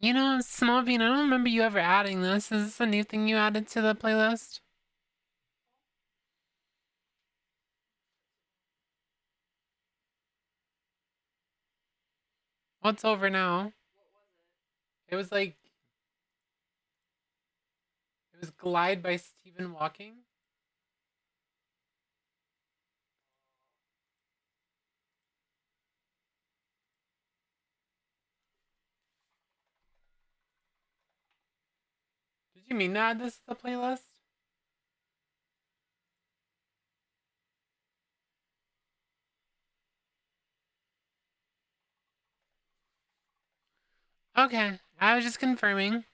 You know, Small Bean, I don't remember you ever adding this. Is this a new thing you added to the playlist? What's over now? It was like, it was Glide by Stephen Walking. Did you mean to add this to the playlist? Okay, I was just confirming.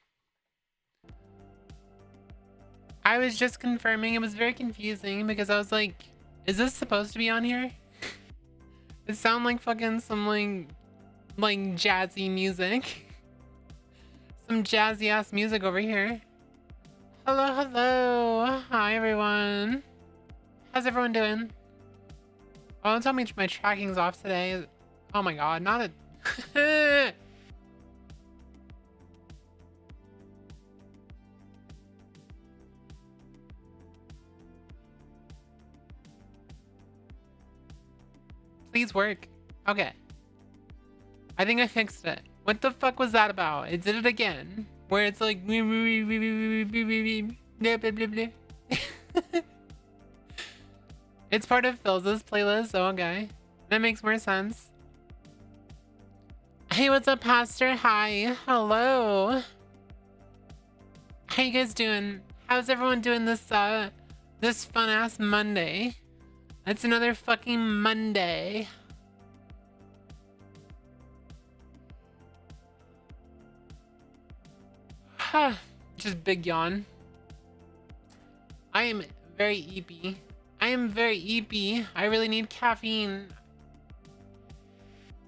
I was just confirming. It was very confusing because I was like, is this supposed to be on here? It sounded like fucking some like jazzy music. Some jazzy ass music over here. Hello, hello. Hi everyone. How's everyone doing? Oh, don't tell me my tracking's off today. Oh my god, not a Please work. Okay. I think I fixed it. What the fuck was that about? It did it again. Where it's like blah, blah, blah, blah. It's part of Phil's playlist. Oh, okay. That makes more sense. Hey, what's up, Pastor? Hi. Hello. How you guys doing? How's everyone doing this fun ass Monday? It's another fucking Monday. Just big yawn. I am very eepy. I am very eepy. I really need caffeine.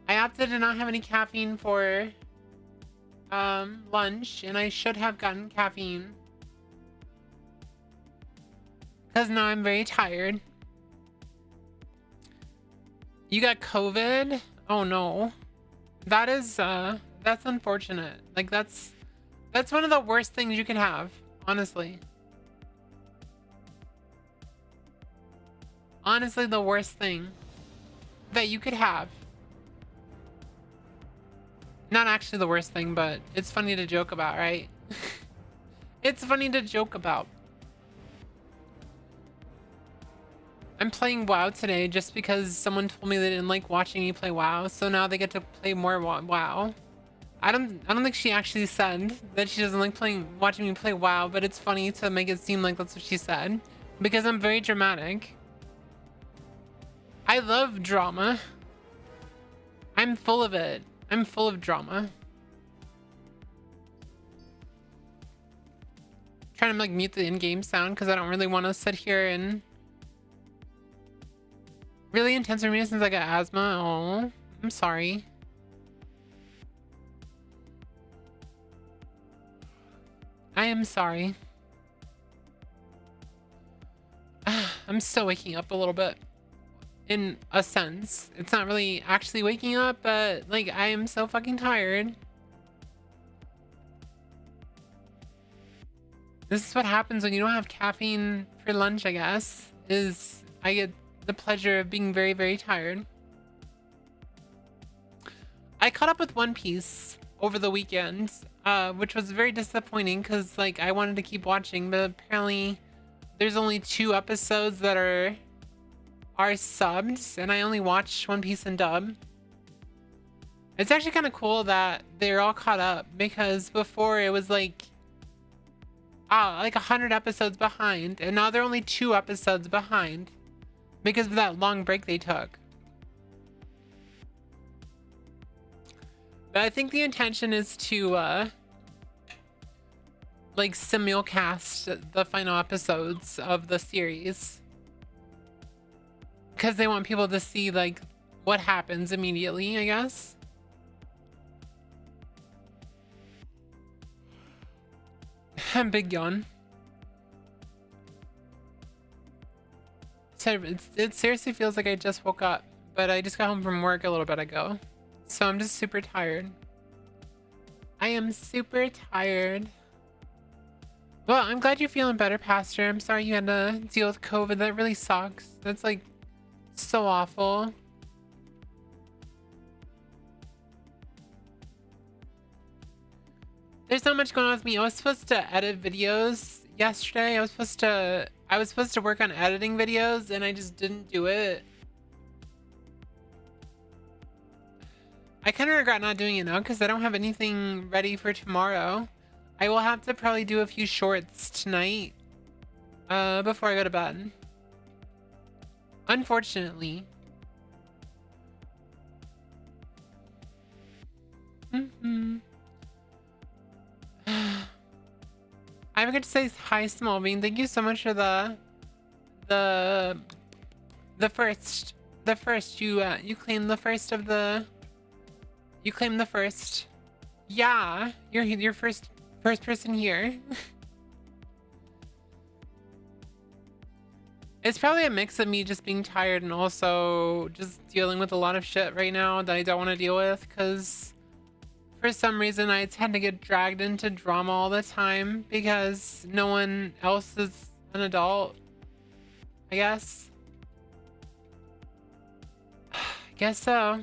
I opted to not have any caffeine for lunch, and I should have gotten caffeine. Because now I'm very tired. You got COVID? Oh no. That is that's unfortunate. Like that's one of the worst things you can have, honestly. Honestly, the worst thing that you could have. Not actually the worst thing, but it's funny to joke about, right? It's funny to joke about. I'm playing WoW today just because someone told me they didn't like watching me play WoW, so now they get to play more WoW. I don't think she actually said that she doesn't like watching me play WoW, but it's funny to make it seem like that's what she said because I'm very dramatic. I love drama. I'm full of it. I'm full of drama. Trying to like mute the in-game sound because I don't really want to sit here and really intense for me since I got asthma. Oh, I'm sorry. I am sorry. I'm still waking up a little bit. In a sense. It's not really actually waking up, but like I am so fucking tired. This is what happens when you don't have caffeine for lunch, I guess. Is I get the pleasure of being very, very tired. I caught up with One Piece over the weekend, which was very disappointing because like I wanted to keep watching, but apparently there's only 2 episodes that are subbed, and I only watched One Piece in dub. It's actually kind of cool that they're all caught up because before it was like 100 episodes behind, and now they're only 2 episodes behind because of that long break they took. But I think the intention is to like simulcast the final episodes of the series because they want people to see like what happens immediately, I guess. Big yawn. So it seriously feels like I just woke up, but I just got home from work a little bit ago, so I'm just super tired. I am super tired. Well, I'm glad you're feeling better, Pastor. I'm sorry you had to deal with COVID. That really sucks. That's like so awful. There's not much going on with me. I was supposed to edit videos yesterday. I was supposed to work on editing videos and I just didn't do it. I kind of regret not doing it now because I don't have anything ready for tomorrow. I will have to probably do a few shorts tonight before I go to bed. Unfortunately. I forgot to say hi, Small Bean. Thank you so much for the first you claimed the first of the first. Yeah, you're first person here. It's probably a mix of me just being tired and also just dealing with a lot of shit right now that I don't want to deal with because for some reason I tend to get dragged into drama all the time because no one else is an adult, I guess. I guess so.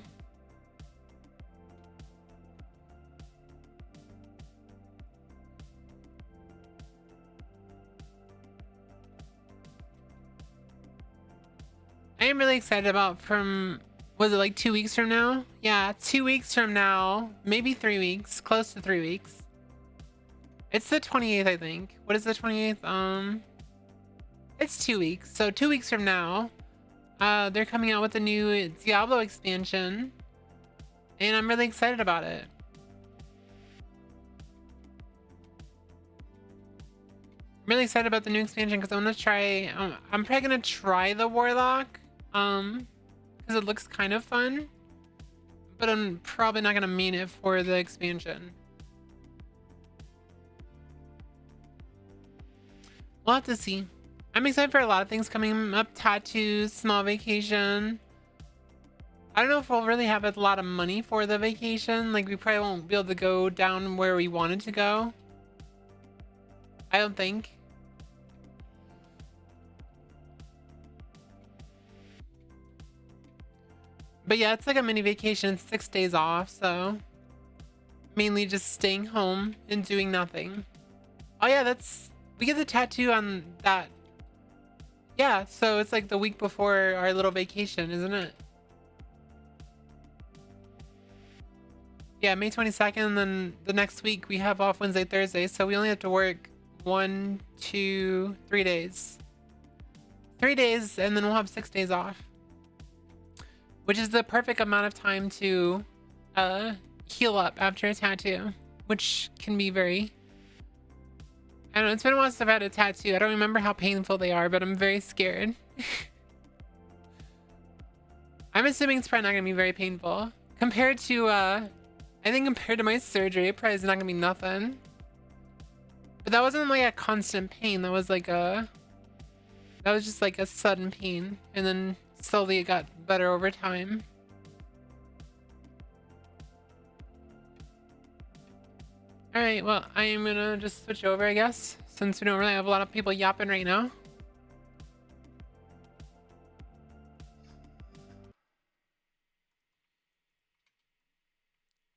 I am really excited about was it like 2 weeks from now? Yeah, 2 weeks from now, maybe 3 weeks, close to 3 weeks. It's the 28th, I think. What is the 28th? It's 2 weeks. So 2 weeks from now, they're coming out with a new Diablo expansion, and I'm really excited about it. I'm really excited about the new expansion because I want to try. I'm probably gonna try the Warlock, because it looks kind of fun, but I'm probably not gonna mean it for the expansion. We'll have to see. I'm excited for a lot of things coming up. Tattoos, small vacation. I don't know if we'll really have a lot of money for the vacation. Like, we probably won't be able to go down where we wanted to go. I don't think. But yeah, it's like a mini vacation, 6 days off, so mainly just staying home and doing nothing. Oh yeah, we get the tattoo on that. Yeah, so it's like the week before our little vacation, isn't it? Yeah, May 22nd, and then the next week we have off Wednesday, Thursday, so we only have to work 1, 2, 3 days. 3 days, and then we'll have 6 days off. Which is the perfect amount of time to heal up after a tattoo, which can be very... I don't know, it's been a while since I've had a tattoo. I don't remember how painful they are, but I'm very scared. I'm assuming it's probably not gonna be very painful. Compared to, I think compared to my surgery, it probably is not gonna be nothing. But that wasn't like a constant pain. That was just like a sudden pain. And then slowly it got better over time. Alright, well, I am gonna just switch over, I guess, since we don't really have a lot of people yapping right now.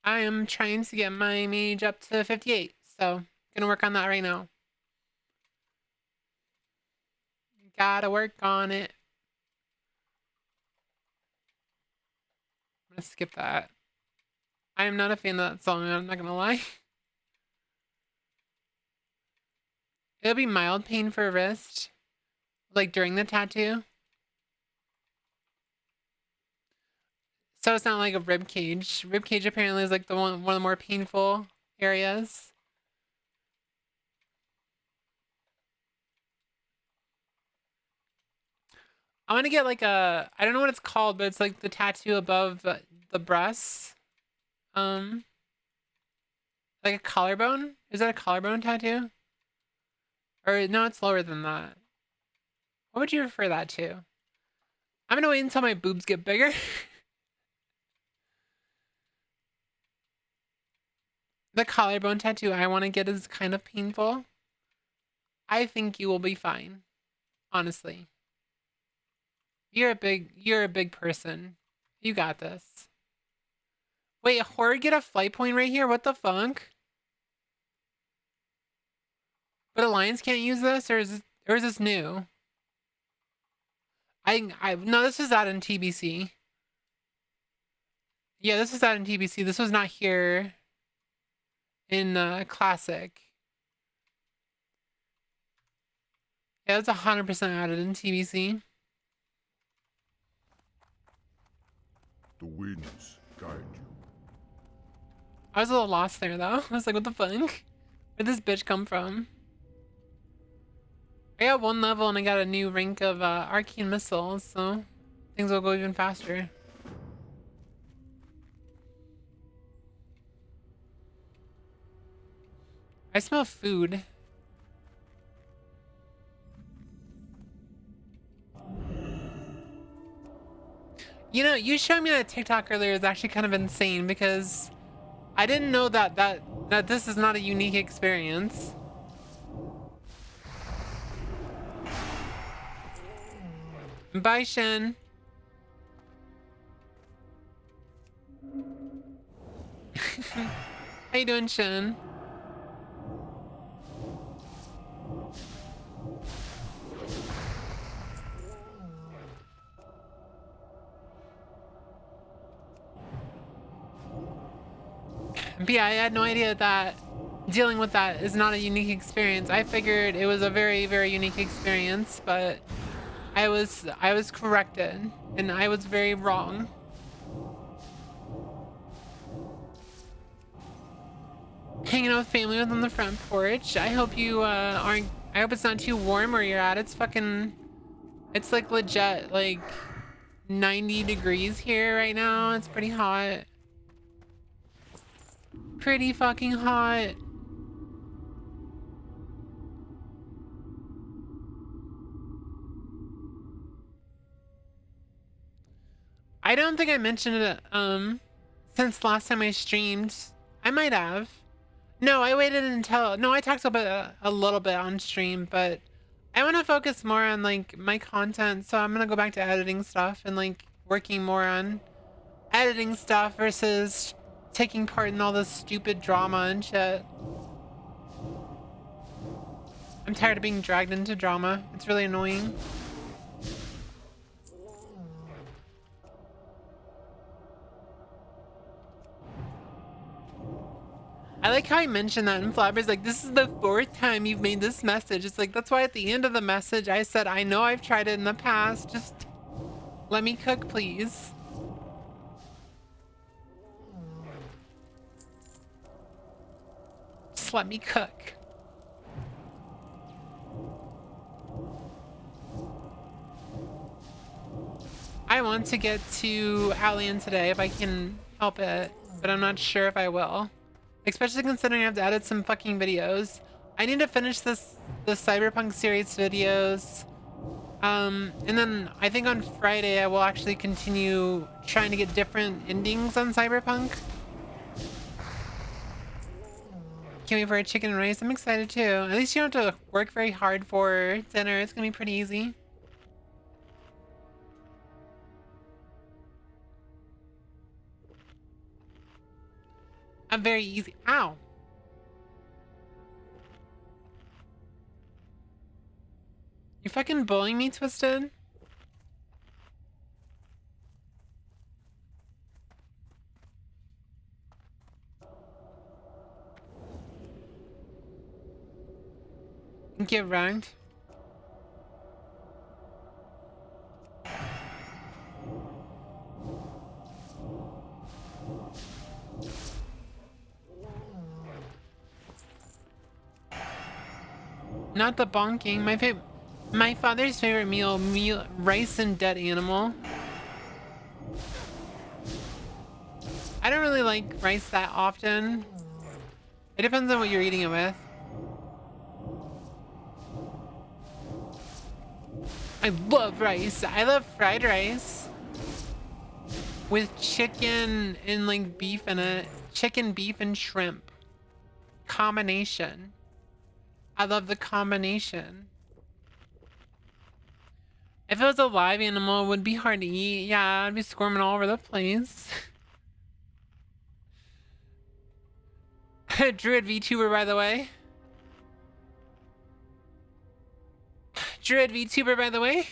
I am trying to get my mage up to 58, so gonna work on that right now. Gotta work on it. I'm gonna skip that. I am not a fan of that song, I'm not gonna lie. It'll be mild pain for wrist, like during the tattoo. So it's not like a rib cage. Rib cage apparently is like one of the more painful areas. I want to get like I don't know what it's called, but it's like the tattoo above the breasts. Like a collarbone? Is that a collarbone tattoo? Or no, it's lower than that. What would you refer that to? I'm gonna wait until my boobs get bigger. The collarbone tattoo I want to get is kind of painful. I think you will be fine. Honestly. You're a big person. You got this. Wait, Horde get a flight point right here? What the fuck? But Alliance can't use this, or is this new? No, this is out in TBC. Yeah, this is out in TBC. This was not here in Classic. Yeah, it's 100% added in TBC. The winds guide you. I was a little lost there, though. I was like, what the fuck? Where'd this bitch come from? I got 1 level and I got a new rank of arcane missiles, so things will go even faster. I smell food. You know, you showed me that TikTok earlier is actually kind of insane because I didn't know that this is not a unique experience. Bye, Shen. How you doing, Shen? But yeah, I had no idea that dealing with that is not a unique experience. I figured it was a very, very unique experience, but I was corrected, and I was very wrong. Hanging out with family on the front porch. I hope you aren't. I hope it's not too warm where you're at. It's fucking. It's like legit like 90 degrees here right now. It's pretty hot. Pretty fucking hot. I don't think I mentioned it since last time I streamed. I might have. No, I waited until I talked about a little bit on stream, but I want to focus more on like my content, so I'm gonna go back to editing stuff and like working more on editing stuff versus taking part in all this stupid drama and shit. I'm tired of being dragged into drama. It's really annoying. I like how I mentioned that in Flabber's like, this is the 4th time you've made this message. It's like, that's why at the end of the message I said, I know I've tried it in the past. Just let me cook, please. Just let me cook. I want to get to Alien today if I can help it, but I'm not sure if I will. Especially considering I have to edit some fucking videos. I need to finish the Cyberpunk series videos. And then I think on Friday I will actually continue trying to get different endings on Cyberpunk. Can't wait for a chicken and rice. I'm excited too. At least you don't have to work very hard for dinner. It's gonna be pretty easy. I'm very easy. Ow. You fucking bullying me, Twisted? Get wronged. Not the bonking. My father's favorite meal, rice and dead animal. I don't really like rice that often. It depends on what you're eating it with. I love rice. I love fried rice with chicken and like beef in it. Chicken, beef, and shrimp. Combination. I love the combination. If it was a live animal, it would be hard to eat. Yeah, I'd be squirming all over the place. Druid VTuber, by the way. Druid VTuber, by the way.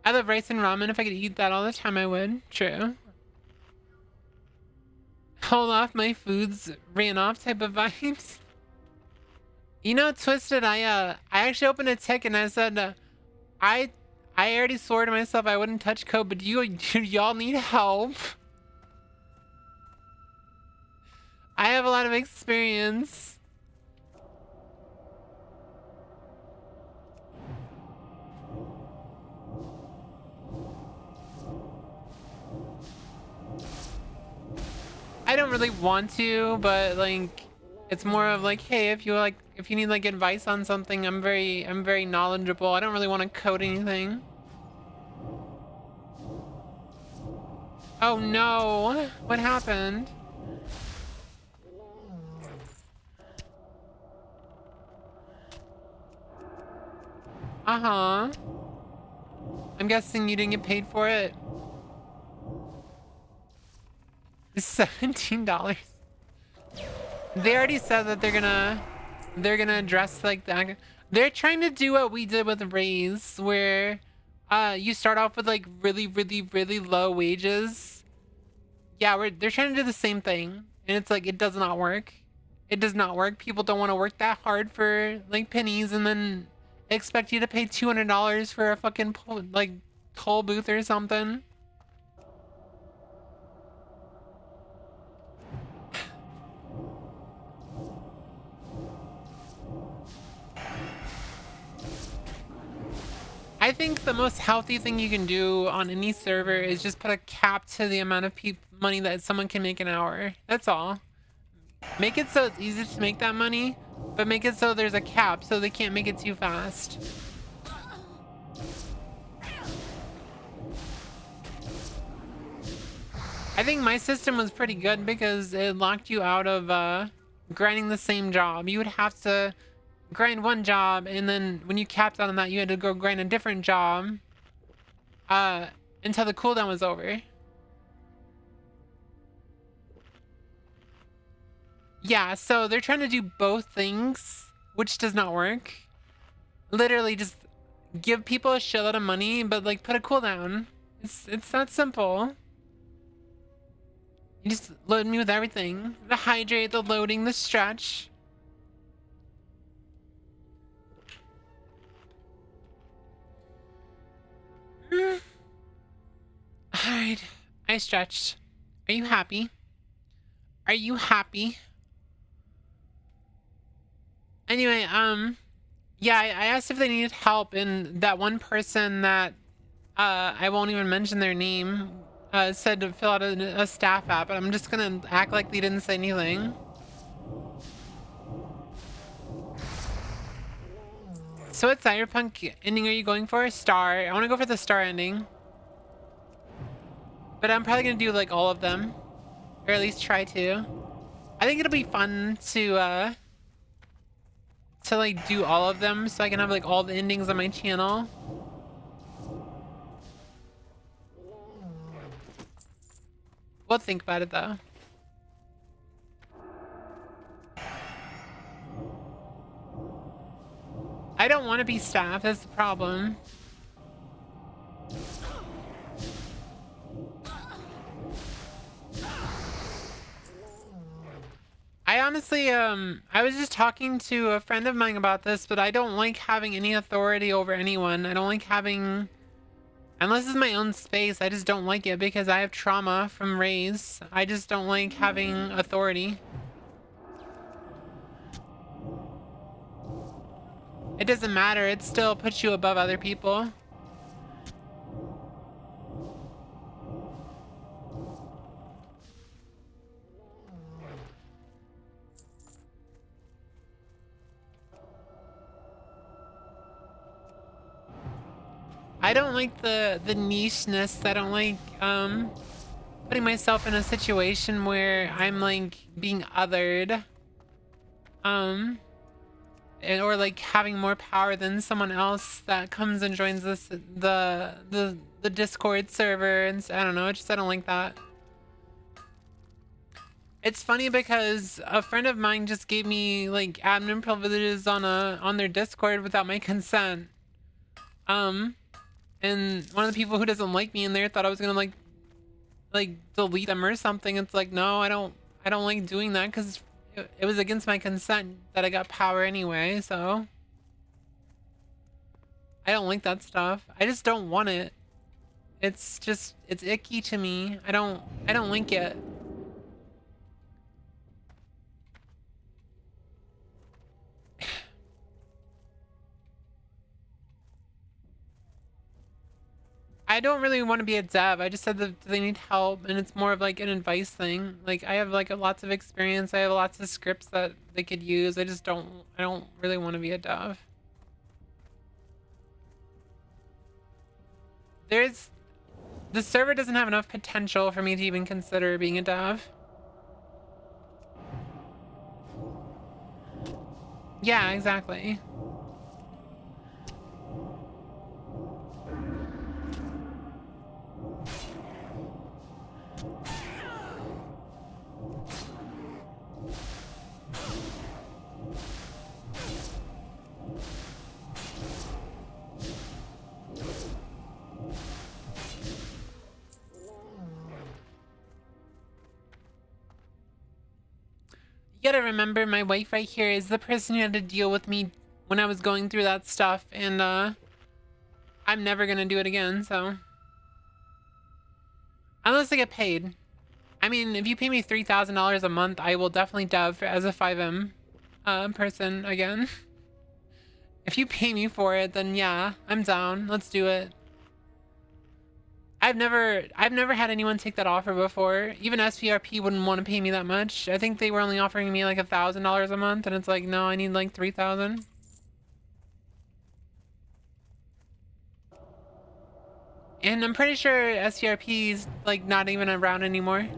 I love rice and ramen. If I could eat that all the time, I would. True. Hold off, my foods ran off type of vibes. You know, Twisted, I actually opened a tick and I said, I already swore to myself I wouldn't touch code, but do y'all need help? I have a lot of experience. I don't really want to, but like, it's more of like, hey, if you need like advice on something, I'm very knowledgeable. I don't really want to code anything. Oh no, what happened? Uh-huh. I'm guessing you didn't get paid for it. $17. They already said that they're gonna address like that. They're trying to do what we did with Raise, where you start off with like really low wages. Yeah, they're trying to do the same thing, and it's like it does not work. It does not work. People don't want to work that hard for like pennies, and then expect you to pay $200 for a fucking like toll booth or something. I think the most healthy thing you can do on any server is just put a cap to the amount of money that someone can make an hour. That's all. Make it so it's easy to make that money, but make it so there's a cap so they can't make it too fast. I think my system was pretty good because it locked you out of grinding the same job. You would have to grind one job, and then when you capped out on that, you had to go grind a different job until the cooldown was over. Yeah, so they're trying to do both things, which does not work. Literally just give people a shitload of money, but like put a cooldown. It's that simple. You just load me with everything. The hydrate, the loading, the stretch. Alright, I stretched. Are you happy? Are you happy? Anyway, yeah, I asked if they needed help, and that one person that, I won't even mention their name, said to fill out a staff app, but I'm just gonna act like they didn't say anything. So what cyberpunk ending are you going for? Star. I want to go for the star ending. But I'm probably gonna do like all of them. Or at least try to. I think it'll be fun to like do all of them so I can have like all the endings on my channel. We'll think about it though. I don't want to be staff, that's the problem. I honestly, I was just talking to a friend of mine about this, but I don't like having any authority over anyone. I don't like having, unless it's my own space, I just don't like it because I have trauma from Raise. I just don't like having authority. It doesn't matter, it still puts you above other people. I don't like the nicheness. I don't like putting myself in a situation where I'm like being othered, or like having more power than someone else that comes and joins this the Discord server, and I don't know, I don't like that. It's funny because a friend of mine just gave me like admin privileges on their Discord without my consent. And one of the people who doesn't like me in there thought I was gonna like delete them or something. It's like, no, I don't like doing that because it was against my consent that I got power anyway, so I don't like that stuff. I just don't want it. It's icky to me. I don't like it. I don't really want to be a dev. I just said that they need help, and it's more of like an advice thing. Like I have like lots of experience. I have lots of scripts that they could use. I don't really want to be a dev. The server doesn't have enough potential for me to even consider being a dev. Yeah, exactly. You gotta remember, my wife right here is the person who had to deal with me when I was going through that stuff, and I'm never gonna do it again, so. Unless I get paid. I mean, if you pay me $3,000 a month, I will definitely dev as a 5M person again. If you pay me for it, then yeah, I'm down. Let's do it. I've never had anyone take that offer before. Even SVRP wouldn't want to pay me that much. I think they were only offering me like $1,000 a month, and it's like, no, I need like 3,000. And I'm pretty sure SVRP is like not even around anymore.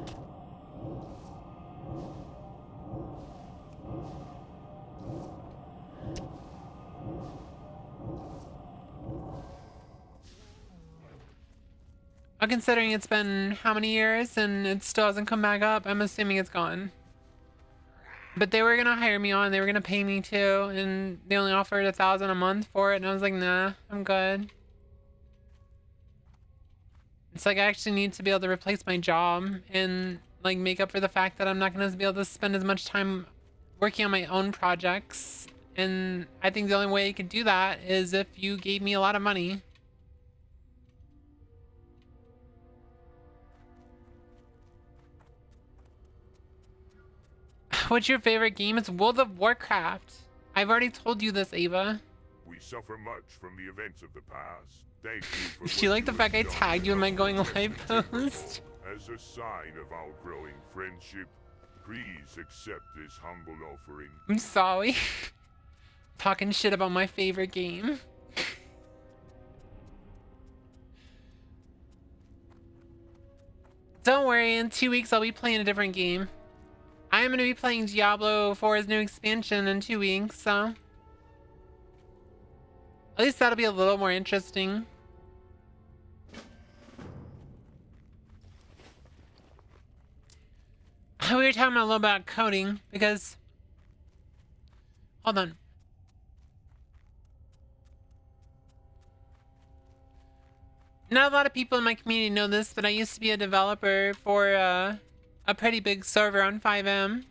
Considering it's been how many years and it still hasn't come back up, I'm assuming it's gone. But they were gonna hire me on, they were gonna pay me too, and they only offered 1,000 a month for it, and I was like, nah, I'm good. It's like I actually need to be able to replace my job and like make up for the fact that I'm not gonna be able to spend as much time working on my own projects. And I think the only way you could do that is if you gave me a lot of money. What's your favorite game? It's World of Warcraft. I've already told you this, Ava. We suffer much from the events of the past. Thank you for Do you like the fact I tagged you in my going live post? As a sign of our growing friendship, please accept this humble offering. I'm sorry. Talking shit about my favorite game. Don't worry, in 2 weeks I'll be playing a different game. I am going to be playing Diablo 4's new expansion in 2 weeks, so at least that'll be a little more interesting. We were talking a little about coding because, hold on. Not a lot of people in my community know this, but I used to be a developer for a pretty big server on 5M.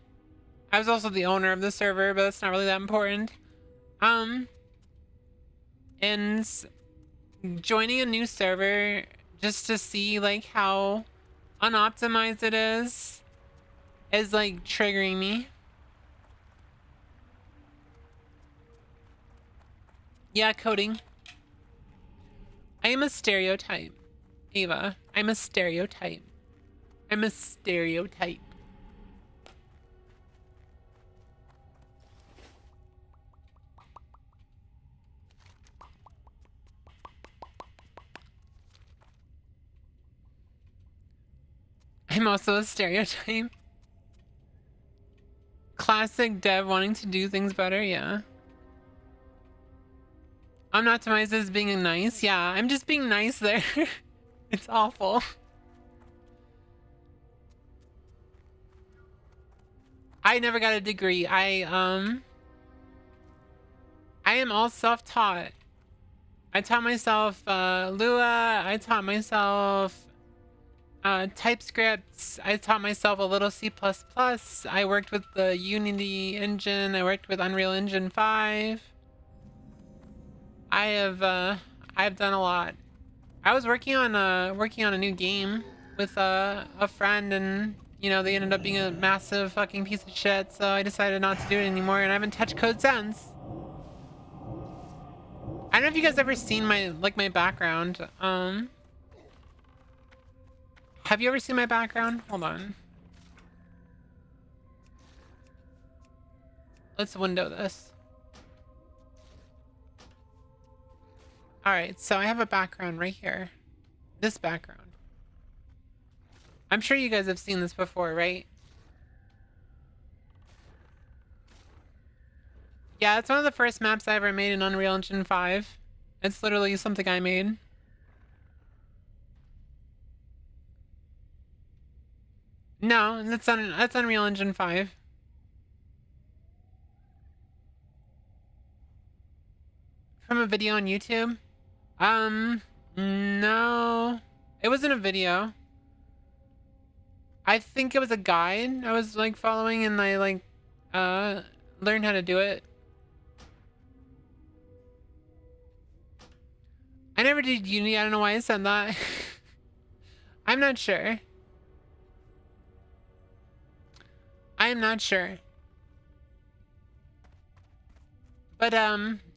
I was also the owner of the server, but that's not really that important. And joining a new server just to see like how unoptimized it is like triggering me. Yeah, coding. I am a stereotype, Ava. I'm a stereotype. I'm a stereotype. I'm also a stereotype. Classic dev wanting to do things better, yeah. I'm not optimized as being nice. Yeah, I'm just being nice there. It's awful. I never got a degree. I am all self-taught. I taught myself Lua. I taught myself TypeScript. I taught myself a little C++. I worked with the Unity engine. I worked with Unreal Engine 5. I've done a lot. I was working on a new game with a friend, and you know, they ended up being a massive fucking piece of shit, so I decided not to do it anymore, and I haven't touched code since. I don't know if you guys ever seen my background. Have you ever seen my background? Hold on. Let's window this. Alright, so I have a background right here. This background. I'm sure you guys have seen this before, right? Yeah, it's one of the first maps I ever made in Unreal Engine 5. It's literally something I made. No, that's Unreal Engine 5. From a video on YouTube? No. It wasn't a video. I think it was a guide I was like following, and I like learned how to do it. I never did Unity. I don't know why I said that. I'm not sure. I'm not sure. But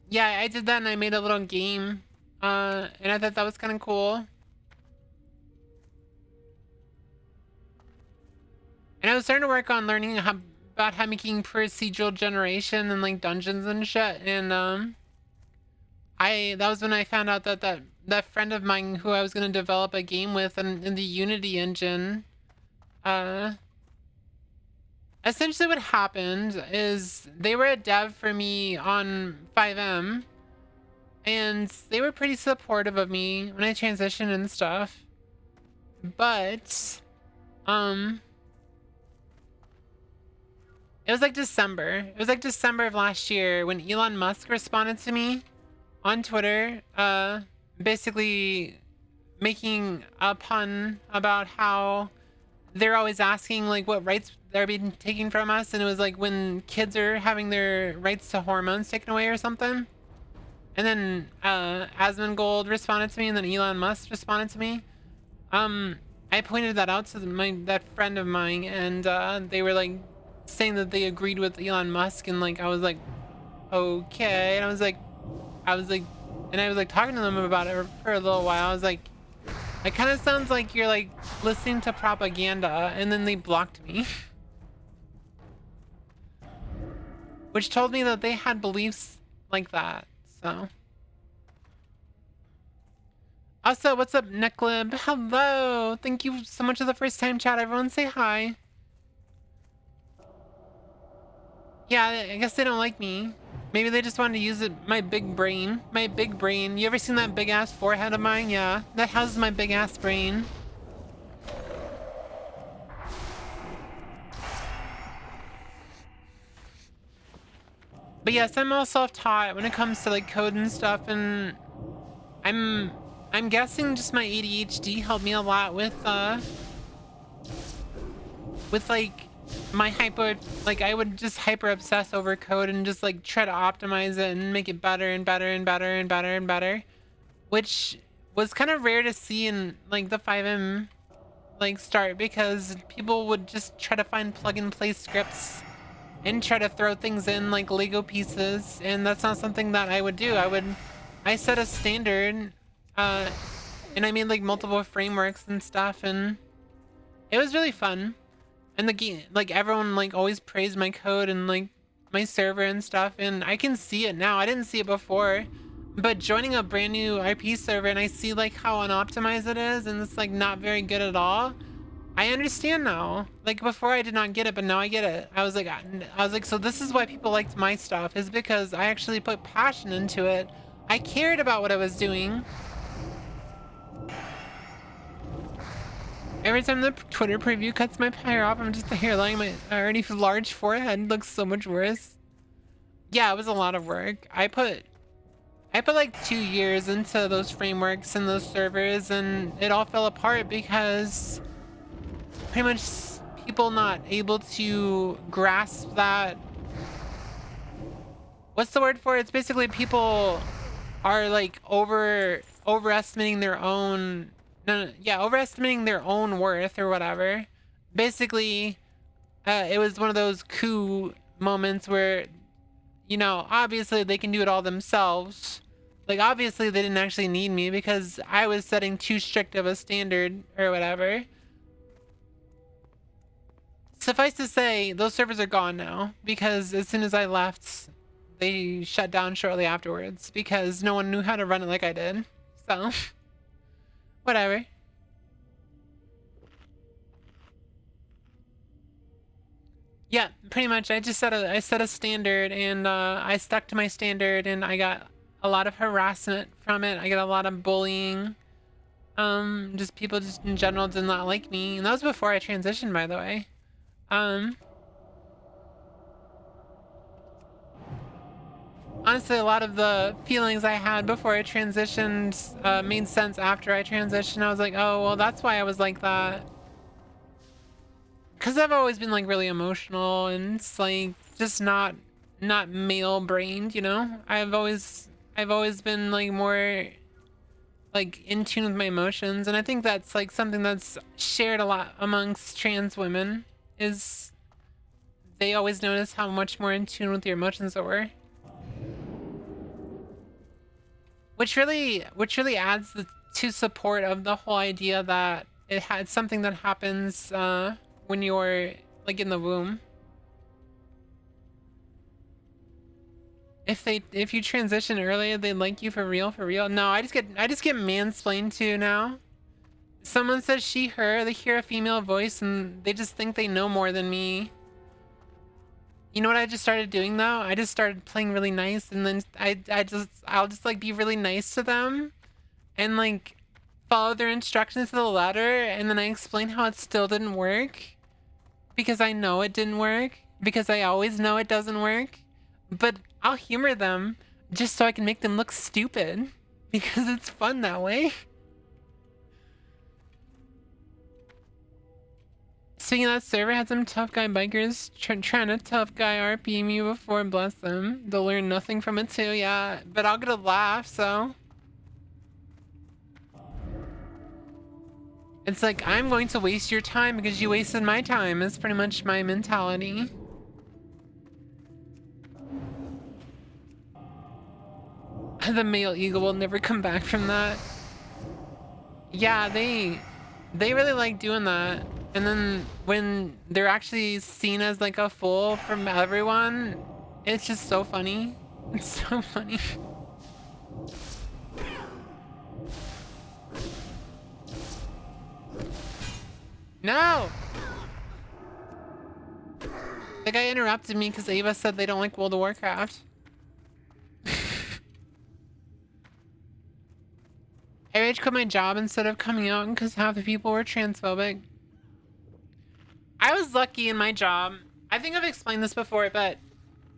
yeah, I did that, and I made a little game. And I thought that was kind of cool. And I was starting to work on learning about how making procedural generation and like dungeons and shit. And that was when I found out that that friend of mine who I was gonna develop a game with in the Unity engine, essentially what happened is they were a dev for me on 5M, and they were pretty supportive of me when I transitioned and stuff. But it was like December. It was like December of last year when Elon Musk responded to me on Twitter, basically making a pun about how they're always asking like what rights they're being taken from us, and it was like when kids are having their rights to hormones taken away or something. And then Asmongold responded to me, and then Elon Musk responded to me. I pointed that out to that friend of mine, and they were like saying that they agreed with Elon Musk, and like I was like, okay, and I was like talking to them about it for a little while. I was like, it kind of sounds like you're like listening to propaganda, and then they blocked me. Which told me that they had beliefs like that, so. Also, what's up, Necklib? Hello! Thank you so much for the first time chat. Everyone say hi. Yeah, I guess they don't like me. Maybe they just wanted to use my big brain. My big brain. You ever seen that big ass forehead of mine? Yeah, that houses my big ass brain. But yes, I'm all self-taught when it comes to like code and stuff, and I'm guessing just my ADHD helped me a lot with like my I would just hyper obsess over code and just like try to optimize it and make it better and better and better and better and better, which was kind of rare to see in like the 5M like start, because people would just try to find plug and play scripts and try to throw things in like Lego pieces, and that's not something that I would do. I set a standard, and I made like multiple frameworks and stuff, and it was really fun. And the game, like everyone like always praised my code and like my server and stuff, and I can see it now. I didn't see it before, but joining a brand new RP server and I see like how unoptimized it is, and it's like not very good at all. I understand now. Like before I did not get it, but now I get it. I was like, so this is why people liked my stuff, is because I actually put passion into it. I cared about what I was doing. Every time the Twitter preview cuts my hair off, I'm just the hairline, my already large forehead looks so much worse. Yeah, it was a lot of work. I put like 2 years into those frameworks and those servers, and it all fell apart because pretty much people not able to grasp that. What's the word for it? It's basically people are like overestimating their own, no, yeah, overestimating their own worth or whatever. Basically, it was one of those coup moments where, obviously they can do it all themselves. Like, obviously they didn't actually need me because I was setting too strict of a standard or whatever. Suffice to say, those servers are gone now because as soon as I left, they shut down shortly afterwards because no one knew how to run it like I did. So, whatever. Yeah, pretty much. I set a standard, and I stuck to my standard, and I got a lot of harassment from it. I got a lot of bullying. Just people just in general did not like me, and that was before I transitioned, by the way. Um, Honestly, a lot of the feelings I had before I transitioned made sense after I transitioned. I was like, oh, well, that's why I was like that. Because I've always been like really emotional and it's like just not male brained, you know? I've always been like more like in tune with my emotions, and I think that's like something that's shared a lot amongst trans women is they always notice how much more in tune with your emotions they were. Which really adds to support of the whole idea that it had something that happens when you're like in the womb. If you transition earlier, they like you for real, for real. No, I just get mansplained to now. Someone says she, her, they hear a female voice and they just think they know more than me. You know what I just started doing though? I just started playing really nice, and then I'll just like be really nice to them and like follow their instructions to the letter, and then I explain how it still didn't work because I know it didn't work, because I always know it doesn't work. But I'll humor them just so I can make them look stupid because it's fun that way. Speaking of that server, had some tough guy bikers trying to tough guy RP me before, bless them. They'll learn nothing from it too, yeah. But I'll get a laugh, so. It's like, I'm going to waste your time because you wasted my time. It's pretty much my mentality. The male eagle will never come back from that. Yeah, they really like doing that. And then when they're actually seen as like a fool from everyone, it's just so funny. It's so funny. No! The guy interrupted me because Ava said they don't like World of Warcraft. I rage quit my job instead of coming out because half the people were transphobic. I was lucky in my job. I think I've explained this before, but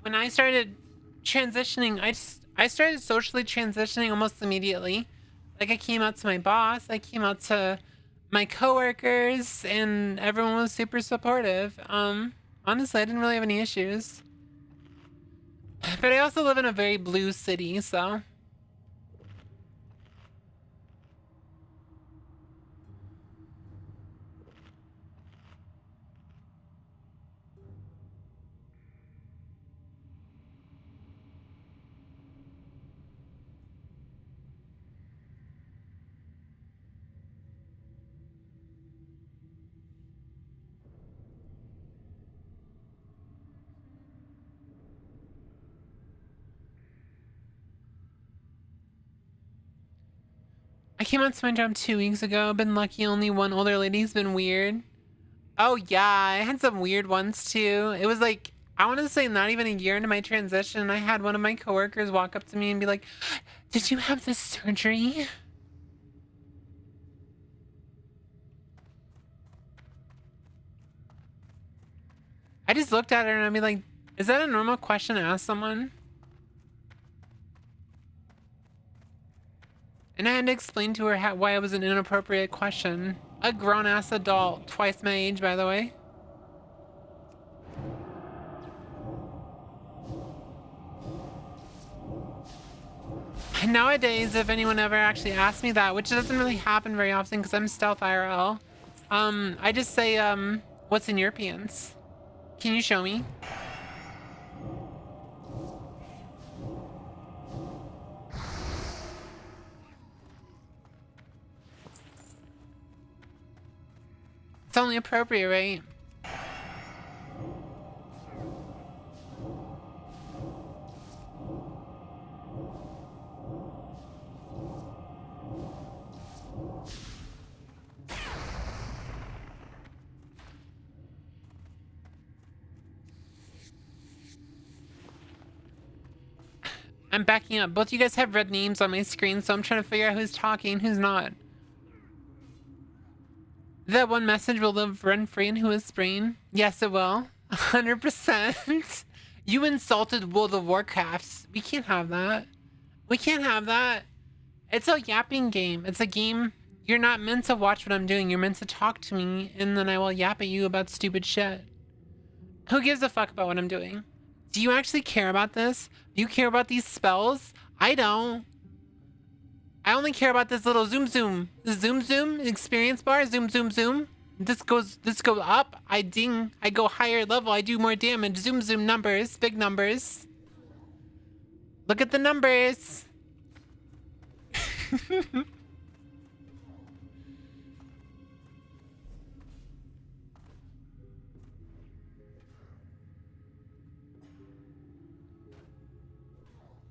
when I started transitioning, I started socially transitioning almost immediately. Like I came out to my boss, I came out to my coworkers, and everyone was super supportive. Honestly, I didn't really have any issues. But I also live in a very blue city, so. I came out to my job 2 weeks ago. Been lucky, only one older lady's been weird. Oh yeah, I had some weird ones too. It was like, I want to say not even a year into my transition, I had one of my coworkers walk up to me and be like, "Did you have this surgery?" I just looked at her and I'd be like, "Is that a normal question to ask someone?" And I had to explain to her why it was an inappropriate question. A grown-ass adult, twice my age, by the way. And nowadays, if anyone ever actually asks me that, which doesn't really happen very often because I'm stealth IRL, I just say, what's in your pants? Can you show me? It's only appropriate, right? I'm backing up. Both you guys have red names on my screen, so I'm trying to figure out who's talking, who's not. That one message will live rent-free in Whooith's brain. Yes, it will. 100%. You insulted World of Warcraft. We can't have that. We can't have that. It's a yapping game. It's a game. You're not meant to watch what I'm doing. You're meant to talk to me, and then I will yap at you about stupid shit. Who gives a fuck about what I'm doing? Do you actually care about this? Do you care about these spells? I don't. I only care about this little zoom. This zoom experience bar. Zoom. This goes up. I ding. I go higher level. I do more damage. Zoom numbers. Big numbers. Look at the numbers.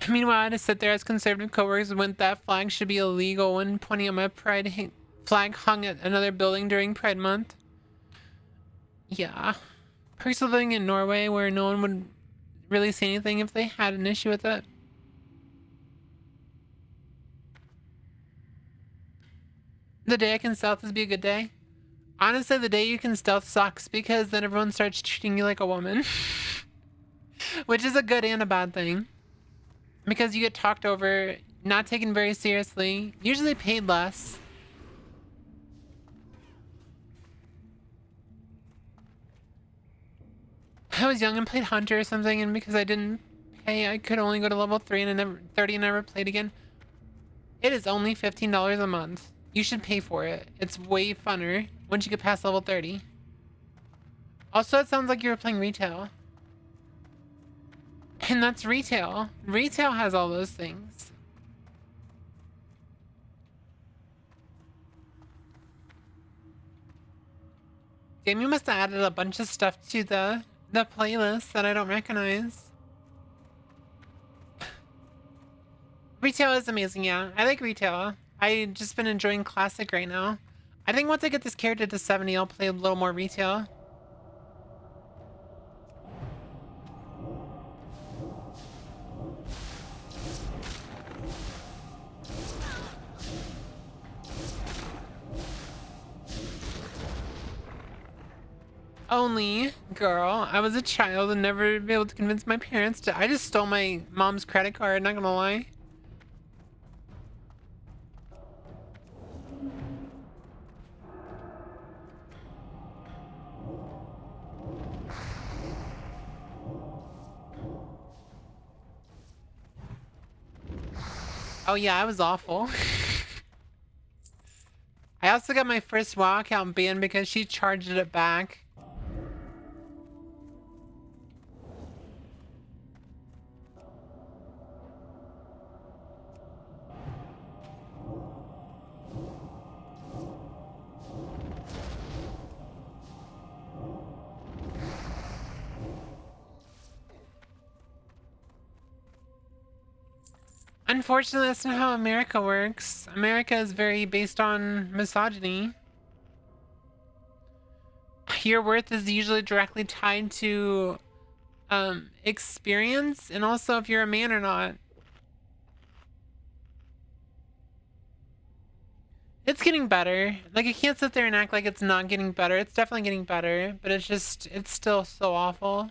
Meanwhile, I had to sit there as conservative coworkers went that flag should be illegal when pointing at my pride flag hung at another building during Pride Month. Yeah. Perks of living in Norway where no one would really say anything if they had an issue with it. The day I can stealth is be a good day. Honestly, the day you can stealth sucks because then everyone starts treating you like a woman. Which is a good and a bad thing. Because you get talked over, not taken very seriously, usually paid less. I was young and played Hunter or something, and because I didn't pay, I could only go to level 3 and I never 30 and never played again. It is only $15 a month. You should pay for it. It's way funner once you get past level 30. Also, it sounds like you were playing retail. And that's retail. Retail has all those things. Damn, you must have added a bunch of stuff to the playlist that I don't recognize. Retail is amazing, yeah. I like retail. I've just been enjoying classic right now. I think once I get this character to 70, I'll play a little more retail. Only, girl, I was a child and never be able to convince my parents to. I just stole my mom's credit card, not gonna lie. Oh yeah, I was awful. I also got my first WoW account banned because she charged it back. Unfortunately, that's not how America works. America is very based on misogyny. Your worth is usually directly tied to experience and also if you're a man or not. It's getting better. Like, I can't sit there and act like it's not getting better. It's definitely getting better, but it's still so awful.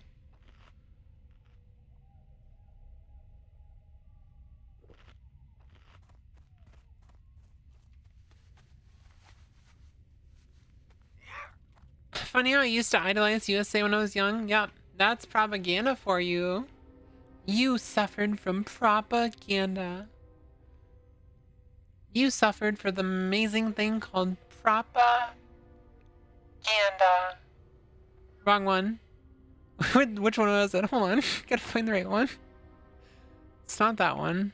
Funny how I used to idolize USA when I was young. Yep, that's propaganda for you. You suffered from propaganda. You suffered for the amazing thing called propaganda. Wrong one. Which one was it? Hold on. Gotta find the right one. It's not that one.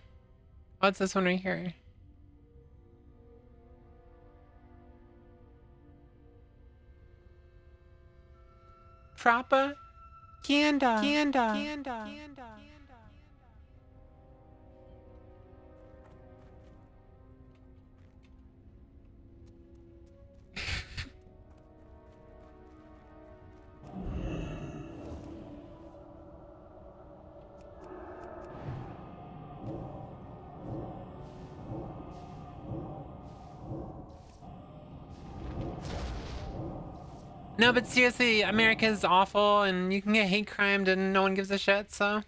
Oh, it's this one right here. Propaganda. No, but seriously, America's awful and you can get hate crimed and no one gives a shit, so.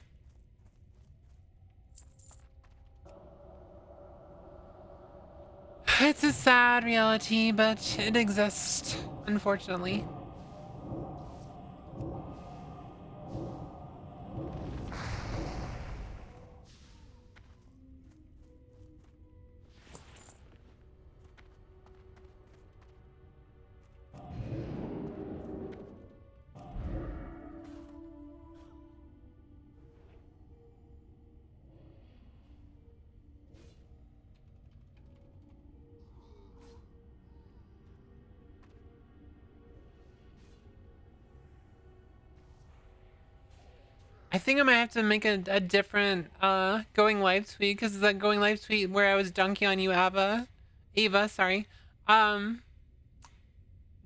It's a sad reality, but it exists, unfortunately. I think I might have to make a different going live tweet because the going live tweet where I was dunking on you, Ava, sorry,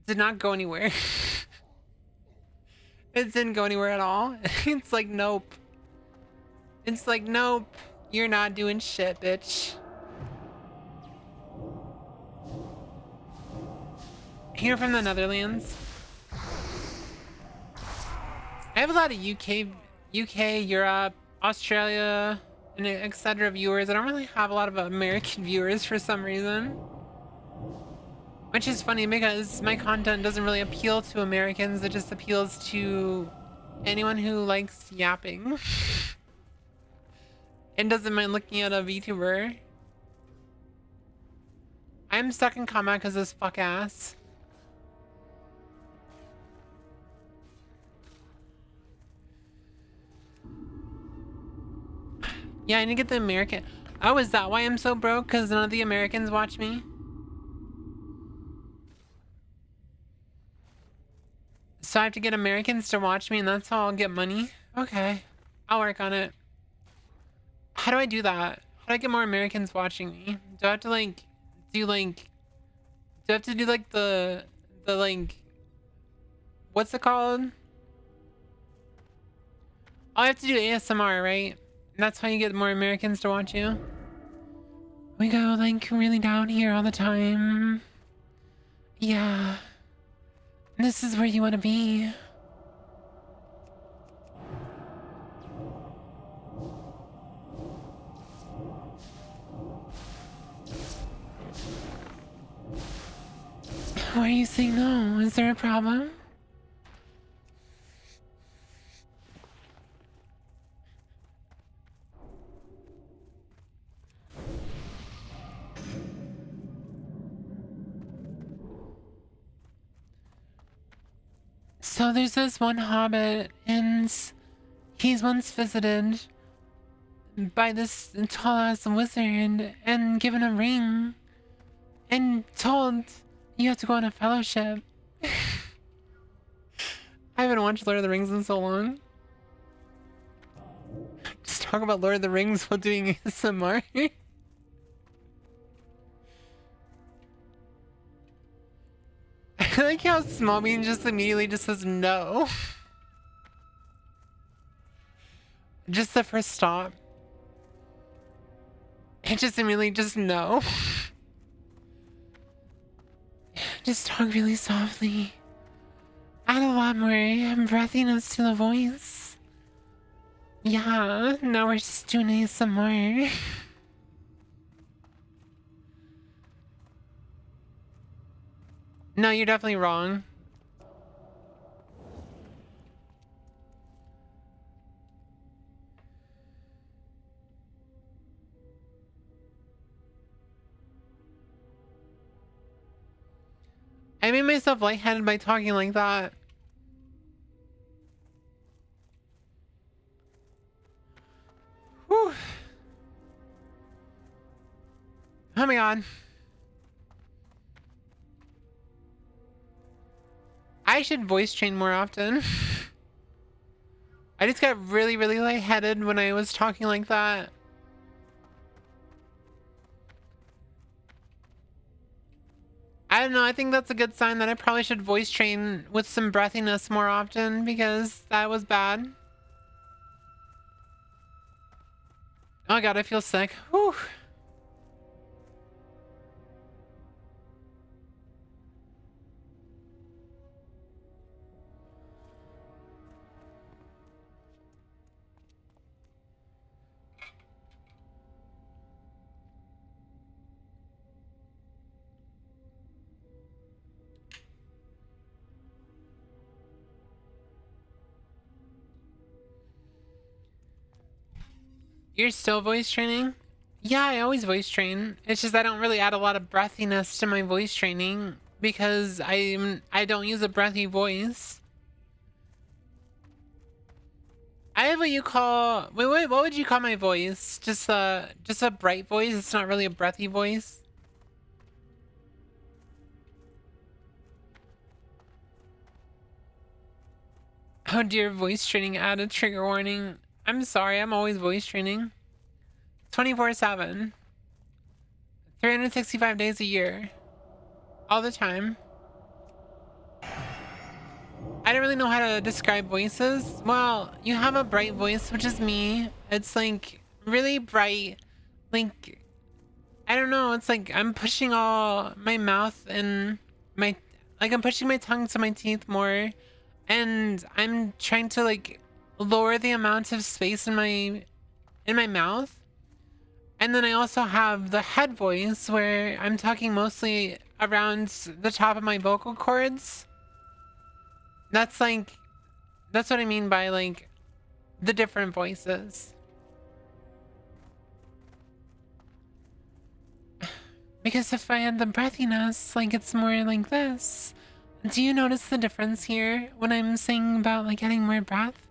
did not go anywhere. It didn't go anywhere at all. It's like, nope. It's like, nope. You're not doing shit, bitch. Here from the Netherlands. I have a lot of UK, Europe, Australia, and etc. viewers. I don't really have a lot of American viewers for some reason. Which is funny because my content doesn't really appeal to Americans. It just appeals to anyone who likes yapping. And doesn't mind looking at a VTuber. I'm stuck in combat because this fuck ass. Yeah, I need to get the American. Oh, is that why I'm so broke? Because none of the Americans watch me? So I have to get Americans to watch me and that's how I'll get money? Okay. I'll work on it. How do I do that? How do I get more Americans watching me? Do I have to like do I have to do like the like what's it called? I have to do ASMR, right? And that's how you get more Americans to watch you. We go like really down here all the time. Yeah. This is where you want to be. Why are you saying no? Is there a problem? So there's this one hobbit, and he's once visited by this tall-ass wizard and given a ring and told you have to go on a fellowship. I haven't watched Lord of the Rings in so long. Just talk about Lord of the Rings while doing ASMR. I like how Small Bean just immediately just says no. Just the first stop. It just immediately just no. Just talk really softly. Add a lot more breathiness to the voice. Yeah, now we're just doing ASMR. No, you're definitely wrong. I made myself lightheaded by talking like that. Whew. Oh my god. I should voice train more often. I just got really, really lightheaded when I was talking like that. I don't know, I think that's a good sign that I probably should voice train with some breathiness more often because that was bad. Oh god, I feel sick. Whew. You're still voice training? Yeah, I always voice train. It's just I don't really add a lot of breathiness to my voice training because I don't use a breathy voice. I have what you call wait, what would you call my voice? Just a bright voice. It's not really a breathy voice. Oh dear, voice training add a trigger warning. I'm sorry, I'm always voice training. 24/7. 365 days a year. All the time. I don't really know how to describe voices. Well, you have a bright voice, which is me. It's like really bright. Like, I don't know. It's like I'm pushing all my mouth and I'm pushing my tongue to my teeth more. And I'm trying to like lower the amount of space in my mouth. And then I also have the head voice where I'm talking mostly around the top of my vocal cords. That's what I mean by like the different voices. Because if I had the breathiness, like it's more like this. Do you notice the difference here when I'm saying about like getting more breath?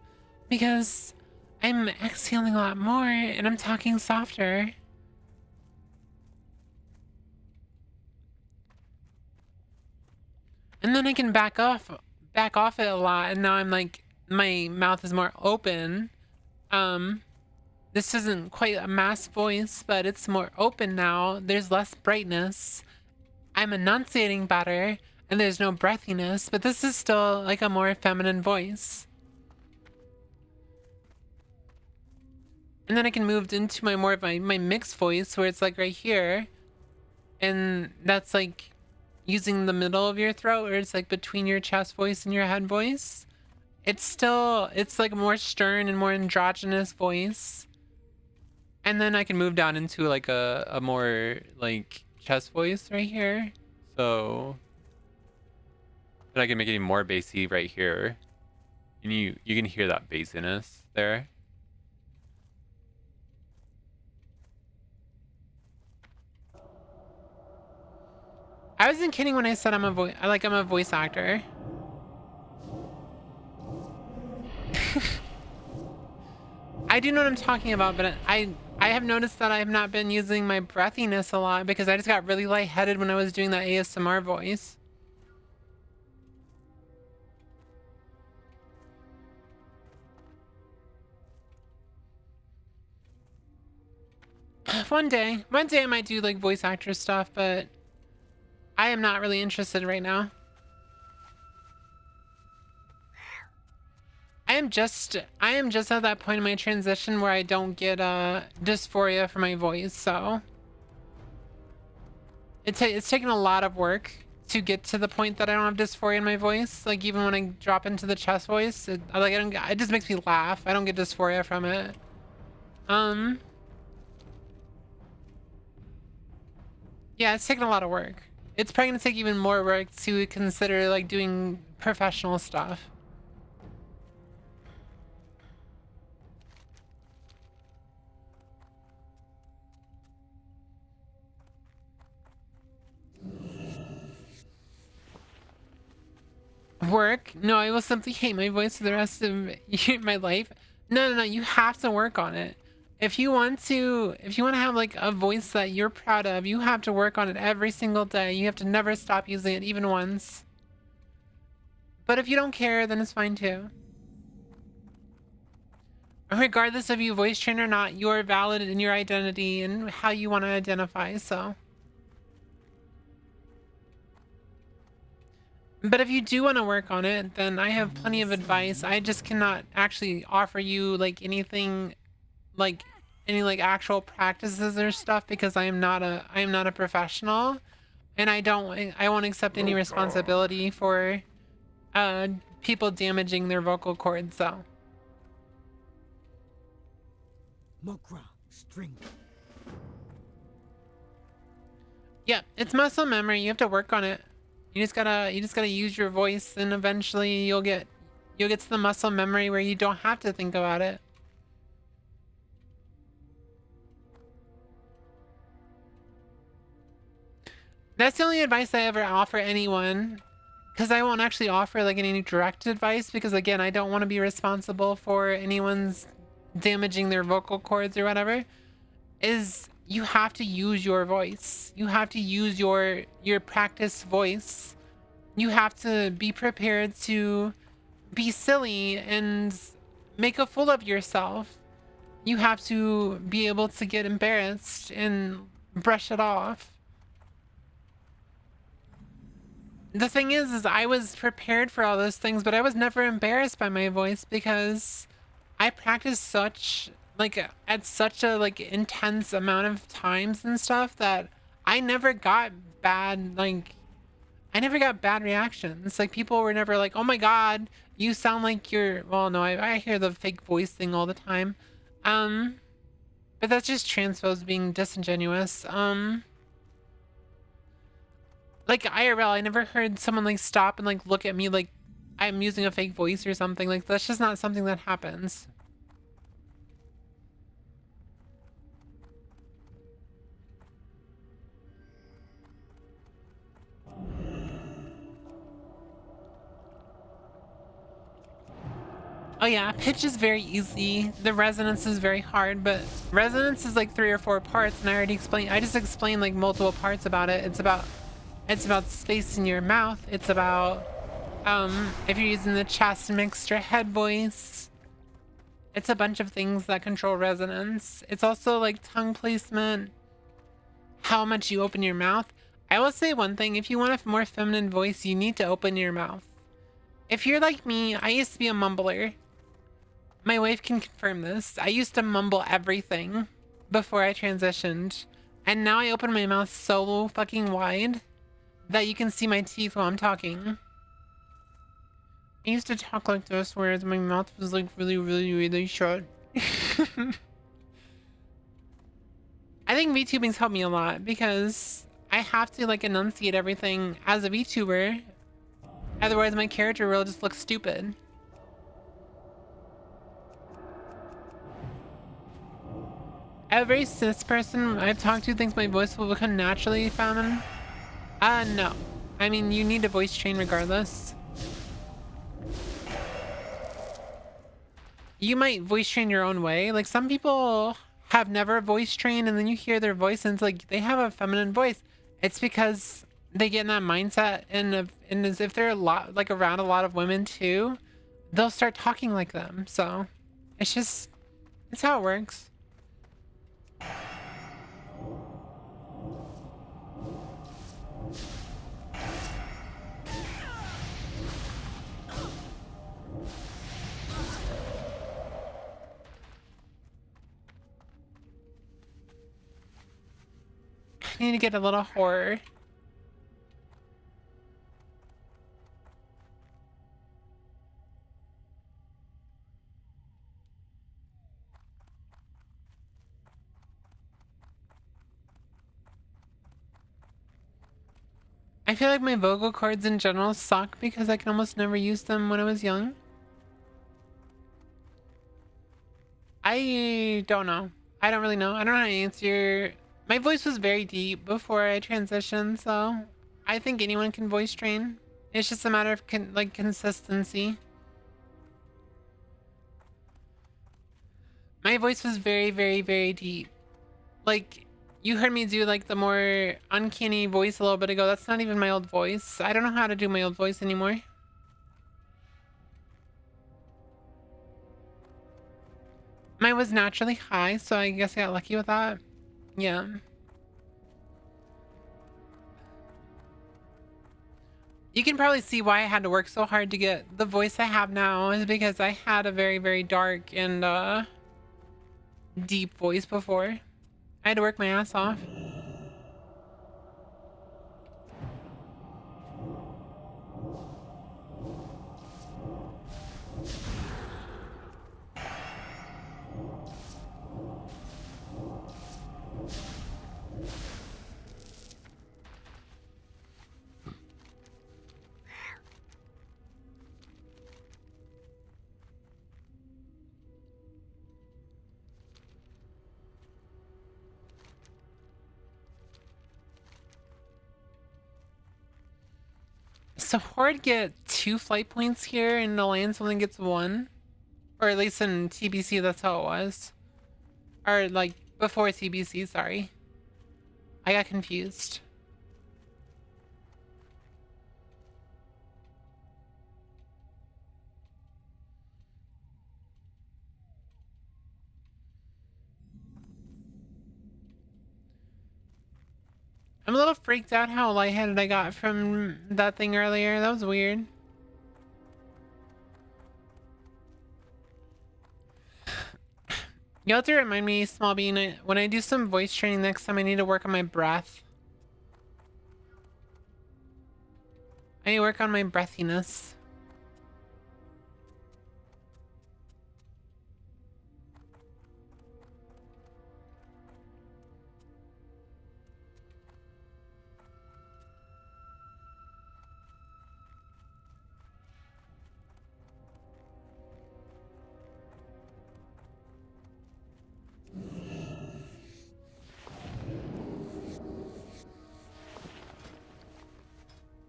Because I'm exhaling a lot more and I'm talking softer. And then I can back off it a lot, and now I'm like my mouth is more open. This isn't quite a mass voice, but it's more open now. There's less brightness. I'm enunciating better, and there's no breathiness, but this is still like a more feminine voice. And then I can move into my more of my mixed voice where it's like right here. And that's like using the middle of your throat, or it's like between your chest voice and your head voice. It's like a more stern and more androgynous voice. And then I can move down into like a more like chest voice right here. So then I can make it even more bassy right here. And you can hear that bassiness there. I wasn't kidding when I said I'm a voice actor. I do know what I'm talking about, but I have noticed that I have not been using my breathiness a lot because I just got really lightheaded when I was doing that ASMR voice. One day I might do like voice actor stuff, but I am not really interested right now. I am just at that point in my transition where I don't get dysphoria for my voice, so it's taken a lot of work to get to the point that I don't have dysphoria in my voice. Like even when I drop into the chest voice, it just makes me laugh. I don't get dysphoria from it. Yeah, it's taken a lot of work. It's probably gonna take even more work to consider like doing professional stuff. Work? No, I will simply hate my voice for the rest of my life. No, you have to work on it. If you want to have like a voice that you're proud of, you have to work on it every single day. You have to never stop using it even once. But if you don't care, then it's fine too. Regardless of you voice train or not, you're valid in your identity and how you want to identify, so. But if you do want to work on it, then I have plenty of advice. I just cannot actually offer you like anything, like any like actual practices or stuff because I am not a professional, and I won't accept any responsibility for people damaging their vocal cords. So. Yeah, it's muscle memory. You have to work on it. You just gotta use your voice, and eventually you'll get to the muscle memory where you don't have to think about it. That's the only advice I ever offer anyone, because I won't actually offer like any direct advice because again, I don't want to be responsible for anyone's damaging their vocal cords or whatever. Is you have to use your voice. You have to use your practice voice. You have to be prepared to be silly and make a fool of yourself. You have to be able to get embarrassed and brush it off. The thing is I was prepared for all those things, but I was never embarrassed by my voice because I practiced such at such a like intense amount of times and stuff that I never got bad reactions. Like people were never like, oh my god, you sound like you're, well no, I hear the fake voice thing all the time. But that's just transphobes being disingenuous. Like IRL, I never heard someone like stop and like look at me like I'm using a fake voice or something. Like that's just not something that happens. Oh yeah, pitch is very easy. The resonance is very hard, but resonance is like 3 or 4 parts, and I just explained like multiple parts about it. It's about space in your mouth. It's about if you're using the chest mixed or head voice. It's a bunch of things that control resonance. It's also like tongue placement, how much you open your mouth. I will say one thing, if you want a more feminine voice, you need to open your mouth. If you're like me, I used to be a mumbler. My wife can confirm this. I used to mumble everything before I transitioned, and now I open my mouth so fucking wide that you can see my teeth while I'm talking. I used to talk like this, whereas my mouth was like really short. I think VTubing's helped me a lot because I have to like enunciate everything as a VTuber. Otherwise my character will just look stupid. Every cis person I've talked to thinks my voice will become naturally feminine. No. I mean, you need to voice train regardless. You might voice train your own way. Like some people have never voice trained and then you hear their voice and it's like they have a feminine voice. It's because they get in that mindset and as if they're around a lot of women too, they'll start talking like them. So it's how it works. I need to get a little horror. I feel like my vocal cords in general suck because I can almost never use them when I was young. I don't know. I don't really know. I don't know how to answer. My voice was very deep before I transitioned, so I think anyone can voice train. It's just a matter of consistency. My voice was very, very, very deep. Like, you heard me do like the more uncanny voice a little bit ago. That's not even my old voice. I don't know how to do my old voice anymore. Mine was naturally high, so I guess I got lucky with that. Yeah. You can probably see why I had to work so hard to get the voice I have now is because I had a very, very dark and deep voice before. I had to work my ass off. So Horde get 2 flight points here and Alliance only gets 1. Or at least in TBC that's how it was. Or like before TBC, sorry. I got confused. I'm a little freaked out how lightheaded I got from that thing earlier. That was weird. You'll have to remind me, Small Bean, when I do some voice training next time, I need to work on my breath. I need to work on my breathiness.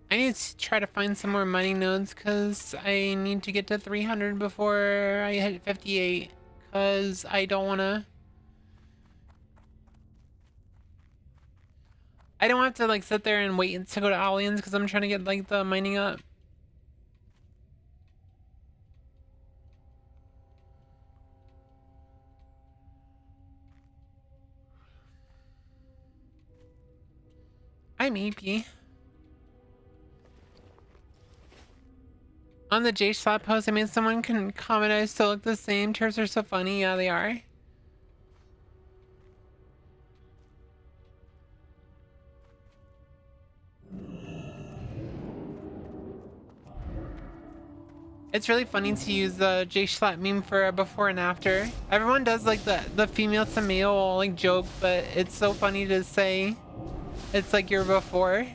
I need to try to find some more mining nodes because I need to get to 300 before I hit 58 because I don't want to... I don't have to like sit there and wait to go to Aliens because I'm trying to get like the mining up. I'm EP. On the J Slap post, I made someone can comment I still look the same. Turfs are so funny. Yeah, they are. It's really funny to use the J Slap meme for a before and after. Everyone does like the female to male like joke, but it's so funny to say it's like your before.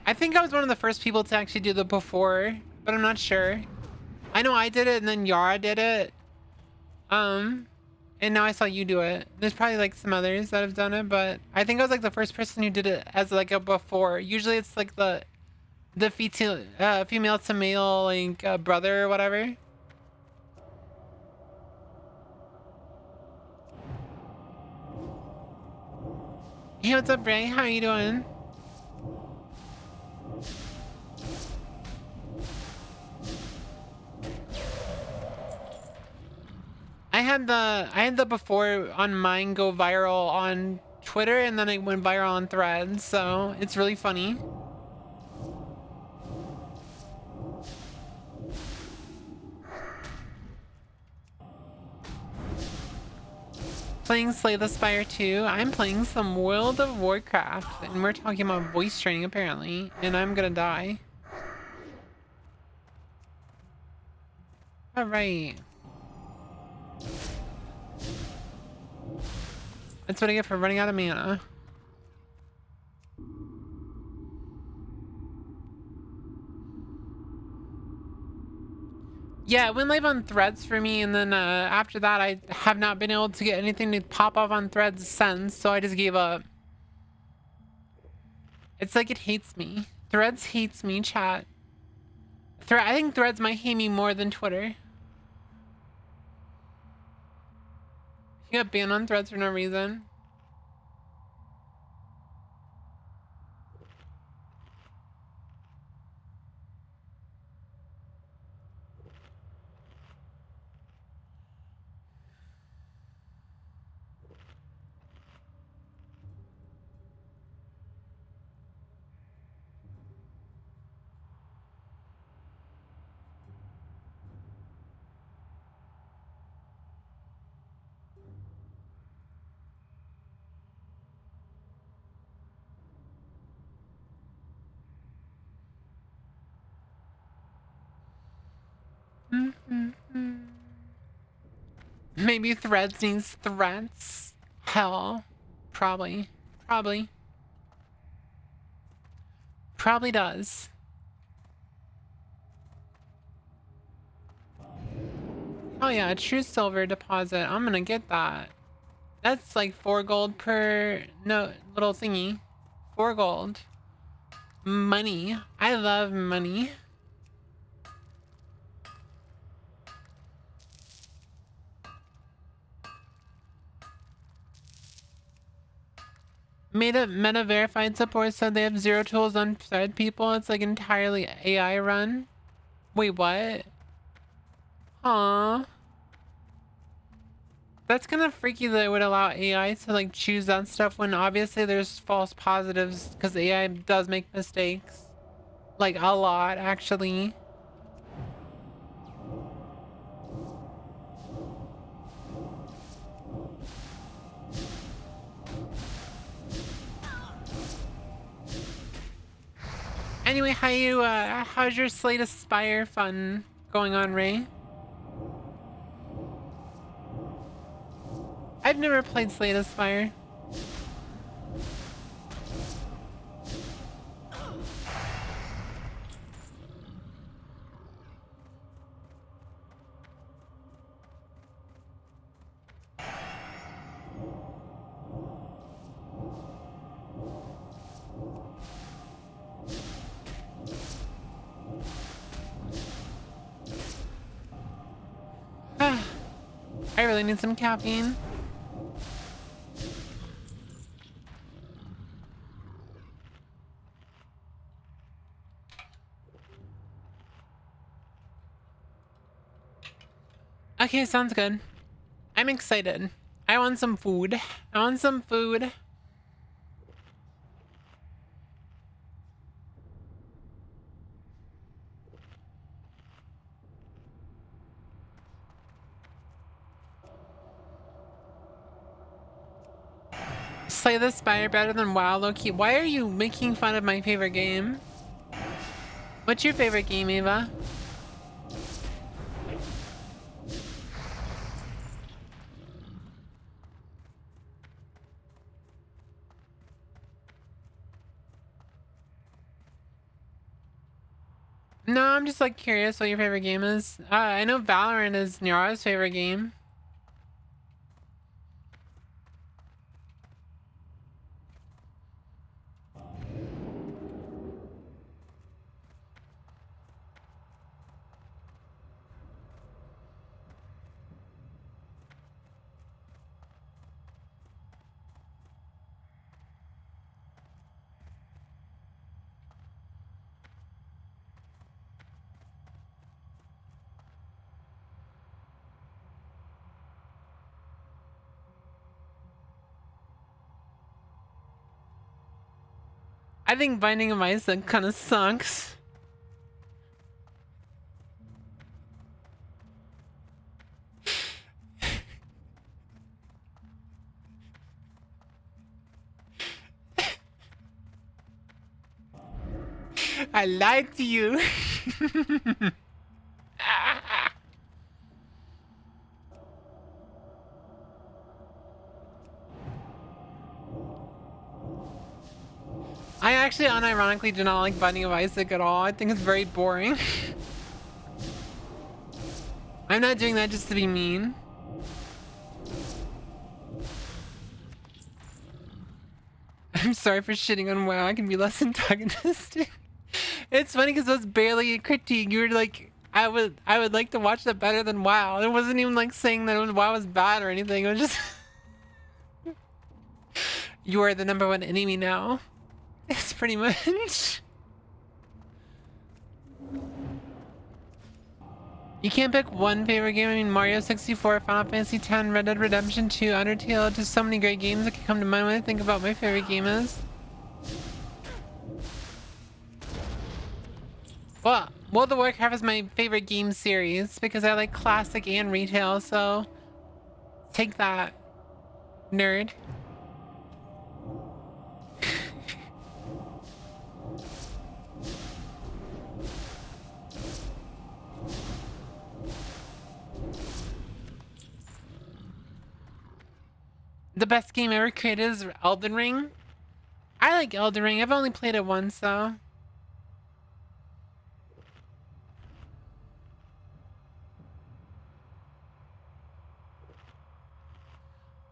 I think I was one of the first people to actually do the before, but I'm not sure. I know I did it and then Yara did it. And now I saw you do it. There's probably like some others that have done it, but I think I was like the first person who did it as like a before. Usually it's like the female to male like brother or whatever. Hey, what's up, Ray? How are you doing? I had the before on mine go viral on Twitter and then it went viral on Threads, so it's really funny. Playing Slay the Spire 2. I'm playing some World of Warcraft. And we're talking about voice training apparently. And I'm gonna die. Alright. That's what I get for running out of mana. Yeah, it went live on Threads for me, and then after that I have not been able to get anything to pop up on Threads since, so I just gave up. It's like it hates me. Threads hates me, chat. I think Threads might hate me more than Twitter. You got banned on Threads for no reason. Maybe Threads needs threats. Hell. Probably. Probably. Probably does. Oh yeah, true silver deposit. I'm gonna get that. That's like 4 gold per no little thingy. 4 gold. Money. I love money. Meta verified support said they have 0 tools on thread people. It's like entirely AI run. Wait, what? Aww. That's kind of freaky that it would allow AI to like choose that stuff when obviously there's false positives because AI does make mistakes. Like a lot, actually. Anyway, how's your Slay the Spire fun going on, Ray? I've never played Slay the Spire. I really need some caffeine. Okay, sounds good. I'm excited. I want some food. I want some food. Slay the Spire better than WoW, low-key. Why are you making fun of my favorite game? What's your favorite game, Eva? No, I'm just like curious what your favorite game is. I know Valorant is Nyara's favorite game. I think Binding of Isaac kind of sucks. I lied to you. I actually unironically do not like Binding of Isaac at all. I think it's very boring. I'm not doing that just to be mean. I'm sorry for shitting on WoW. I can be less antagonistic. It's funny because it was barely a critique. You were like, I would like to watch that better than WoW. It wasn't even like saying that WoW was bad or anything. It was just you are the #1 enemy now. It's pretty much. You can't pick one favorite game. I mean, Mario 64, Final Fantasy X, Red Dead Redemption 2, Undertale. Just so many great games that can come to mind when I think about my favorite game is. Well, World of Warcraft is my favorite game series because I like classic and retail, so take that, nerd. The best game ever created is Elden Ring. I like Elden Ring. I've only played it once, though.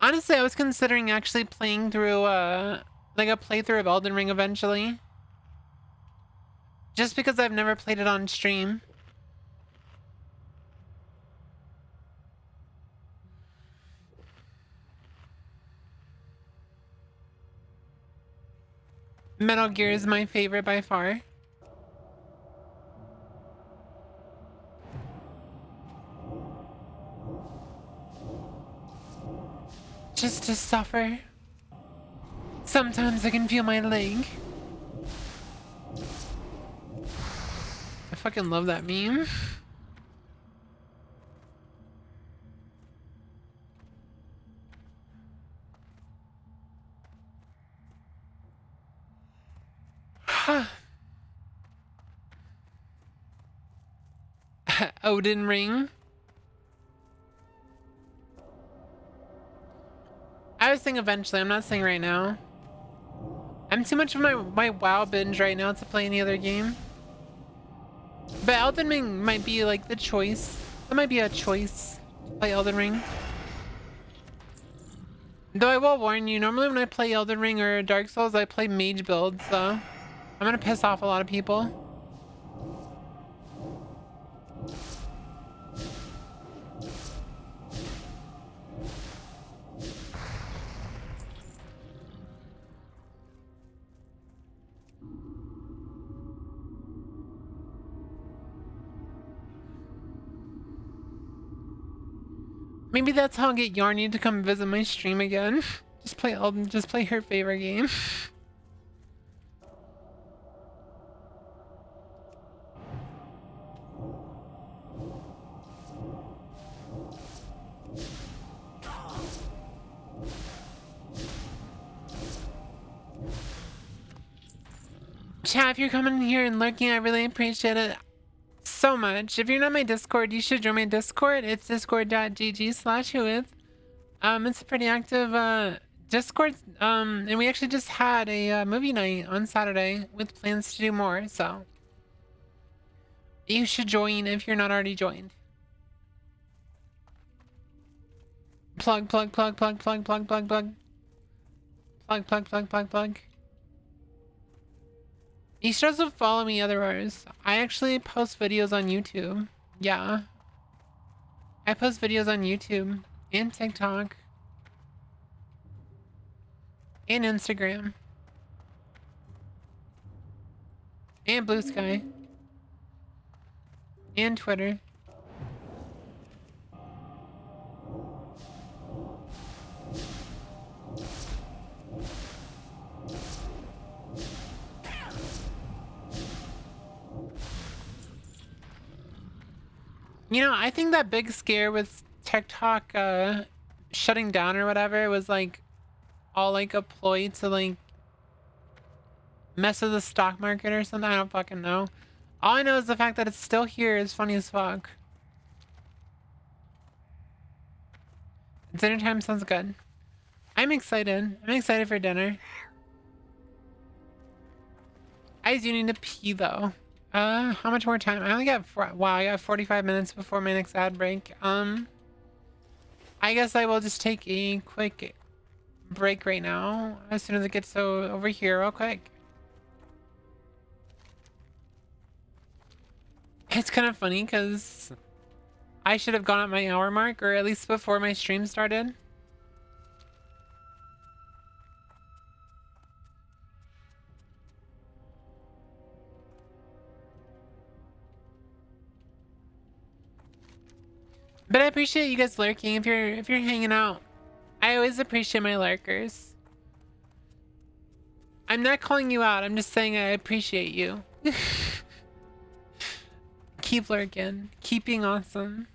Honestly, I was considering actually playing through, like a playthrough of Elden Ring eventually. Just because I've never played it on stream. Metal Gear is my favorite by far. Just to suffer. Sometimes I can feel my leg. I fucking love that meme. Odin Ring. I was saying eventually, I'm not saying right now. I'm too much of my WoW binge right now to play any other game. But Elden Ring might be like the choice. That might be a choice to play Elden Ring. Though I will warn you, normally when I play Elden Ring or Dark Souls, I play mage builds, so I'm gonna piss off a lot of people. Maybe that's how I'll get Yarny to come visit my stream again. Just play her favorite game. Chat, if you're coming here and lurking, I really appreciate it so much. If you're not my Discord, you should join my Discord. It's discord.gg/Whooith. It's a pretty active Discord. And we actually just had a movie night on Saturday with plans to do more, so you should join if you're not already joined. Plug, plug, plug, plug, plug, plug, plug, plug. Plug, plug, plug, plug, plug. You should also follow me otherwise. I actually post videos on YouTube. Yeah. I post videos on YouTube and TikTok and Instagram and Blue Sky and Twitter. You know, I think that big scare with TikTok shutting down or whatever was like all like a ploy to like Mess of the stock market or something. I don't fucking know. All I know is the fact that it's still here is funny as fuck. Dinner time sounds good. I'm excited. I'm excited for dinner. I do need to pee though. How much more time? I only got wow, I got 45 minutes before my next ad break. I guess I will just take a quick break right now as soon as it gets over here real quick. It's kind of funny because I should have gone at my hour mark, or at least before my stream started. But I appreciate you guys lurking if you're hanging out. I always appreciate my lurkers. I'm not calling you out, I'm just saying I appreciate you. Keep lurking. Keep being awesome.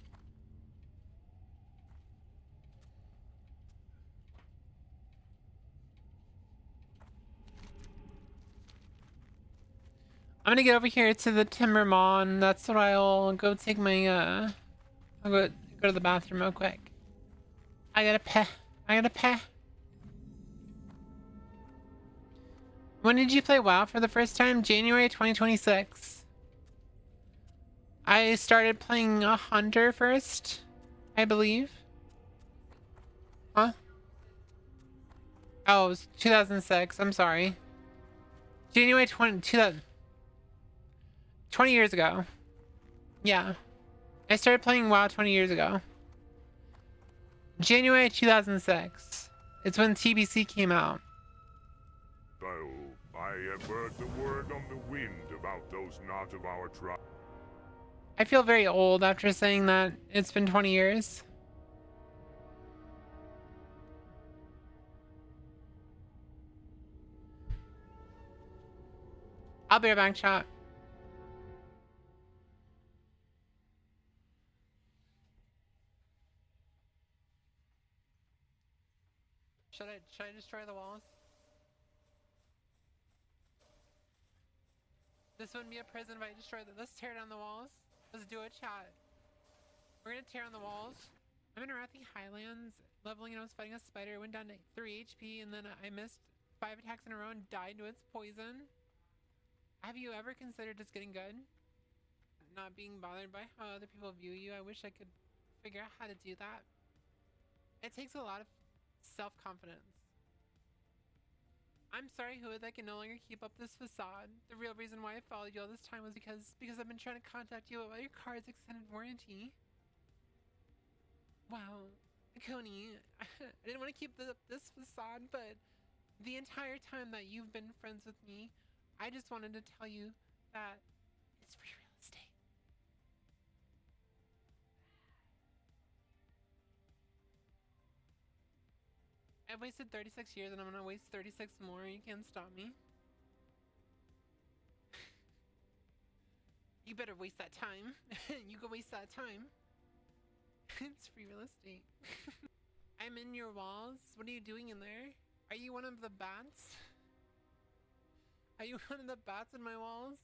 I'm gonna get over here to the Timber Mall, and that's what I'll go take my I'll go to the bathroom real quick. I gotta pee. I gotta pee. When did you play WoW for the first time? January 2026. I started playing a Hunter first, I believe. Huh? Oh, it was 2006. I'm sorry. January 2000. 20 years ago. Yeah. I started playing WoW 20 years ago. January 2006. It's when TBC came out. Oh, I have heard the word on the wind about those not of our tribe. I feel very old after saying that it's been 20 years. I'll be right back, chat. Should I destroy the walls? This wouldn't be a prison if I destroy them. Let's tear down the walls. Let's do it, chat. We're gonna tear down the walls. I'm in Arathi Highlands, leveling and I was fighting a spider. Went down to 3 HP and then I missed 5 attacks in a row and died to its poison. Have you ever considered just getting good? Not being bothered by how other people view you. I wish I could figure out how to do that. It takes a lot of self-confidence. I'm sorry, Whooith, I can no longer keep up this facade. The real reason why I followed you all this time was because I've been trying to contact you about your car's extended warranty. Wow, Coney, I didn't want to keep this facade, but the entire time that you've been friends with me, I just wanted to tell you that it's free real estate. I've wasted 36 years and I'm gonna waste 36 more. You can't stop me. You better waste that time. You go waste that time. It's free real estate. I'm in your walls. What are you doing in there? Are you one of the bats? Are you one of the bats in my walls?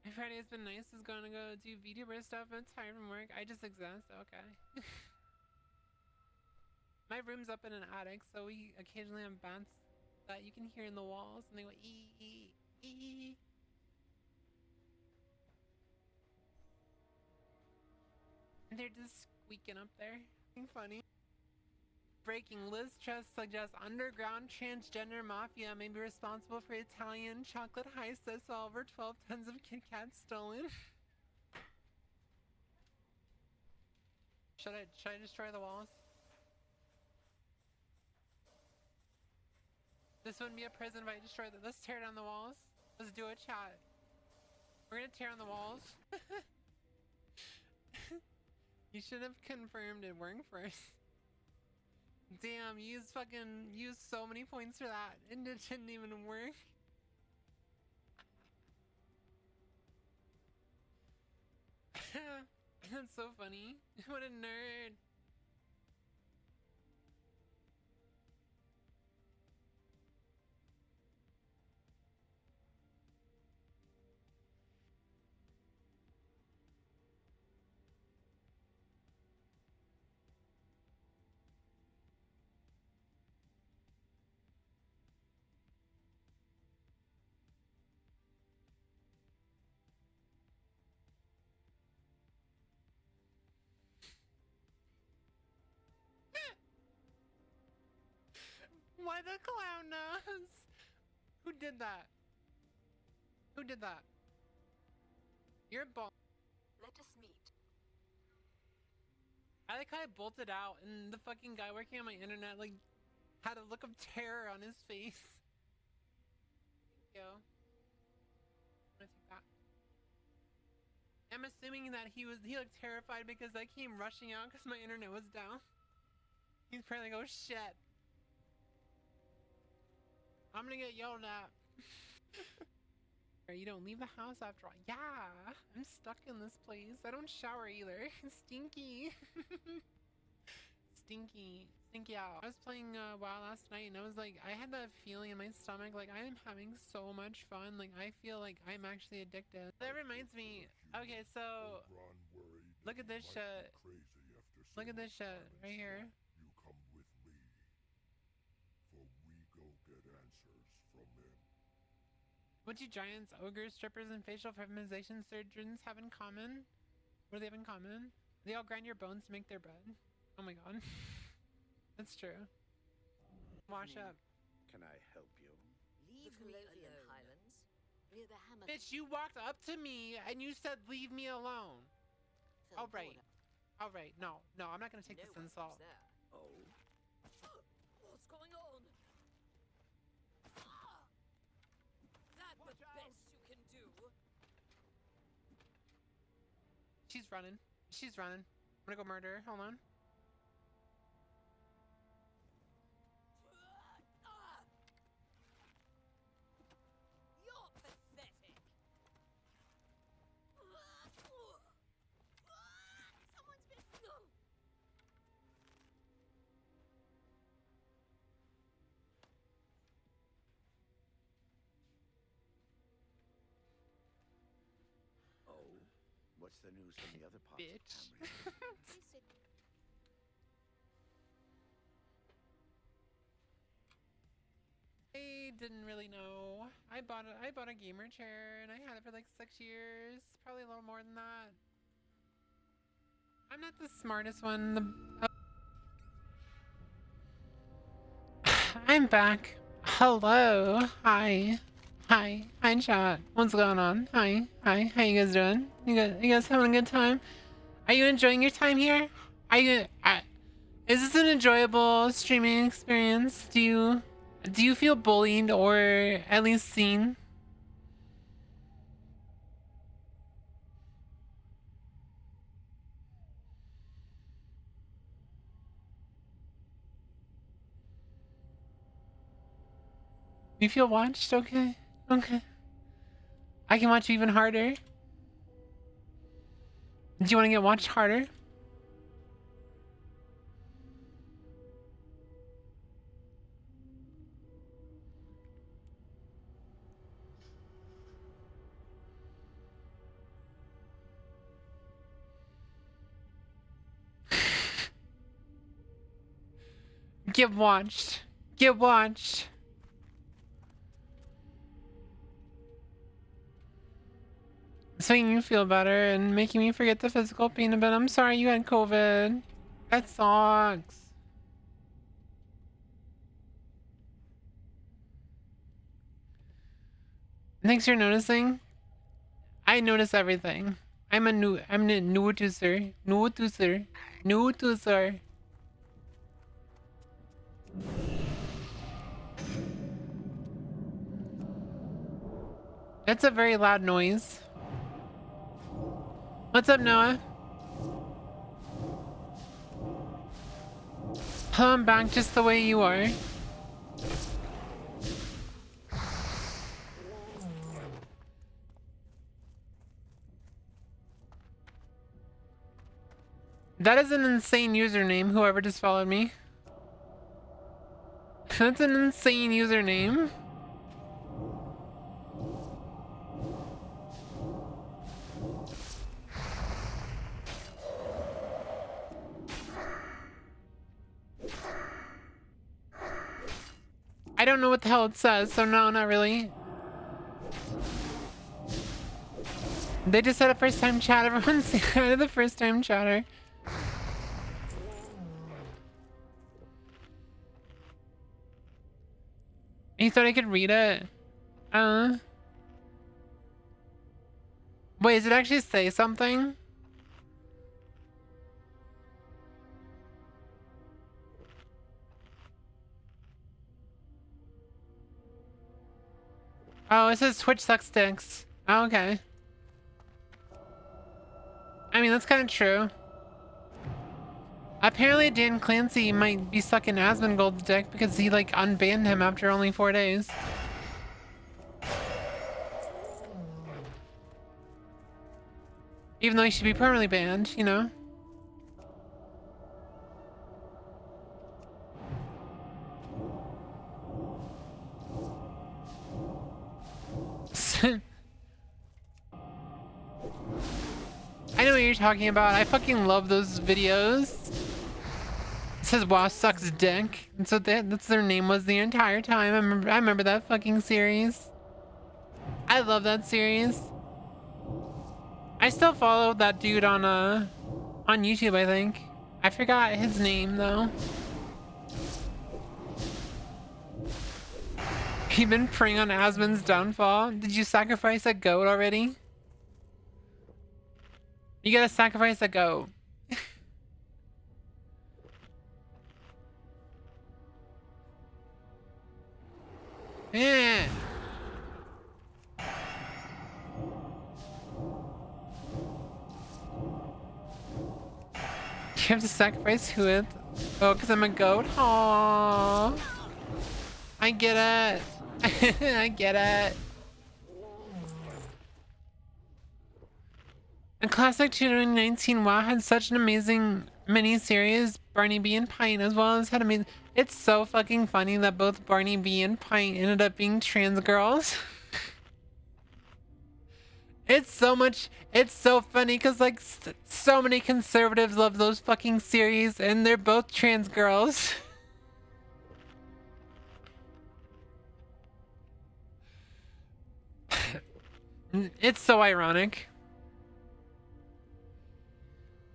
My Friday has been nice. Is gonna go do vtuber stuff. I'm tired from work. I just exist. Okay. My room's up in an attic, so we occasionally have bats that you can hear in the walls, and they go ee ee ee. And they're just squeaking up there. Being funny. Breaking. Liz Truss suggests underground transgender mafia may be responsible for Italian chocolate heist that saw over 12 tons of Kit Kats stolen. Should I destroy the walls? This wouldn't be a prison if I destroyed them. Let's tear down the walls. Let's do it, chat. We're gonna tear down the walls. You should have confirmed it worked first. Damn, you used so many points for that, and it didn't even work. That's so funny. What a nerd. Why the clown nose? Who did that? Who did that? You're ball. Let us meet. I like how I bolted out and the fucking guy working on my internet like had a look of terror on his face. Thank you. I'm gonna take that. I'm assuming that he looked terrified because I came rushing out because my internet was down. He's probably like, oh shit. I'm gonna get yelled at. You don't leave the house after all. Yeah, I'm stuck in this place. I don't shower either. Stinky. Stinky out. I was playing WoW last night and I was like, I had that feeling in my stomach like I am having so much fun. Like I feel like I'm actually addicted. That reminds me. Okay, so look at this shit. Look at this shit right here. You come with me, for we go get answers from him. What do giants, ogres, strippers, and facial feminization surgeons have in common? What do they have in common? They all grind your bones to make their bread. Oh my god. That's true. Wash up. Can I help you? Leave me alone. Highlands. Near the hammer. Bitch, you walked up to me and you said leave me alone. Alright. Alright, no, I'm not gonna take this insult. Oh. What's going on? That's the best you can do. She's running. She's running. I'm gonna go murder her. Hold on. You're pathetic. Someone's been. Oh. What's the news from the other parts Bitch. of Tamriel? They said I didn't really know. I bought a gamer chair and I had it for like 6 years. Probably a little more than that. I'm not the smartest one. I'm back. Hello. Hi. Hi. Hi, chat. What's going on? Hi. Hi. How you guys doing? You guys having a good time? Are you enjoying your time here? Are you? Is this an enjoyable streaming experience? Do you feel bullied or at least seen? You feel watched? Okay. Okay. I can watch you even harder. Do you want to get watched harder? Get watched. Get watched. It's making you feel better and making me forget the physical pain a bit. I'm sorry you had COVID. That sucks. Thanks for noticing. I notice everything. I'm a nutuser. Nutuser. That's a very loud noise. What's up, Noah? I'm back just the way you are. That is an insane username, whoever just followed me. That's an insane username. I don't know what the hell it says, so no, not really. They just said a first time chat. Everyone's kind of the first time chatter. He thought I could read it. Wait, does it actually say something? Oh, it says Twitch sucks dicks. Oh, okay. I mean, that's kind of true. Apparently Dan Clancy might be sucking Asmongold's dick because he like unbanned him after only 4 days. Even though he should be permanently banned, you know? I know what you're talking about. I fucking love those videos. It says "Wow sucks dick." And so that's their name was the entire time. I remember that fucking series. I love that series. I still follow that dude on YouTube, I think. I forgot his name though. You've been preying on Asmon's downfall. Did you sacrifice a goat already? You gotta sacrifice a goat. Yeah. You have to sacrifice Whooith. Oh, because I'm a goat? Aww. I get it. I get it. A classic 2019 WoW had such an amazing mini-series, Barney B and Pint, as well as had amazing... It's so fucking funny that both Barney B and Pint ended up being trans girls. It's so funny because like so many conservatives love those fucking series and they're both trans girls. It's so ironic.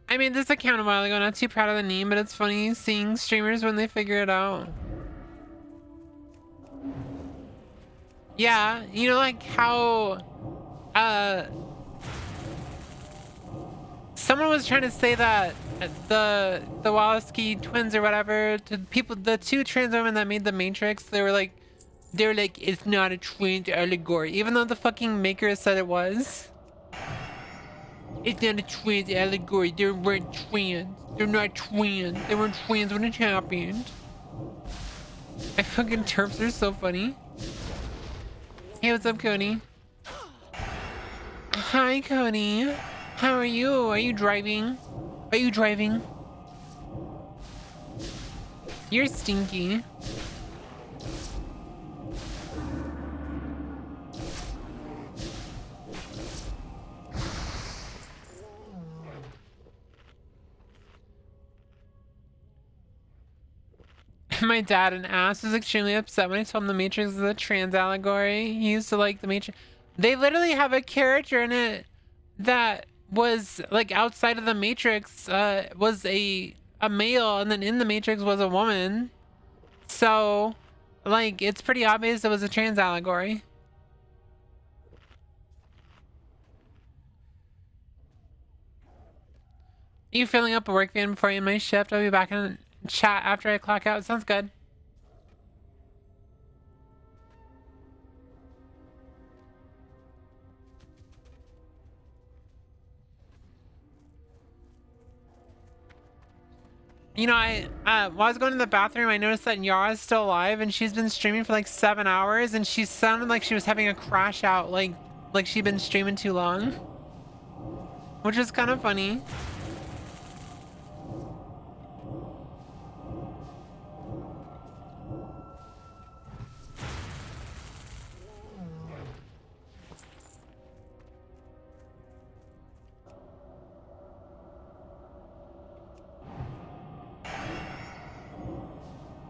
I made this account a while ago, not too proud of the name, but it's funny seeing streamers when they figure it out. Yeah, you know like how someone was trying to say that the Wallowski twins or whatever, to people, the two trans women that made the Matrix, they were like it's not a trans allegory, even though the fucking maker said it was. It's not a trans allegory. They weren't trans. They're not trans. They weren't trans when it happened. I fucking terps are so funny. Hey, what's up, Cody? Hi, Cody. How are you? Are you driving? Are you driving? You're stinky. My dad, an ass, was extremely upset when I told him the Matrix is a trans allegory. He used to like the Matrix. They literally have a character in it that was like outside of the Matrix, was a male, and then in the Matrix was a woman. So, like, it's pretty obvious it was a trans allegory. Are you filling up a work van before you end my shift? I'll be back in chat after I clock out. Sounds good. You know, while I was going to the bathroom, I noticed that Yara's still alive, and she's been streaming for like 7 hours, and she sounded like she was having a crash out, like she'd been streaming too long, which was kind of funny.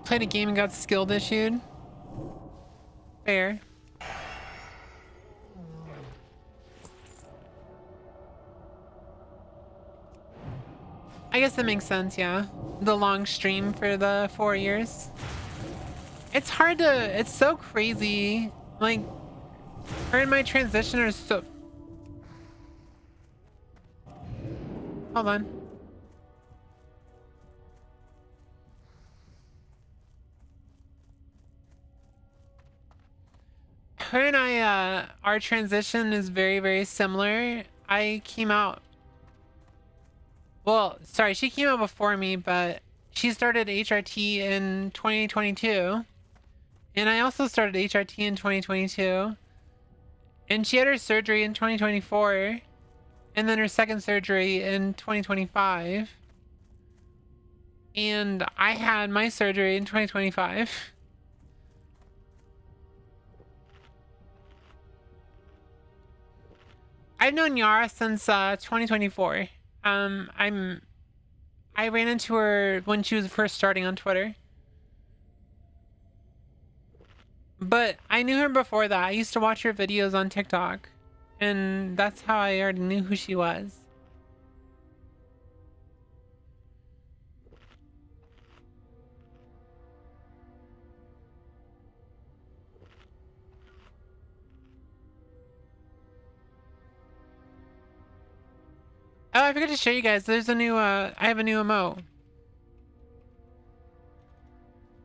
Played a game and got skilled issued. Fair. I guess that makes sense, yeah. The long stream for the 4 years. It's hard to, it's so crazy. Like, her and my transition are so... Hold on. Her and I, our transition is very, very similar. I came out... Well, sorry, she came out before me, but she started HRT in 2022. And I also started HRT in 2022. And she had her surgery in 2024. And then her second surgery in 2025. And I had my surgery in 2025. I've known Yara since 2024. I ran into her when she was first starting on Twitter. But I knew her before that. I used to watch her videos on TikTok. And that's how I already knew who she was. Oh, I forgot to show you guys. There's a new, I have a new emote.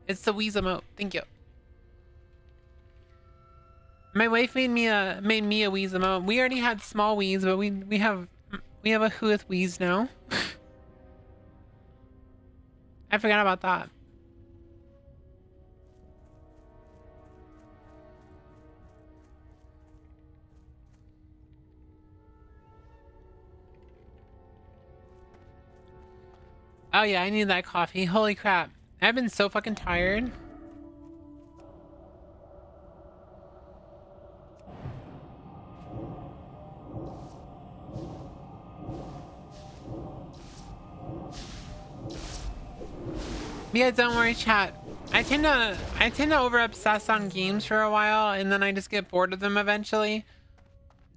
It's the Wheeze emote. Thank you. My wife made me a Wheeze emote. We already had small Wheeze, but we have a Whooith Wheeze now. I forgot about that. Oh yeah, I need that coffee. Holy crap. I've been so fucking tired. Yeah, don't worry, chat. I tend to over obsess on games for a while and then I just get bored of them eventually.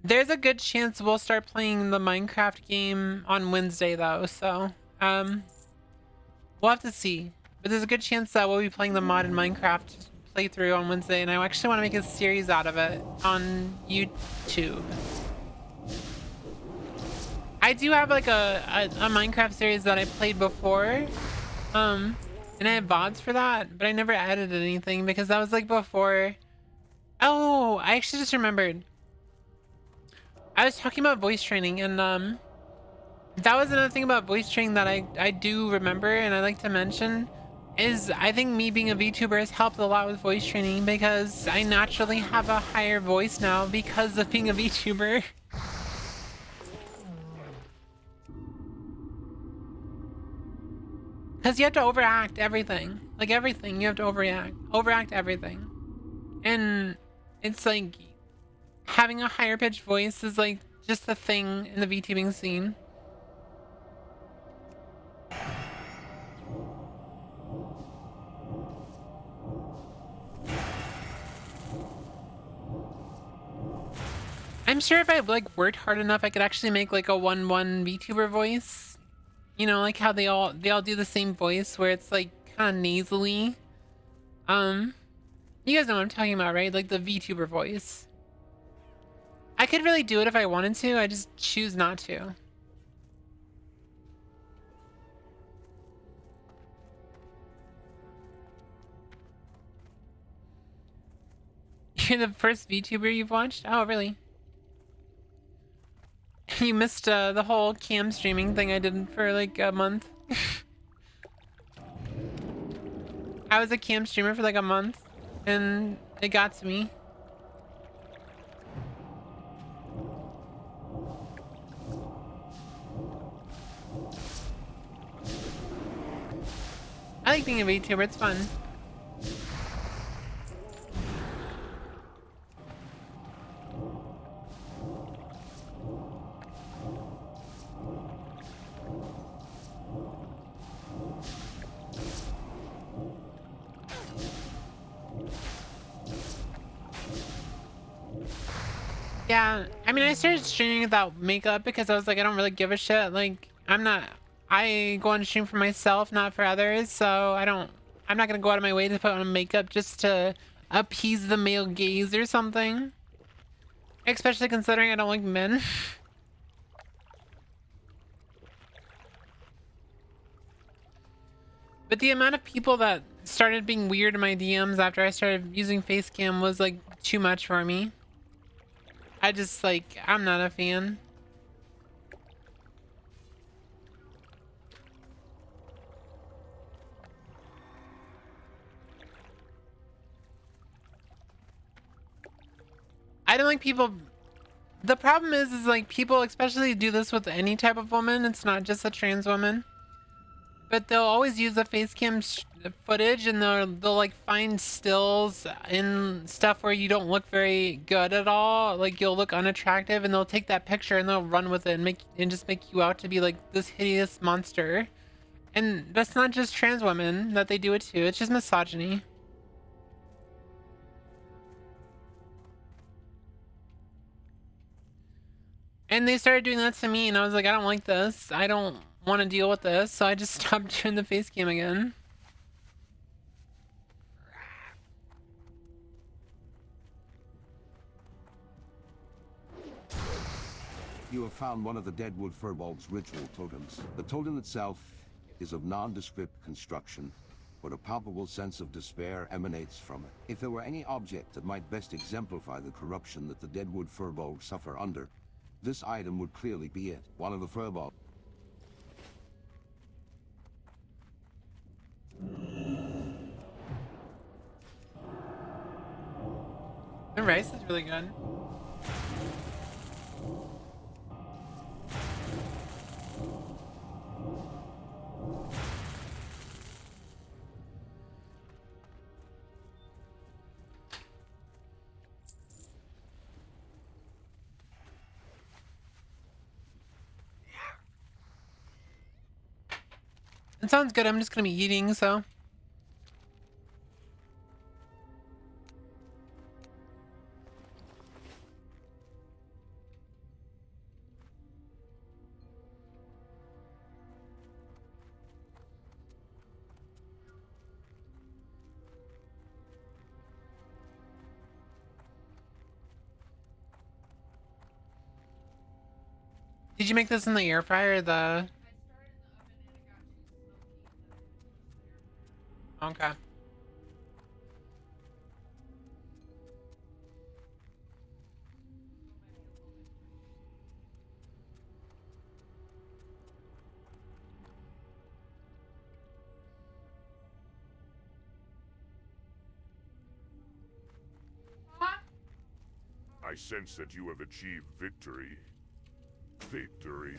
There's a good chance we'll start playing the Minecraft game on Wednesday though, so we'll have to see. But there's a good chance that we'll be playing the modded Minecraft playthrough on Wednesday, and I actually want to make a series out of it on YouTube. I do have like a Minecraft series that I played before. And I have VODs for that, but I never added anything because that was like before. Oh, I actually just remembered. I was talking about voice training, and that was another thing about voice training that I do remember and I like to mention is I think me being a VTuber has helped a lot with voice training because I naturally have a higher voice now because of being a VTuber. Because you have to overact everything. Like everything, you have to overact everything. And it's like having a higher pitched voice is like just a thing in the VTubing scene. I'm sure if I like worked hard enough, I could actually make like a 1-1 VTuber voice. You know, like how they all do the same voice where it's like kind of nasally. You guys know what I'm talking about, right? Like the VTuber voice. I could really do it if I wanted to. I just choose not to. You're the first VTuber you've watched? Oh, really? You missed the whole cam streaming thing I did for like a month. I was a cam streamer for like a month and it got to me. I like being a VTuber, it's fun. Yeah, I mean, I started streaming without makeup because I was like, I don't really give a shit. Like, I go on stream for myself, not for others. So I don't I'm not gonna go out of my way to put on makeup just to appease the male gaze or something. Especially considering I don't like men. But the amount of people that started being weird in my DMs after I started using Facecam was like too much for me. I just like, I'm not a fan. I don't like people. The problem is like people especially do this with any type of woman. It's not just a trans woman. But they'll always use the face cam footage and they'll like find stills in stuff where you don't look very good at all. Like you'll look unattractive and they'll take that picture and they'll run with it and just make you out to be like this hideous monster. And that's not just trans women that they do it to. It's just misogyny. And they started doing that to me and I was like, I don't like this. I don't want to deal with this. So I just stopped doing the face cam again. You have found one of the Deadwood Furbolg's ritual totems. The totem itself is of nondescript construction, but a palpable sense of despair emanates from it. If there were any object that might best exemplify the corruption that the Deadwood Furbolg suffer under, this item would clearly be it. One of the Furbolg. The rice is really good. It sounds good. I'm just gonna be eating, so. Did you make this in the air fryer or the? Okay. I sense that you have achieved victory. Victory.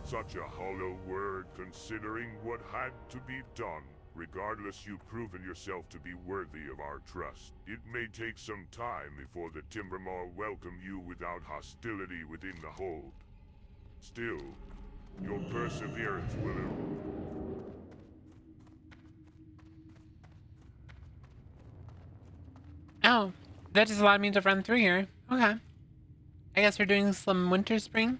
Such a hollow word considering what had to be done. Regardless, you've proven yourself to be worthy of our trust. It may take some time before the Timbermaw welcome you without hostility within the hold. Still, your perseverance will... Oh, that just allowed me to run through here. Okay. I guess we're doing some winter spring.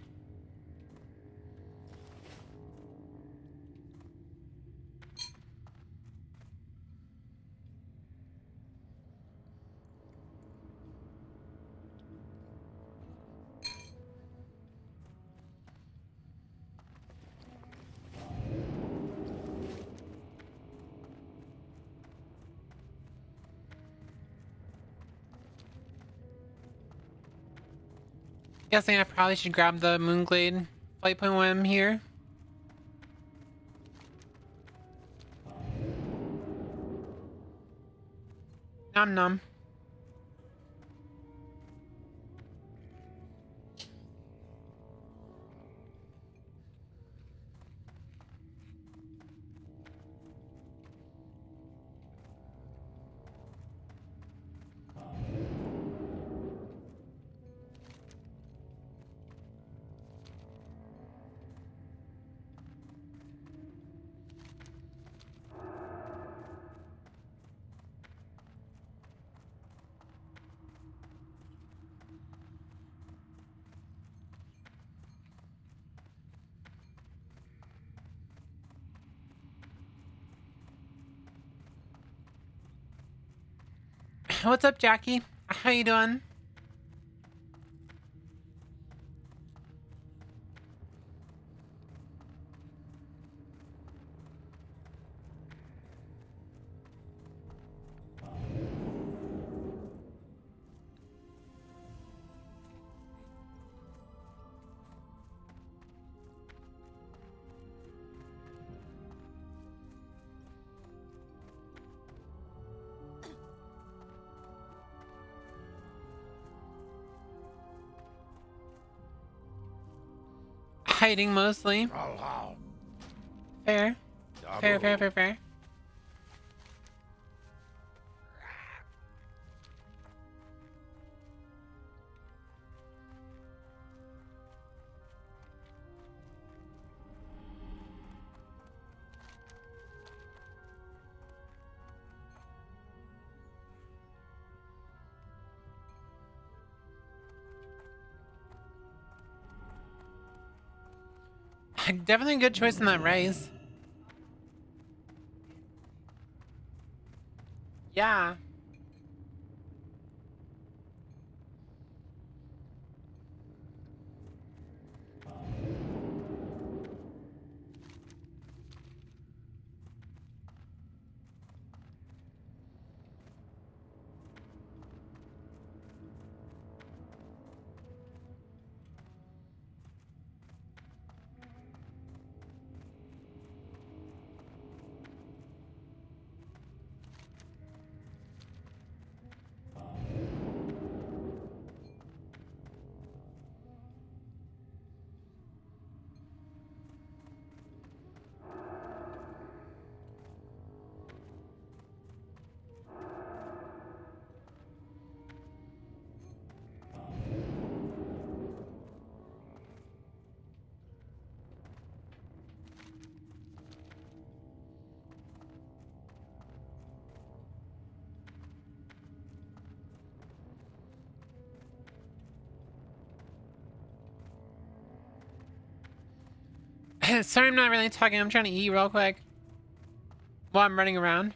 Guessing I probably should grab the Moonglade flight point when I'm here. Nom nom. What's up, Jackie? How you doing? Hiding mostly. Fair. Fair. Definitely a good choice in that rice. Yeah. Sorry, I'm not really talking. I'm trying to eat real quick while I'm running around.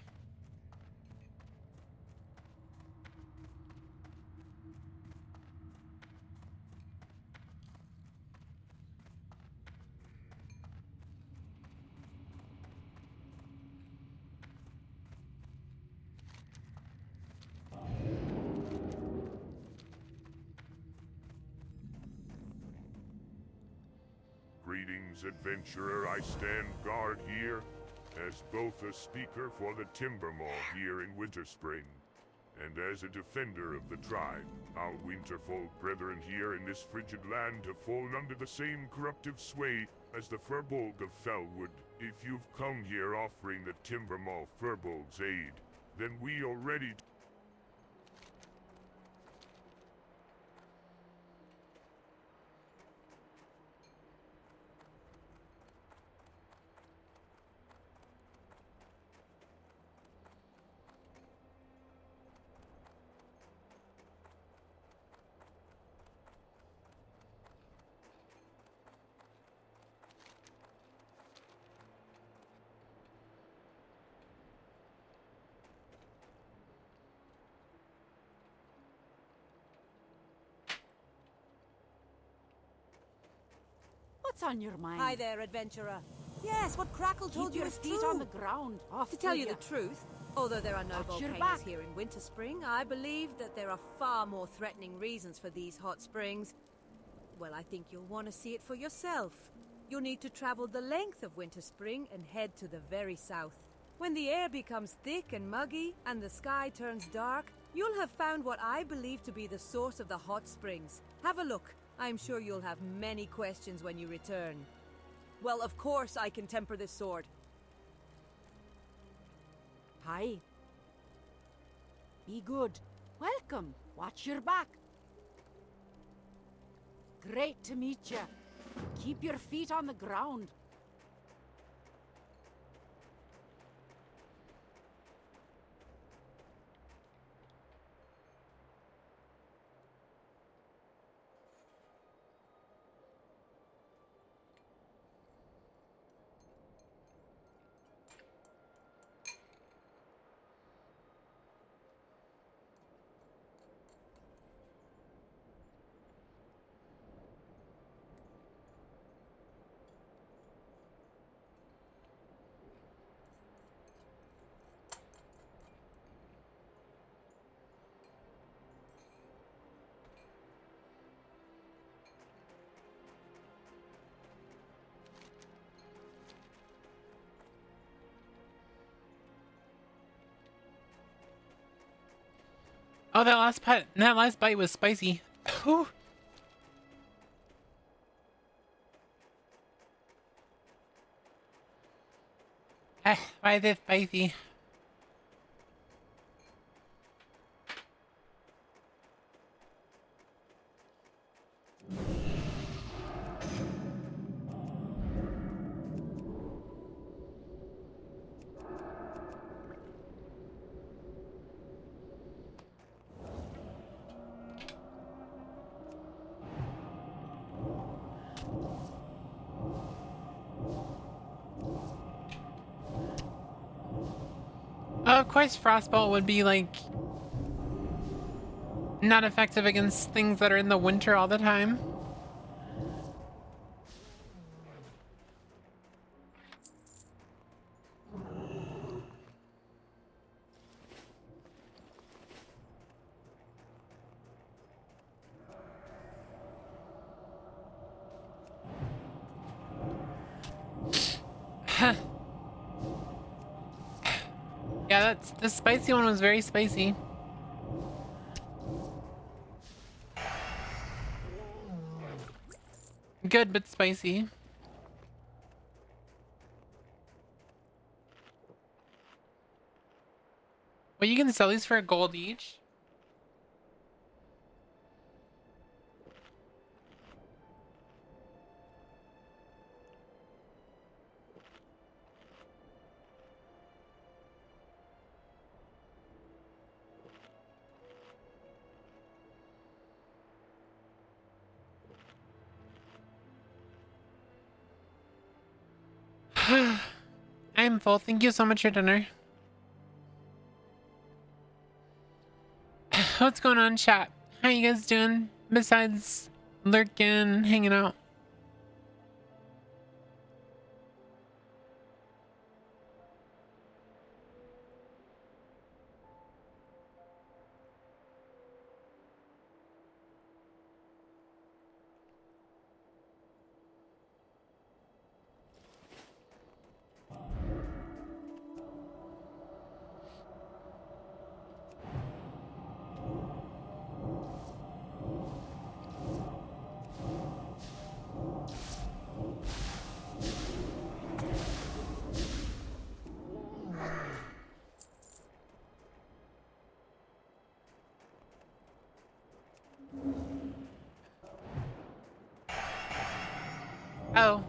Greetings, adventurer. I stand guard here as both a speaker for the Timber Mall here in Winterspring, and as a defender of the tribe. Our winterfolk brethren here in this frigid land have fallen under the same corruptive sway as the Furbolg of Felwood. If you've come here offering the Timber Mall Furbolg's aid, then we are ready to... What's on your mind? Hi there, adventurer. Yes, what Crackle told Keep you your is feet true. on the ground. Off To tell with you ya. the truth, although there are no Watch your volcanoes back. here in Winterspring, I believe that there are far more threatening reasons for these hot springs. Well, I think you'll want to see it for yourself. You'll need to travel the length of Winterspring and head to the very south. When the air becomes thick and muggy and the sky turns dark, you'll have found what I believe to be the source of the hot springs. Have a look. I'm sure you'll have many questions when you return. Well, of course I can temper this sword. Hi. Be good. Welcome. Watch your back. Great to meet you. Keep your feet on the ground. Oh, that last bite was spicy. Whew. Why is it spicy? Of course, Frostbolt would be like not effective against things that are in the winter all the time. Yeah, the spicy one was very spicy. Good, but spicy. Well, you can sell these for $1 each. I'm full. Thank you so much for dinner. What's going on, chat? How you guys doing? Besides lurking, hanging out. Oh.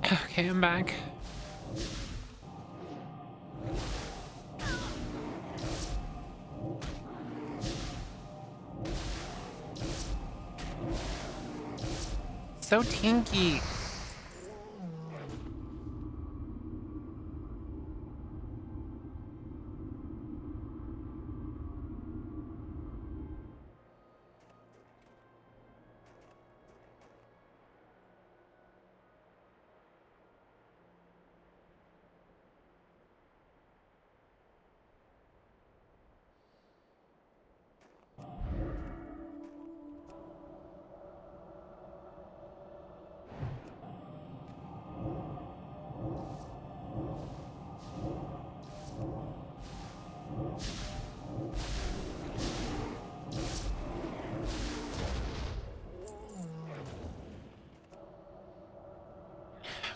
Okay, I'm back. So tinky.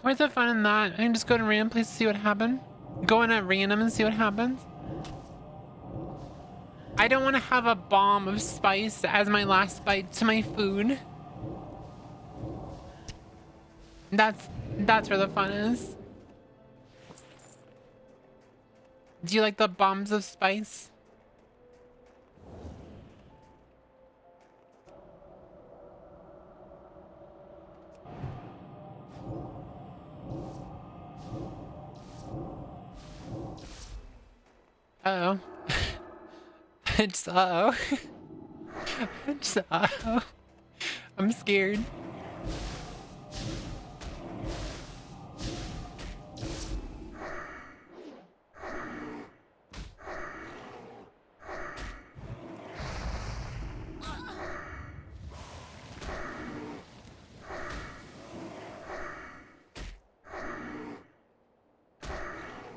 Where's the fun in that? I can just go to random places to see what happened. Go in at random and see what happens. I don't want to have a bomb of spice as my last bite to my food. That's where the fun is. Do you like the bombs of spice? Uh-oh. It's uh-oh. It's uh-oh. I'm scared.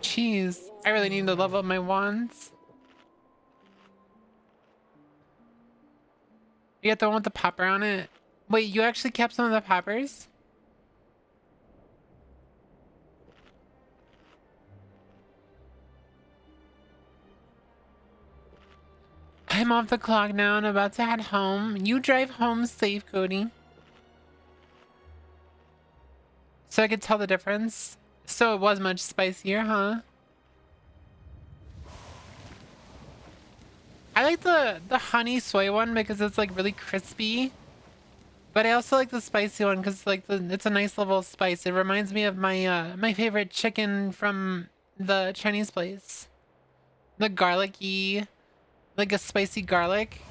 Jeez, I really need to level up my wands. You got the one with the popper on it? Wait, you actually kept some of the poppers? I'm off the clock now and about to head home. You drive home safe, Cody. So I could tell the difference. So it was much spicier, huh? I like the honey soy one because it's like really crispy. But I also like the spicy one because like it's a nice level of spice. It reminds me of my my favorite chicken from the Chinese place. The garlicky, like a spicy garlic.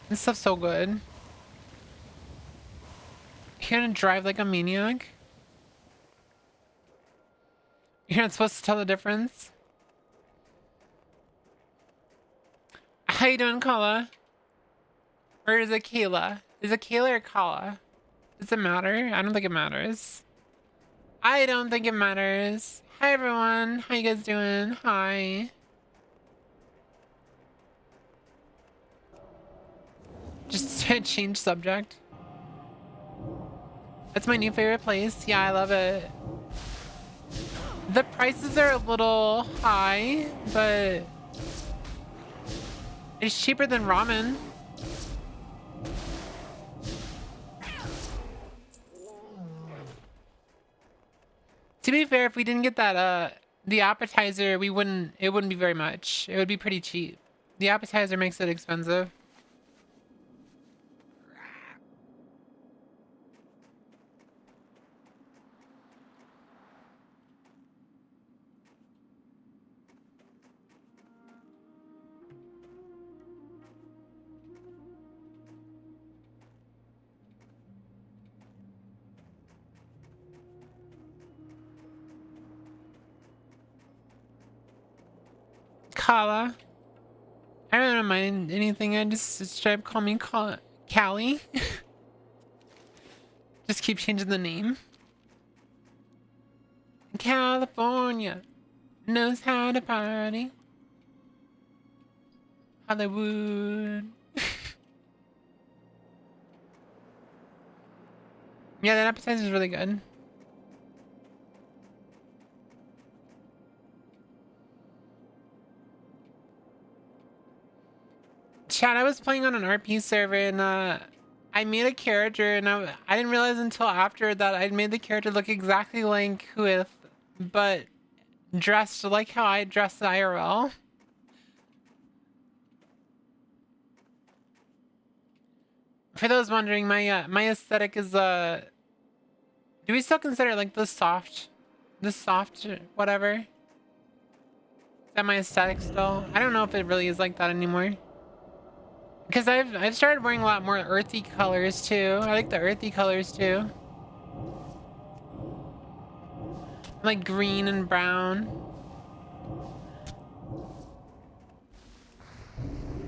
This stuff's so good. You're gonna drive like a maniac? You're not supposed to tell the difference? How you doing, Kala? Or is it Kayla? Is it Kayla or Kala? Does it matter? I don't think it matters. I don't think it matters. Hi everyone. How you guys doing? Hi. Just to change subject. That's my new favorite place. Yeah, I love it. The prices are a little high, but it's cheaper than ramen. To be fair, if we didn't get that the appetizer, it wouldn't be very much. It would be pretty cheap. The appetizer makes it expensive. Kala. I don't mind anything. I just try to call me Callie. Just keep changing the name. California knows how to party. Hollywood. Yeah, that appetizer is really good. Chat, I was playing on an RP server and I made a character and I didn't realize until after that I'd made the character look exactly like Whooith, but dressed like how I dressed IRL. For those wondering, my aesthetic is do we still consider it like the soft whatever? Is that my aesthetic still? I don't know if it really is like that anymore. Because I've started wearing a lot more earthy colors too. I like the earthy colors too. Like green and brown.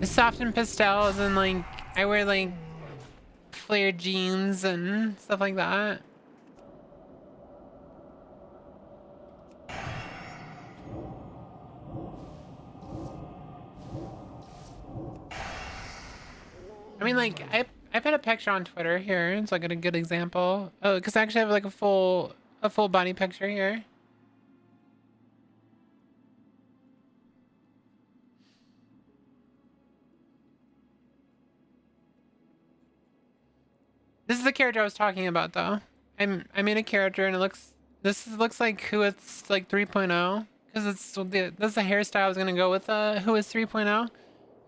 Soft and pastels and like I wear like flared jeans and stuff like that. I mean, like I put a picture on Twitter here. It's like a good example. Oh, because I actually have like a full body picture here. This is the character I was talking about, though. I made a character and this looks like Whooith's like 3.0 because that's the hairstyle I was gonna go with Whooith's 3.0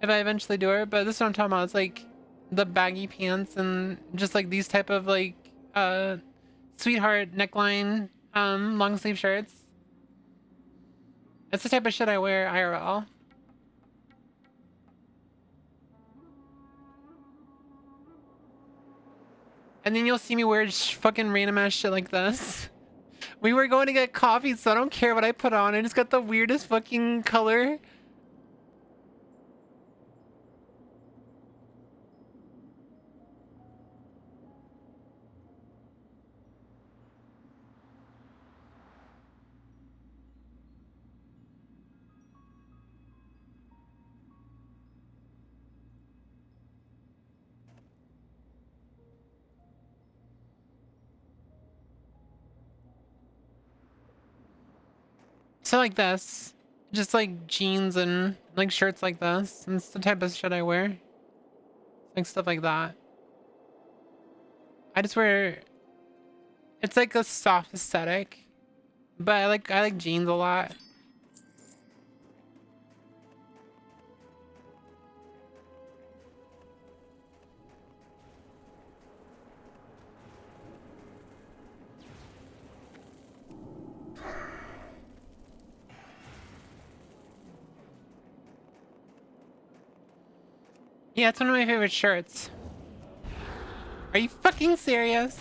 if I eventually do her. But this is what I'm talking about. It's like the baggy pants and just like these type of like sweetheart neckline long sleeve shirts. That's the type of shit I wear IRL. And then you'll see me wear fucking random ass shit like this. We were going to get coffee, so I don't care what I put on. I just got the weirdest fucking color. So like this, just like jeans and like shirts like this. And it's the type of shit I wear. Like stuff like that. I just wear, it's like a soft aesthetic, but I like jeans a lot. Yeah, it's one of my favorite shirts. Are you fucking serious?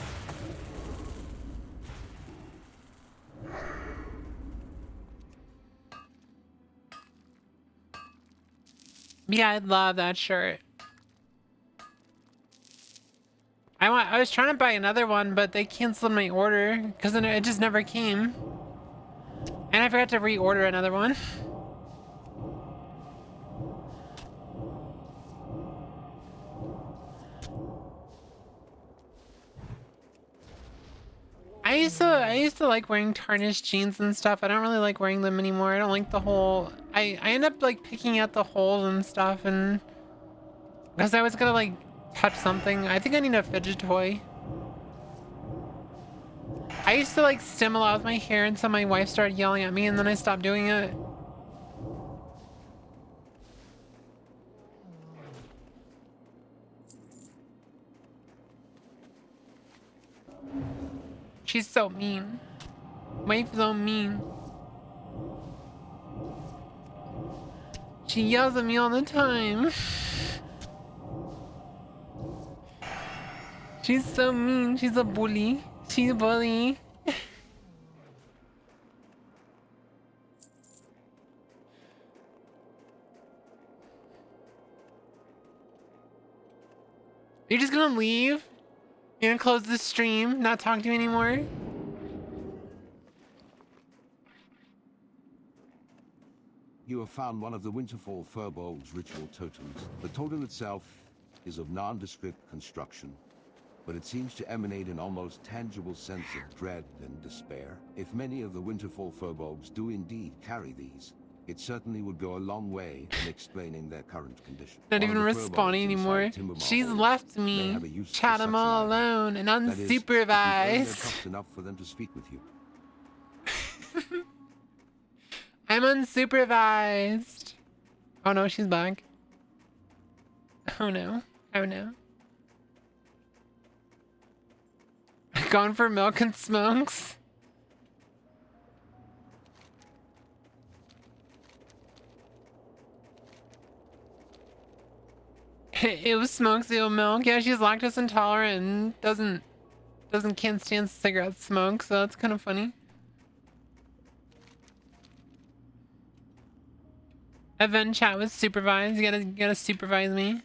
Yeah, I love that shirt. I was trying to buy another one, but they canceled my order because it just never came. And I forgot to reorder another one. I used to like wearing tarnished jeans and stuff. I don't really like wearing them anymore. I don't like the whole, I end up like picking out the holes and stuff, and because I was gonna like touch something. I think I need a fidget toy. I used to like stim a lot with my hair until my wife started yelling at me, and then I stopped doing it. She's so mean. Wife's so mean. She yells at me all the time. She's so mean. She's a bully. She's a bully. You're just gonna leave? You're gonna close the stream? Not talk to me anymore? You have found one of the Winterfall Furbolg's ritual totems. The totem itself is of nondescript construction, but it seems to emanate an almost tangible sense of dread and despair. If many of the Winterfall Furbolgs do indeed carry these, it certainly would go a long way in explaining their current condition. Not One even of the responding Furbolgs anymore. inside Timber She's Marble left may me. have a use for Chat them such an all item. alone and That is, if you've earned their unsupervised. trust enough for them to speak with you. I'm unsupervised. Oh no, she's back. Oh no. Oh no. Gone for milk and smokes? It was smokes, it was milk. Yeah, she's lactose intolerant and can't stand cigarette smoke, so that's kind of funny. Event chat was supervised. You gotta supervise me.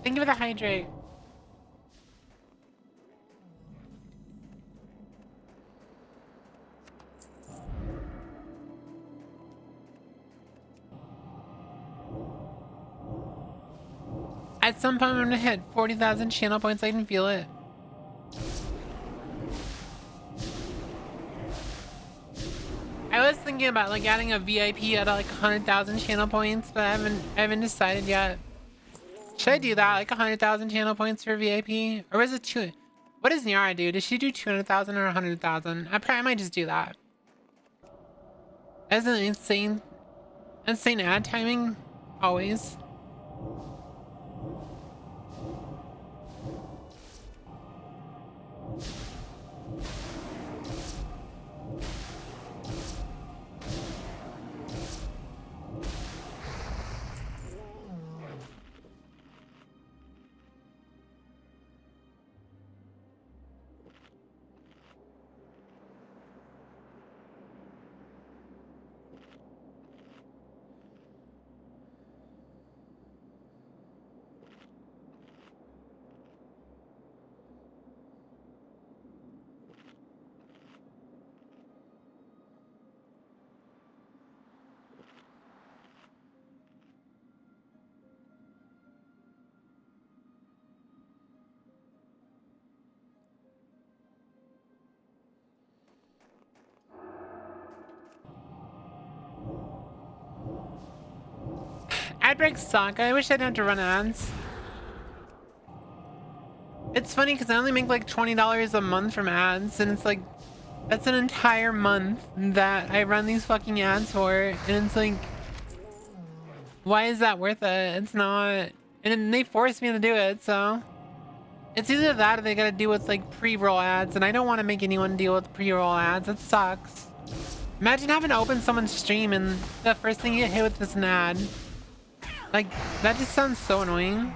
Thank you for the hydrate. At some point, I'm gonna hit 40,000 channel points. I can feel it. I was thinking about like adding a VIP at like 100,000 channel points, but I haven't decided yet. Should I do that? Like 100,000 channel points for VIP, or is it two? What does Nyara do? Does she do 200,000 or 100,000? I might just do that. That's an insane ad timing. Always. Ad breaks suck. I wish I didn't have to run ads. It's funny because I only make like $20 a month from ads, and it's like, that's an entire month that I run these fucking ads for, and it's like, why is that worth it? It's not. And they force me to do it, so. It's either that or they gotta deal with like pre-roll ads, and I don't want to make anyone deal with pre-roll ads. It sucks. Imagine having to open someone's stream and the first thing you get hit with is an ad. Like, that just sounds so annoying.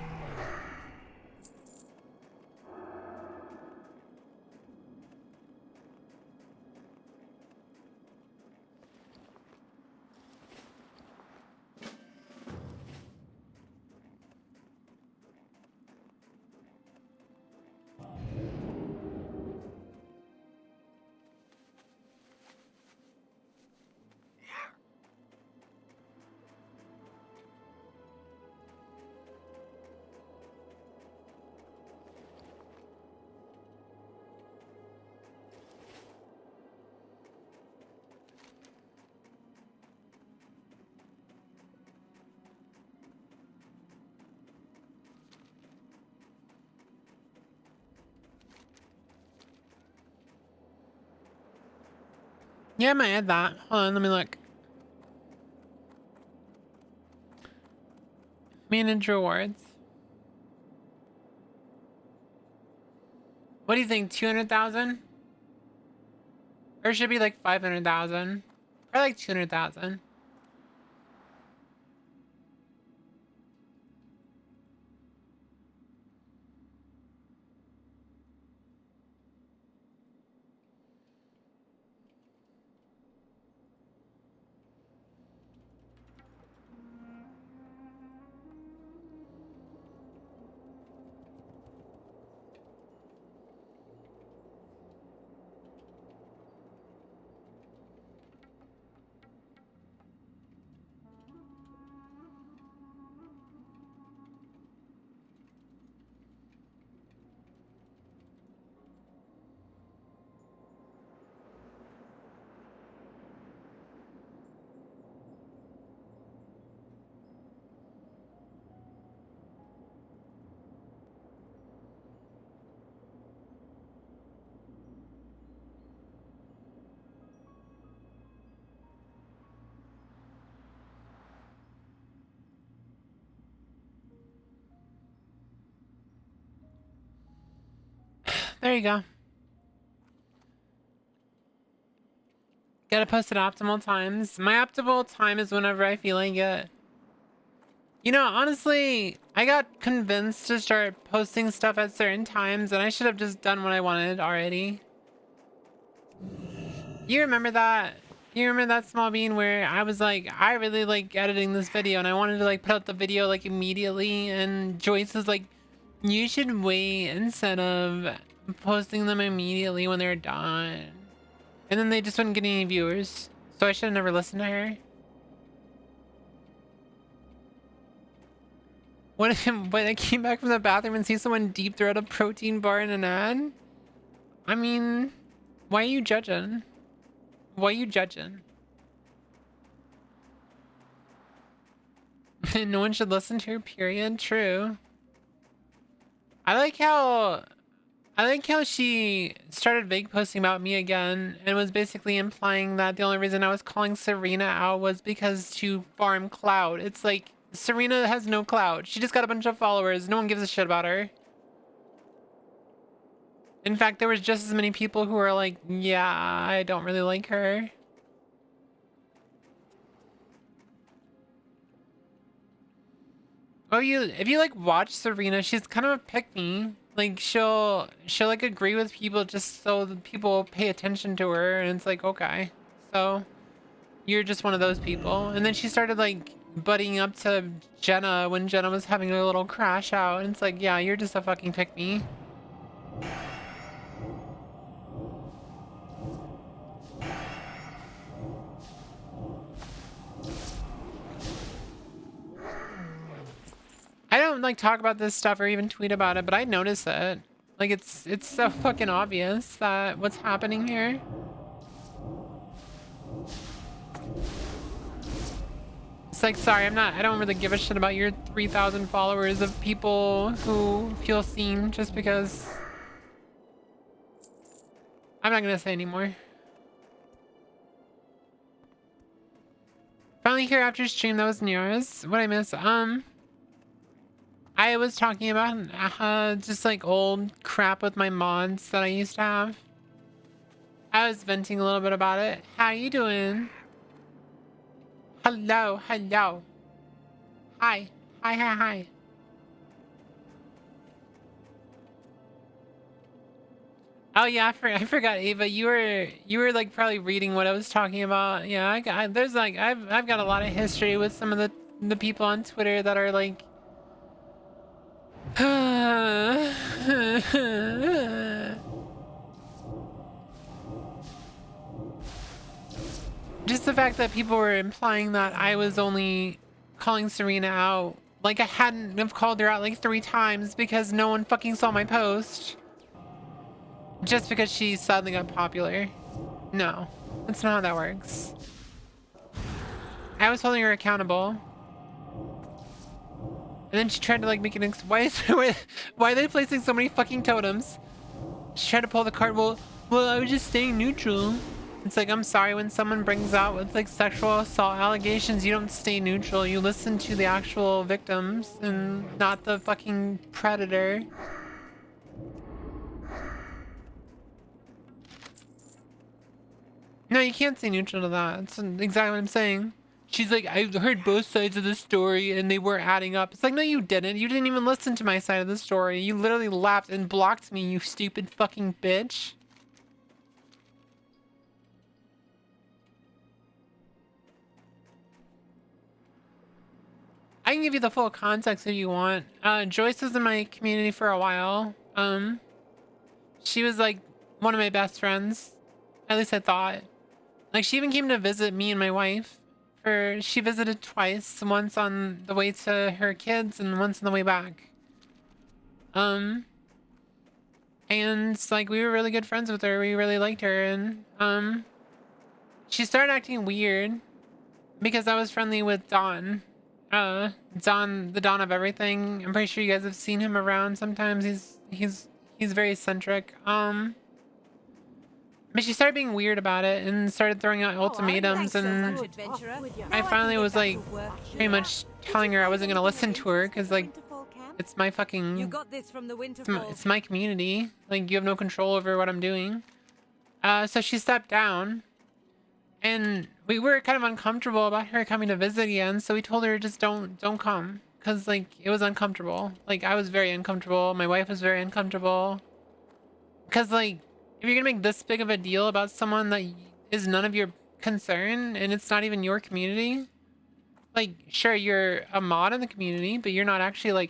Yeah, I might add that. Hold on, let me look. Manage rewards. What do you think? 200,000? Or should it be like 500,000? Or like 200,000? There you go. Gotta post at optimal times. My optimal time is whenever I feel like it. You know, honestly, I got convinced to start posting stuff at certain times, and I should have just done what I wanted already. You remember that? You remember that small bean where I was like, I really like editing this video, and I wanted to like put out the video like immediately, and Joyce was like, you should wait instead of posting them immediately when they're done. And then they just wouldn't get any viewers. So I should have never listened to her. when I came back from the bathroom and see someone deep throat a protein bar in an ad? I mean, why are you judging? Why are you judging? No one should listen to her, period. True. I like how she started vague posting about me again and was basically implying that the only reason I was calling Serena out was because to farm clout. It's like, Serena has no clout. She just got a bunch of followers. No one gives a shit about her. In fact, there was just as many people who were like, yeah, I don't really like her. Oh, if you like watch Serena, she's kind of a pick-me. Like she'll like agree with people just so that people pay attention to her, and it's like, okay, so you're just one of those people. And then she started like buddying up to Jenna when Jenna was having a little crash out, and it's like, yeah, you're just a fucking pick-me. I don't like talk about this stuff or even tweet about it, but I notice it. Like it's so fucking obvious that what's happening here. It's like, sorry, I don't really give a shit about your 3,000 followers of people who feel seen just because. I'm not gonna say anymore. Finally here after stream, that was nearest. What I miss? I was talking about just like old crap with my mods that I used to have. I was venting a little bit about it. How you doing? Hello, hello. Hi, hi, hi, hi. Oh yeah, I forgot, Ava. You were like probably reading what I was talking about. Yeah, I've got a lot of history with some of the people on Twitter that are like. Just the fact that people were implying that I was only calling Serena out. Like I hadn't have called her out like 3 times because no one fucking saw my post. Just because she suddenly got popular. No, that's not how that works. I was holding her accountable. And then she tried to like make an why are they placing so many fucking totems? She tried to pull the card. Well, I was just staying neutral. It's like, I'm sorry, when someone brings out with like sexual assault allegations, you don't stay neutral. You listen to the actual victims and not the fucking predator. No, you can't stay neutral to that. That's exactly what I'm saying. She's like, I heard both sides of the story and they were adding up. It's like, no, you didn't. You didn't even listen to my side of the story. You literally laughed and blocked me, you stupid fucking bitch. I can give you the full context if you want. Joyce was in my community for a while. She was like one of my best friends. At least I thought. Like she even came to visit me and my wife. She visited twice, once on the way to her kids and once on the way back. And like we were really good friends with her. We really liked her, and she started acting weird because I was friendly with Don. Don, the Don of everything. I'm pretty sure you guys have seen him around sometimes. He's very eccentric. But she started being weird about it and started throwing out ultimatums, and I finally was like pretty much telling her I wasn't gonna listen to her because like it's my fucking it's my community. Like you have no control over what I'm doing. So she stepped down, and we were kind of uncomfortable about her coming to visit again. So we told her just don't come because like it was uncomfortable. Like I was very uncomfortable. My wife was very uncomfortable because like. If you're gonna make this big of a deal about someone that is none of your concern and it's not even your community, like, sure, you're a mod in the community, but you're not actually, like,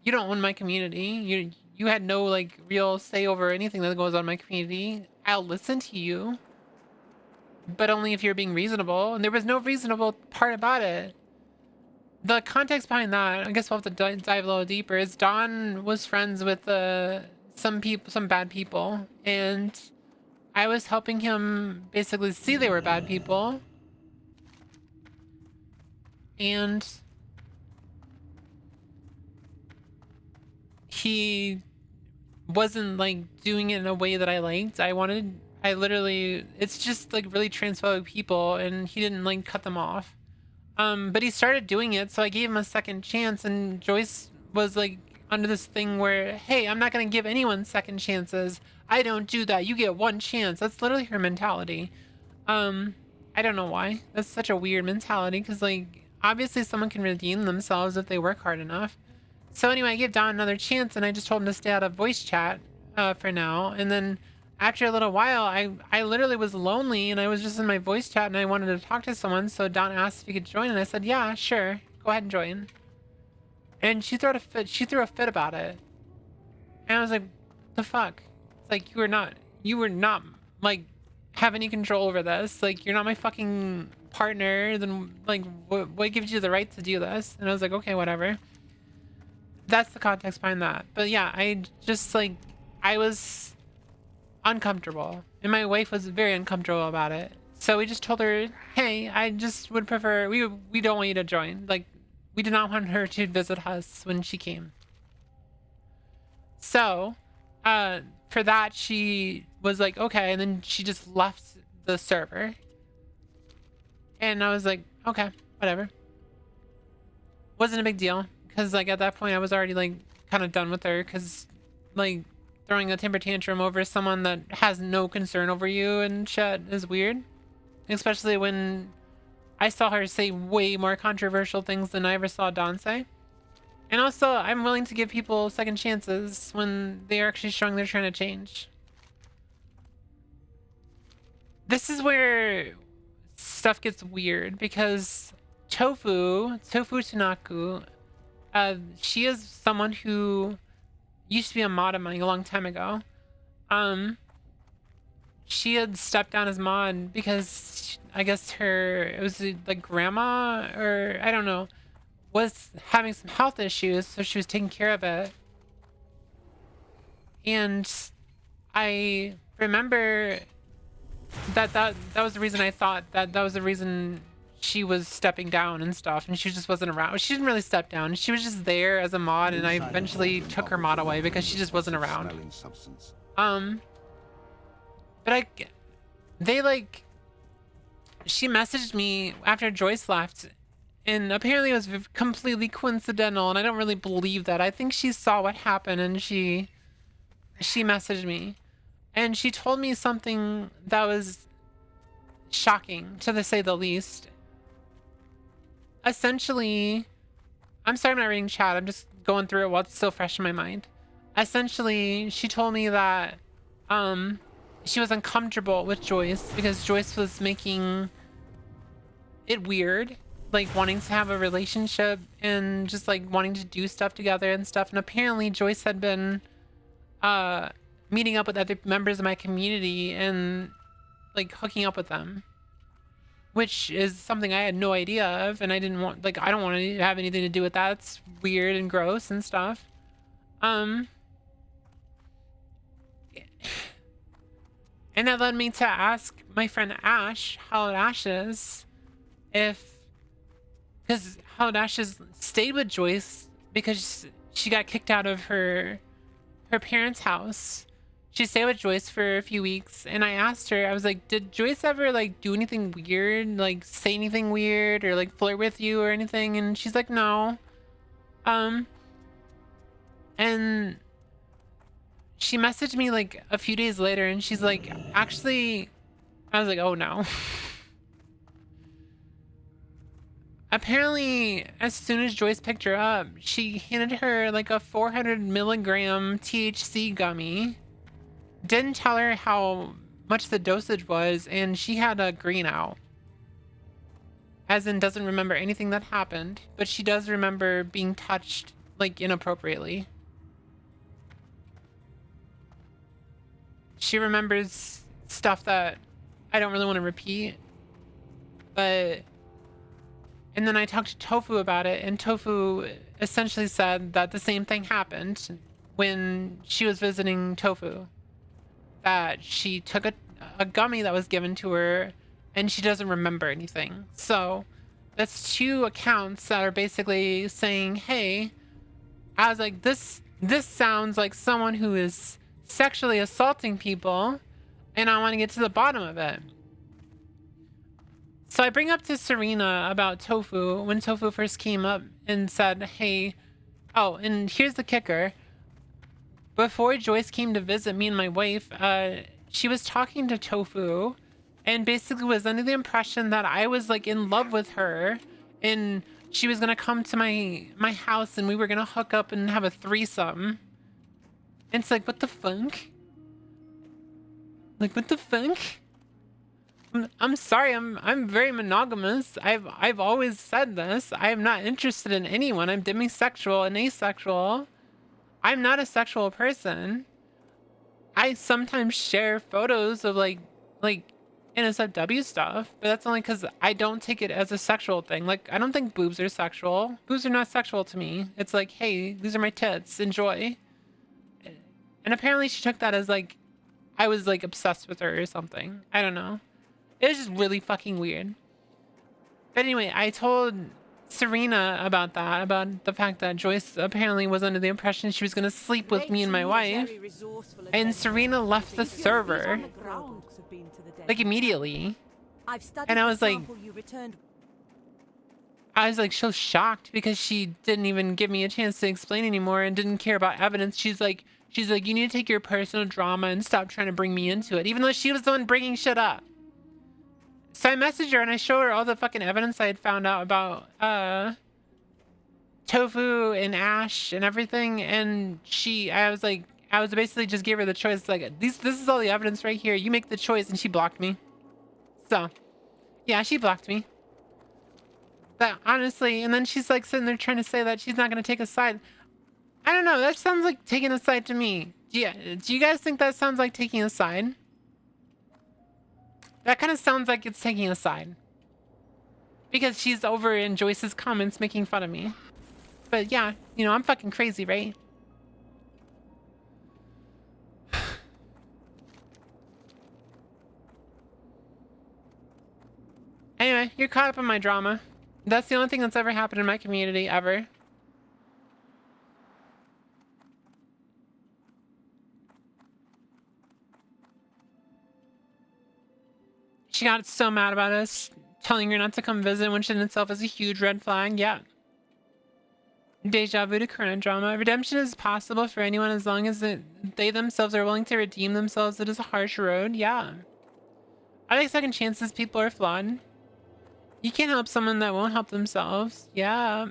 you don't own my community. You had no, like, real say over anything that goes on in my community. I'll listen to you, but only if you're being reasonable, and there was no reasonable part about it. the context behind that, I guess we'll have to dive a little deeper, is Don was friends with some people, some bad people, and I was helping him basically see they were bad people. And he wasn't like doing it in a way that I liked. I literally, it's just like really transphobic people, and he didn't like cut them off. But he started doing it, so I gave him a second chance, and Joyce was like under this thing where, hey, I'm not gonna give anyone second chances. I don't do that. You get one chance. That's literally her mentality. I don't know why. That's such a weird mentality, because like obviously someone can redeem themselves if they work hard enough. So anyway, I gave Don another chance, and I just told him to stay out of voice chat for now. And then after a little while, I literally was lonely, and I was just in my voice chat, and I wanted to talk to someone. So Don asked if he could join, and I said, yeah, sure, go ahead and join. And she threw a fit. She threw a fit about it, and I was like, the fuck? It's like you were not like have any control over this. Like, you're not my fucking partner. Then like what gives you the right to do this? And I was like, okay, whatever. That's the context behind that. But yeah, I just like, I was uncomfortable, and my wife was very uncomfortable about it. So we just told her, hey, I just would prefer, we don't want you to join. Like, we did not want her to visit us when she came. So for that, she was like, okay, and then she just left the server. And I was like, okay, whatever. Wasn't a big deal, because like at that point I was already like kind of done with her, because like throwing a temper tantrum over someone that has no concern over you and shit is weird, especially when I saw her say way more controversial things than I ever saw Don say. And also, I'm willing to give people second chances when they are actually showing they're trying to change. This is where stuff gets weird, because Tofu Tanaku, she is someone who used to be a mod of mine a long time ago. She had stepped down as mod because I guess it was like grandma, or I don't know, was having some health issues, so she was taking care of it. And I remember that was the reason I thought that was the reason she was stepping down and stuff, and she just wasn't around. She didn't really step down. She was just there as a mod, and I eventually took her mod away because she just wasn't around. But she messaged me after Joyce left, and apparently it was completely coincidental, and I don't really believe that. I think she saw what happened, and she messaged me, and she told me something that was shocking, to say the least. Essentially, I'm sorry I'm not reading chat, I'm just going through it while it's still fresh in my mind. Essentially, she told me that she was uncomfortable with Joyce because Joyce was making it weird, like wanting to have a relationship and just like wanting to do stuff together and stuff. And apparently Joyce had been meeting up with other members of my community and like hooking up with them, which is something I had no idea of, and I didn't want, like, I don't want to have anything to do with that. It's weird and gross and stuff. And that led me to ask my friend Ash, Hallowed Ashes, because Hallowed Ashes stayed with Joyce because she got kicked out of her parents' house. She stayed with Joyce for a few weeks, and I asked her, I was like, did Joyce ever like do anything weird, like say anything weird or like flirt with you or anything? And she's like, no. And she messaged me like a few days later, and she's like, actually, I was like, oh no. Apparently, as soon as Joyce picked her up, she handed her like a 400 milligram THC gummy. Didn't tell her how much the dosage was, and she had a green out. As in, doesn't remember anything that happened, but she does remember being touched like inappropriately. She remembers stuff that I don't really want to repeat, but And then I talked to Tofu about it, and Tofu essentially said that the same thing happened when she was visiting Tofu. That she took a gummy that was given to her, and she doesn't remember anything. So that's two accounts that are basically saying, hey, I was like, this sounds like someone who is sexually assaulting people, and I want to get to the bottom of it. So I bring up to Serena about Tofu when Tofu first came up and said, hey, oh, and here's the kicker. Before Joyce came to visit me and my wife, she was talking to Tofu and basically was under the impression that I was like in love with her and she was gonna come to my house and we were gonna hook up and have a threesome. And it's like, what the fuck? Like, what the fuck? I'm sorry, I'm very monogamous. I've always said this. I am not interested in anyone. I'm demisexual and asexual. I'm not a sexual person. I sometimes share photos of like NSFW stuff, but that's only because I don't take it as a sexual thing. Like, I don't think boobs are sexual. Boobs are not sexual to me. It's like, hey, these are my tits. Enjoy. And apparently she took that as like I was like obsessed with her or something. I don't know. It was just really fucking weird. But anyway, I told Serena about that, about the fact that Joyce apparently was under the impression she was going to sleep with me and my wife. And Serena left the server, like, immediately. And I was like so shocked because she didn't even give me a chance to explain anymore and didn't care about evidence. She's like, you need to take your personal drama and stop trying to bring me into it, even though she was the one bringing shit up. So I messaged her and I showed her all the fucking evidence I had found out about Tofu and Ash and everything, and I was basically just gave her the choice, like, this is all the evidence right here. You make the choice, and she blocked me. So, yeah, she blocked me. That honestly, and then she's like sitting there trying to say that she's not gonna take a side. I don't know. That sounds like taking a side to me. Yeah, do you guys think that sounds like taking a side? That kind of sounds like it's taking a side. Because she's over in Joyce's comments making fun of me. But yeah, you know, I'm fucking crazy, right? Anyway, you're caught up in my drama. That's the only thing that's ever happened in my community, ever. She got so mad about us telling her not to come visit, which in itself is a huge red flag. Yeah. Deja vu to current drama. Redemption is possible for anyone as long as they themselves are willing to redeem themselves. It is a harsh road. Yeah. I think second chances. People are flawed. You can't help someone that won't help themselves. Yeah.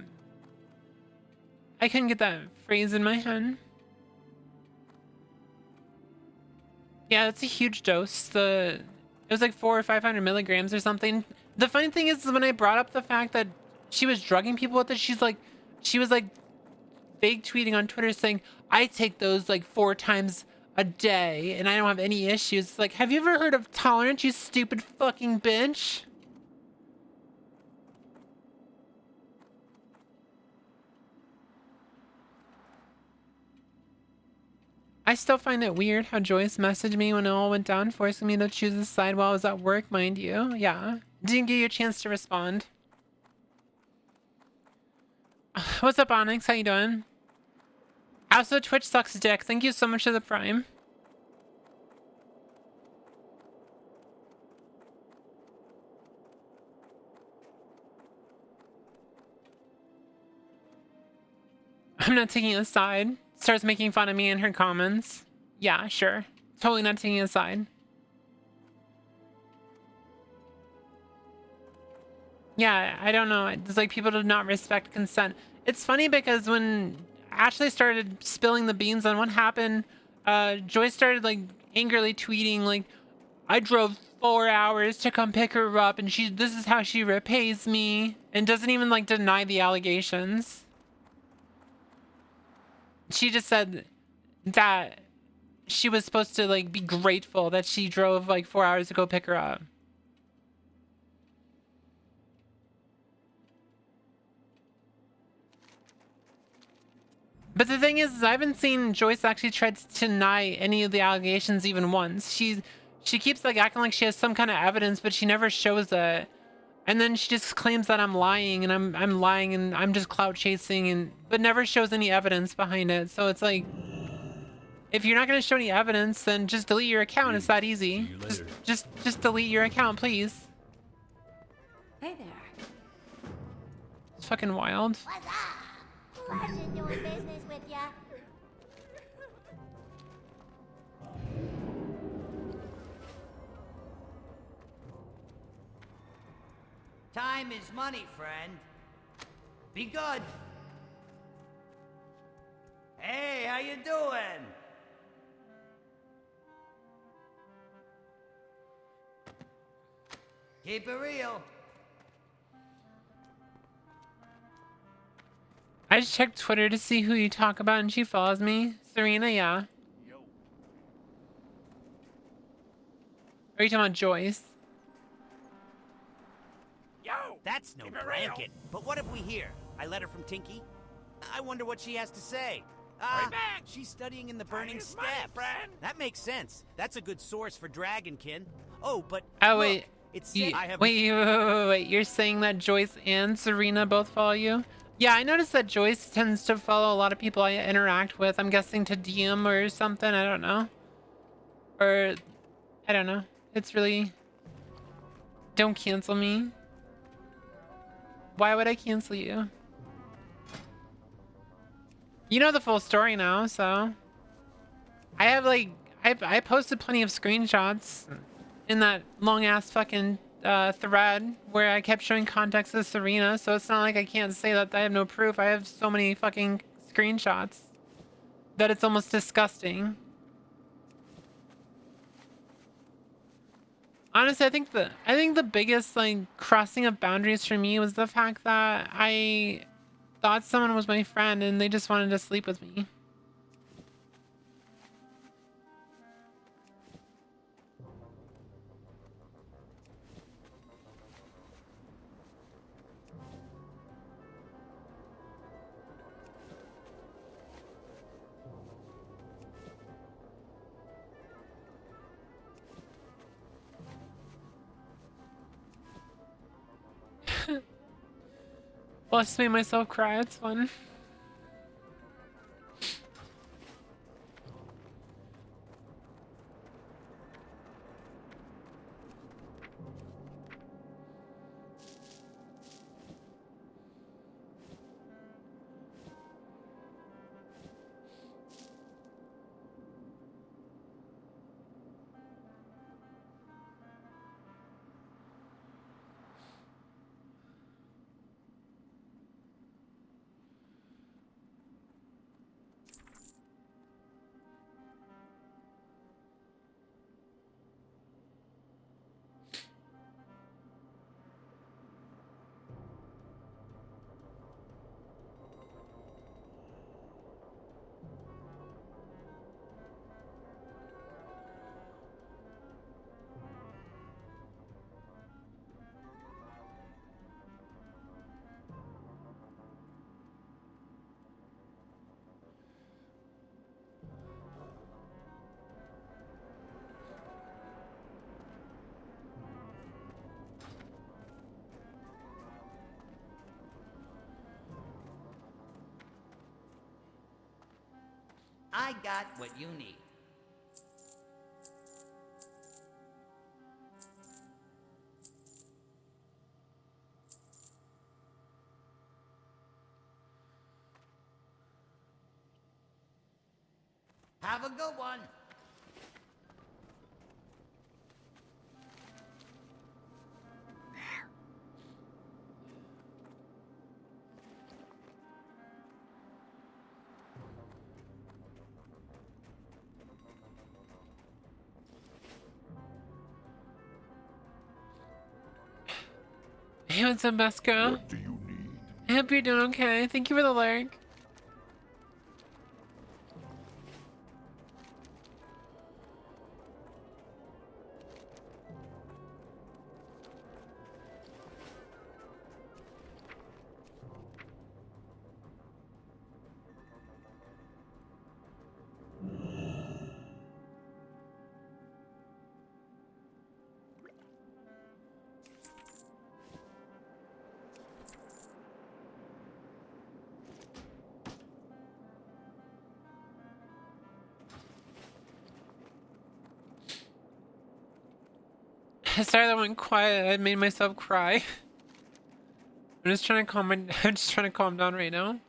I couldn't get that phrase in my head. Yeah, that's a huge dose. It was like 400 or 500 milligrams or something. The funny thing is when I brought up the fact that she was drugging people with it, she was like fake tweeting on Twitter saying, I take those like 4 times a day and I don't have any issues. It's like, have you ever heard of tolerance, you stupid fucking bitch? I still find it weird how Joyce messaged me when it all went down, forcing me to choose a side while I was at work, mind you. Yeah. Didn't give you a chance to respond. What's up, Onyx? How you doing? Also, Twitch sucks dick. Thank you so much for the Prime. I'm not taking a side. Starts making fun of me in her comments. Yeah, sure. Totally not taking a side. Yeah, I don't know. It's like people do not respect consent. It's funny because when Ashley started spilling the beans on what happened, Joyce started like angrily tweeting like, I drove 4 hours to come pick her up and this is how she repays me, and doesn't even like deny the allegations. She just said that she was supposed to like be grateful that she drove like 4 hours to go pick her up. But the thing is I haven't seen Joyce actually try to deny any of the allegations even once. She keeps like acting like she has some kind of evidence, but she never shows it. And then she just claims that I'm lying and I'm lying and I'm just clout chasing and but never shows any evidence behind it. So it's like, if you're not gonna show any evidence, then just delete your account. It's that easy. Just delete your account, please. Hey there. It's fucking wild. What's up? Pleasure doing business with ya. Time is money, friend. Be good. Hey, how you doing? Keep it real. I just checked Twitter to see who you talk about and she follows me. Serena, yeah. Are you talking about Joyce? Yo! That's no blanket. But what if we hear? I let her from Tinky. I wonder what she has to say. Ah, she's studying in the Burning Steppes. That makes sense. That's a good source for Dragonkin. Oh, but Oh, look, wait. it's Wait. You're saying that Joyce and Serena both follow you? Yeah, I noticed that Joyce tends to follow a lot of people I interact with. I'm guessing to DM or something. I don't know. Or, I don't know. It's really... Don't cancel me. Why would I cancel you? You know the full story now, so... I have, like... I posted plenty of screenshots in that long-ass fucking thread where I kept showing context of Serena, so it's not like I can't say that I have no proof. I have so many fucking screenshots that it's almost disgusting. Honestly, I think the biggest like crossing of boundaries for me was the fact that I thought someone was my friend and they just wanted to sleep with me. Well, I just made myself cry. It's fun. I got what you need. Have a good one. Hey, what's up, best girl? What do you need? I hope you're doing okay. Thank you for the lurk. Sorry that went quiet. I made myself cry. I'm just trying to calm I'm just trying to calm down right now.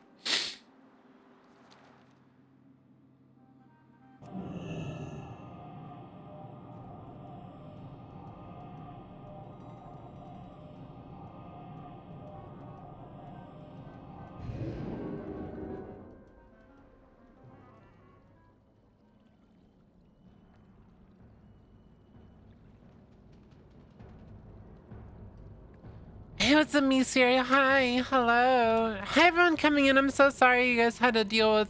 Hey, what's up, me Siri? Hi, hello. Hi, everyone coming in. I'm so sorry you guys had to deal with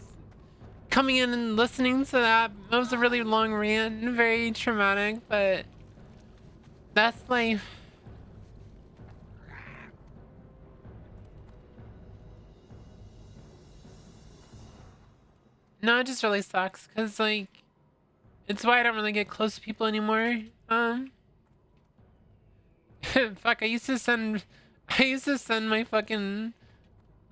coming in and listening to that. It was a really long rant and very traumatic, but that's life. No, it just really sucks because, like, it's why I don't really get close to people anymore. Fuck, I used to send my fucking,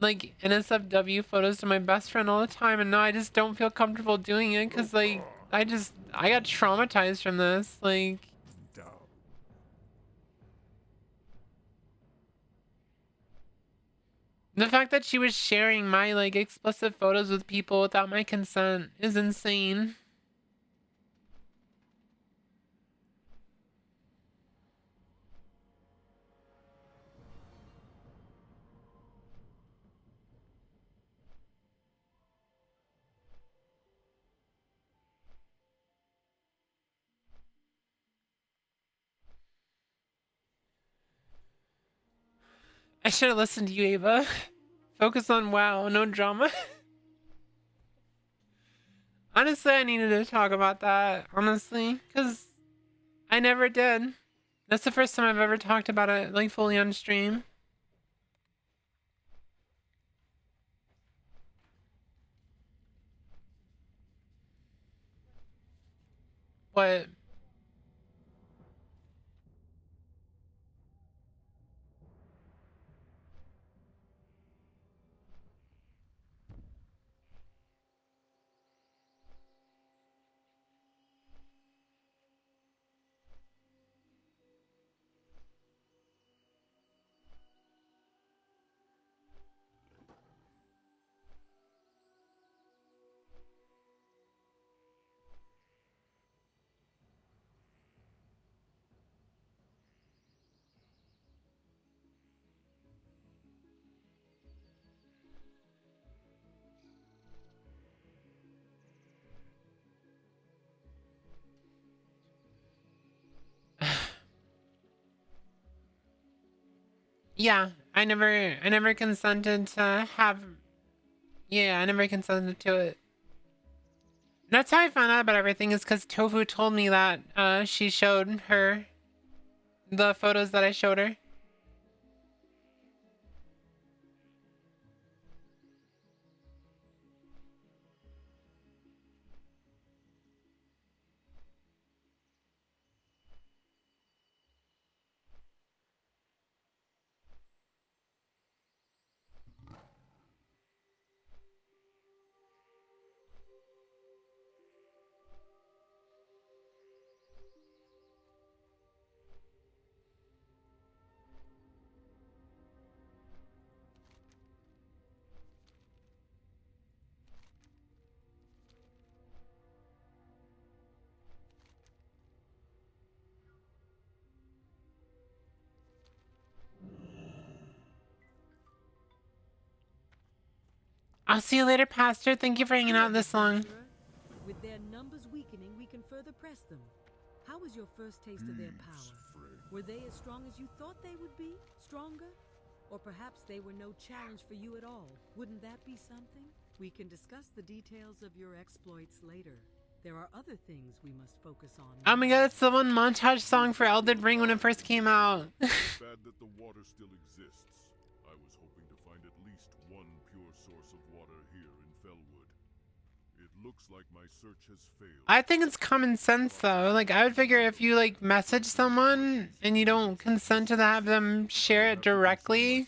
like, NSFW photos to my best friend all the time, and now I just don't feel comfortable doing it because, like, I got traumatized from this. Like, the fact that she was sharing my, like, explicit photos with people without my consent is insane. I should have listened to you, Ava. Focus on WoW, no drama. Honestly, I needed to talk about that, honestly, because I never did. That's the first time I've ever talked about it, like, fully on stream. What? Yeah, I never consented to have. Yeah, I never consented to it. That's how I found out about everything, is because Tofu told me that she showed her the photos that I showed her. I'll see you later, Pastor. Thank you for hanging out this long. With their numbers weakening, we can further press them. How was your first taste of their power? Were they as strong as you thought they would be? Stronger? Or perhaps they were no challenge for you at all? Wouldn't that be something? We can discuss the details of your exploits later. There are other things we must focus on. Oh my god, it's the one montage song for Elden Ring when it first came out. Bad that the water still exists. I was hoping to find at least one pure source of water here in Fellwood. It looks like my search has failed. I think it's common sense though. Like, I would figure if you, like, message someone and you don't consent to have them share it directly,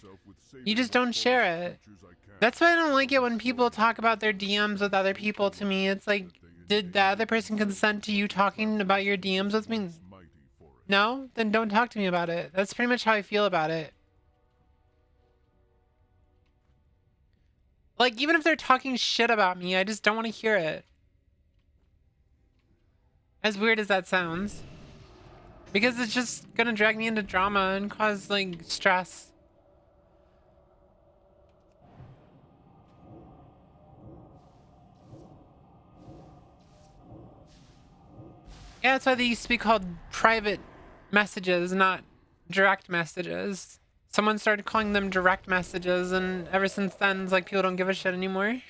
you just don't share it. That's why I don't like it when people talk about their DMs with other people. To me, it's like, did the other person consent to you talking about your DMs with me? No? Then don't talk to me about it. That's pretty much how I feel about it. Like, even if they're talking shit about me, I just don't want to hear it. As weird as that sounds. Because it's just gonna drag me into drama and cause, like, stress. Yeah, that's why they used to be called private messages, not direct messages. Someone started calling them direct messages, and ever since then, it's like people don't give a shit anymore.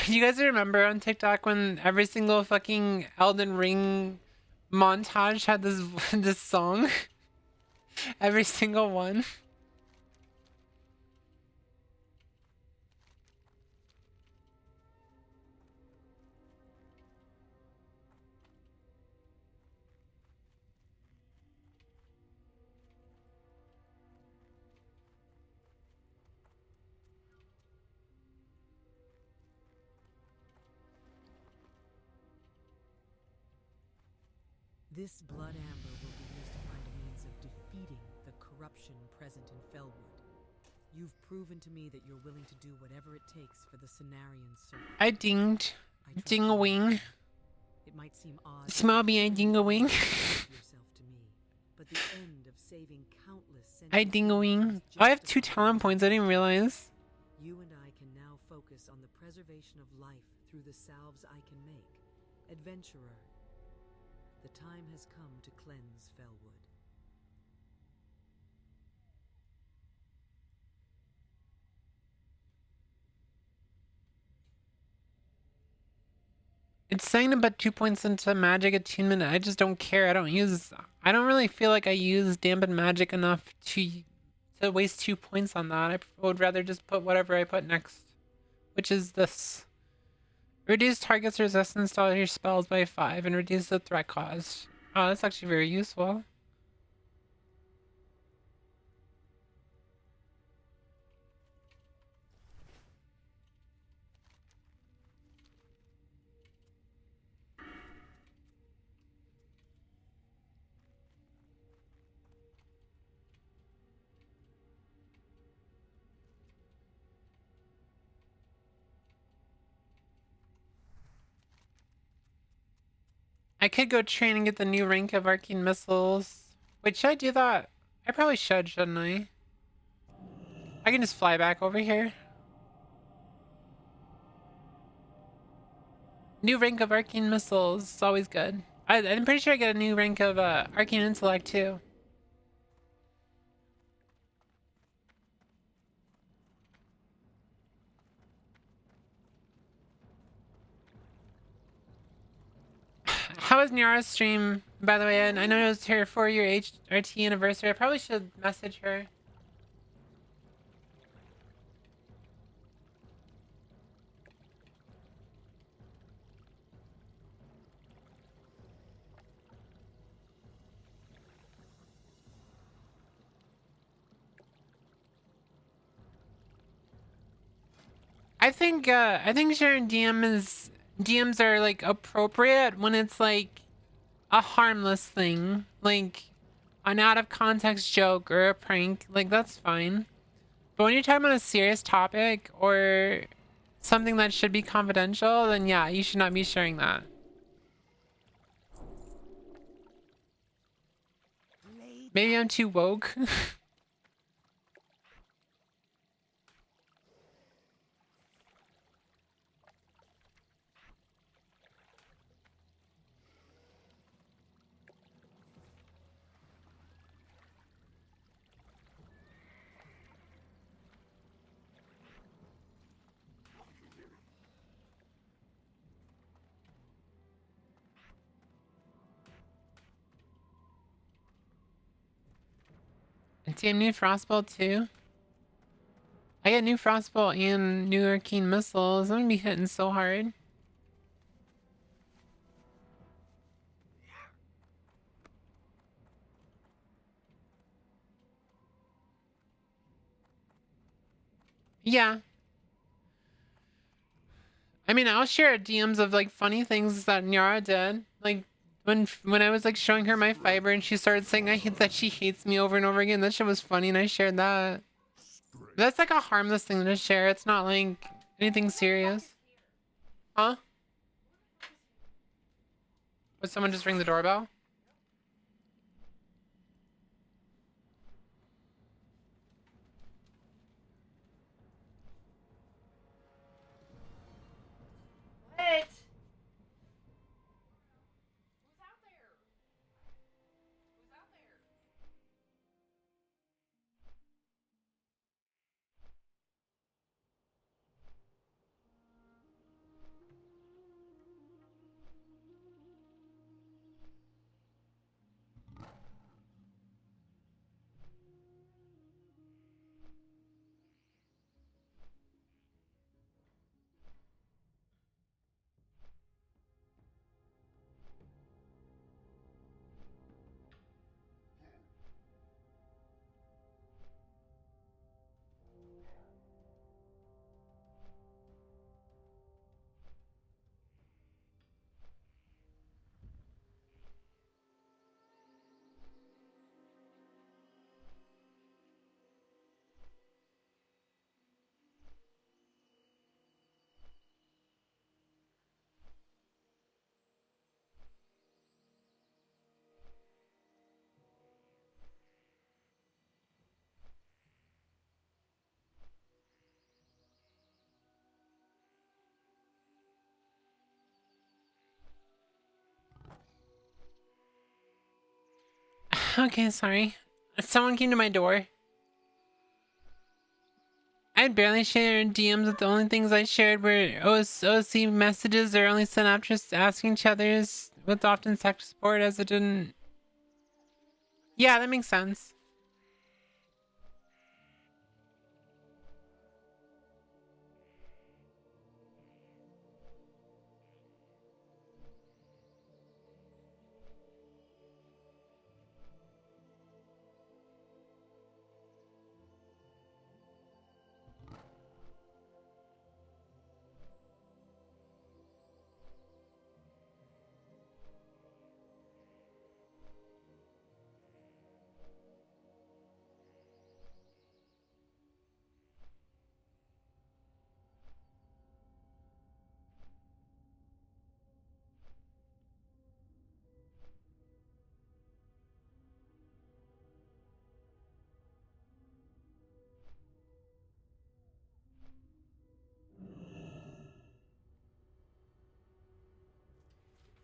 You guys remember on TikTok when every single fucking Elden Ring montage had this this song? Every single one. This blood amber will be used to find a means of defeating the corruption present in Felwood. You've proven to me that you're willing to do whatever it takes for the Cenarian circle. I dinged. Ding-a-wing. It might seem odd. Small me, I ding-a-wing. yourself to me, but the end of saving countless I ding-a-wing. Oh, I have 2 talent points. I didn't realize. You and I can now focus on the preservation of life through the salves I can make. Adventurer, the time has come to cleanse Felwood. It's saying to put 2 points into magic attunement. I just don't care. I don't really feel like I use dampened magic enough to waste 2 points on that. I would rather just put whatever I put next, which is this. Reduce target's resistance to all your spells by 5 and reduce the threat cost. Oh, that's actually very useful. I could go train and get the new rank of arcane missiles. Wait, should I do that? I probably should, shouldn't I? I can just fly back over here. New rank of arcane missiles. It's always good. I'm pretty sure I get a new rank of arcane intellect too. How was Nyara's stream, by the way? And I know it was her 4-year HRT anniversary. I probably should message her. I think sharing DMs are like appropriate when it's like a harmless thing, like an out of context joke or a prank. Like that's fine. But when you're talking about a serious topic or something that should be confidential, then yeah, you should not be sharing that. Maybe I'm too woke. Damn, new frostbolt too. I get new frostbolt and new arcane missiles. I'm gonna be hitting so hard. Yeah. I mean, I'll share DMs of like funny things that Nyara did. Like when I was like showing her my fiber and she started saying that she hates me over and over again. That shit was funny and I shared that. That's like a harmless thing to share. It's not like anything serious. Huh? Would someone just ring the doorbell? What? Okay, sorry. Someone came to my door. I barely shared DMs, but the only things I shared were OC messages that are only sent after just asking each other's with often tech support as it didn't. Yeah, that makes sense.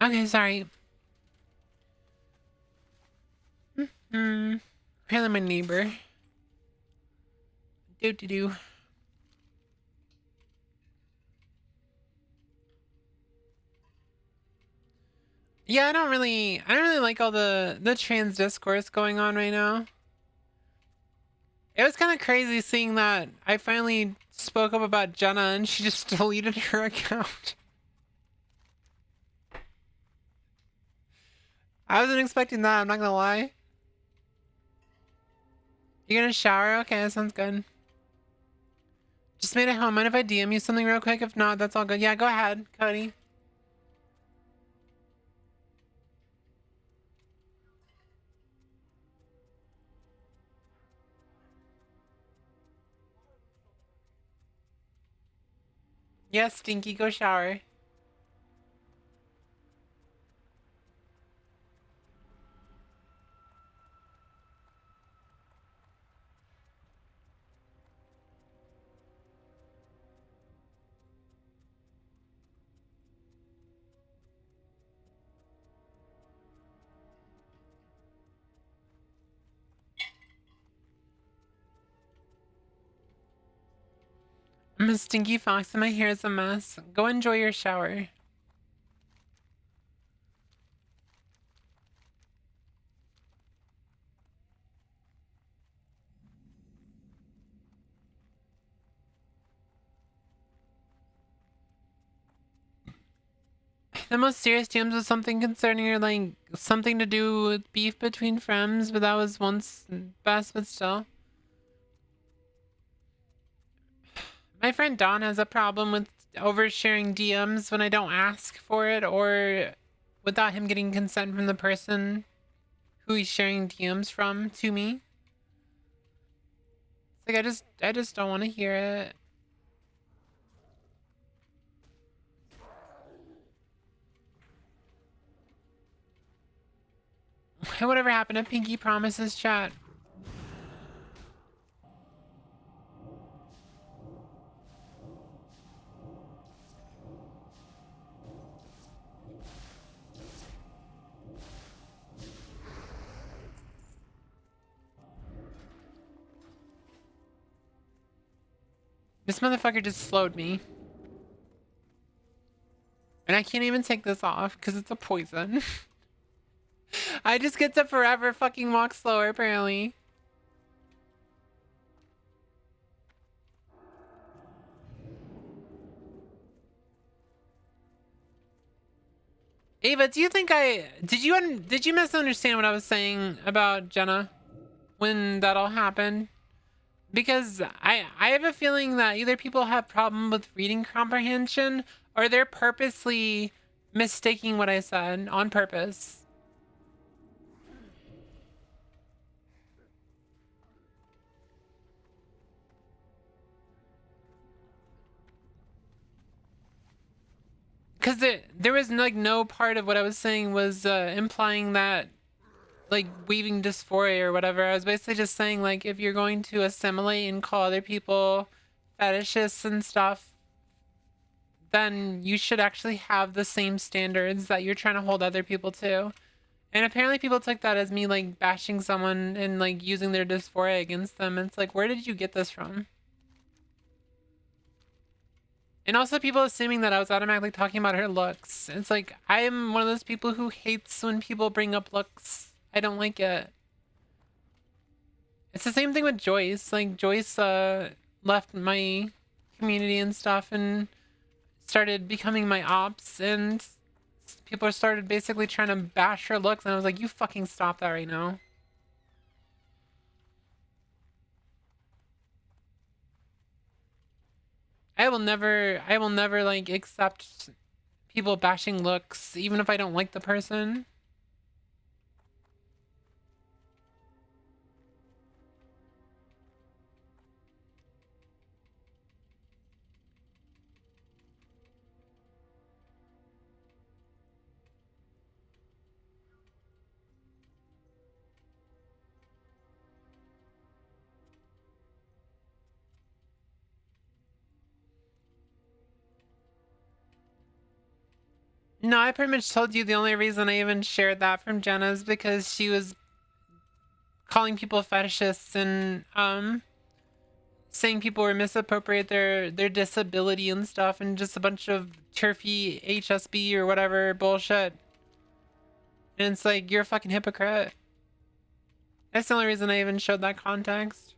Okay, sorry. Apparently my neighbor. Do. Yeah, I don't really like all the trans discourse going on right now. It was kind of crazy seeing that I finally spoke up about Jenna and she just deleted her account. I wasn't expecting that, I'm not gonna lie. You gonna shower? Okay, that sounds good. Just made it home. Mind if I DM you something real quick? If not, that's all good. Yeah, go ahead, Cody. Yes, Stinky, go shower. I'm a stinky fox and my hair is a mess. Go enjoy your shower. The most serious DMs was something concerning or like something to do with beef between friends, but that was once best, but still. My friend Dawn has a problem with oversharing DMs when I don't ask for it or without him getting consent from the person who he's sharing DMs from to me. Like I just don't want to hear it. Whatever happened to Pinky Promises chat? This motherfucker just slowed me. And I can't even take this off because it's a poison. I just get to forever fucking walk slower, apparently. Ava, do you think did you misunderstand what I was saying about Jenna when that all happened? Because I have a feeling that either people have problem with reading comprehension or they're purposely mistaking what I said on purpose. Because there was like no part of what I was saying was implying that like weaving dysphoria or whatever. I was basically just saying like if you're going to assimilate and call other people fetishists and stuff, then you should actually have the same standards that you're trying to hold other people to. And apparently people took that as me like bashing someone and like using their dysphoria against them. And it's like, where did you get this from? And also people assuming that I was automatically talking about her looks. It's like, I am one of those people who hates when people bring up looks. I don't like it. It's the same thing with Joyce. Like, Joyce left my community and stuff and started becoming my ops. And people started basically trying to bash her looks. And I was like, you fucking stop that right now. I will never like accept people bashing looks, even if I don't like the person. No, I pretty much told you the only reason I even shared that from Jenna is because she was calling people fetishists and saying people were misappropriate their disability and stuff and just a bunch of turfy HSB or whatever bullshit. And it's like, you're a fucking hypocrite. That's the only reason I even showed that context.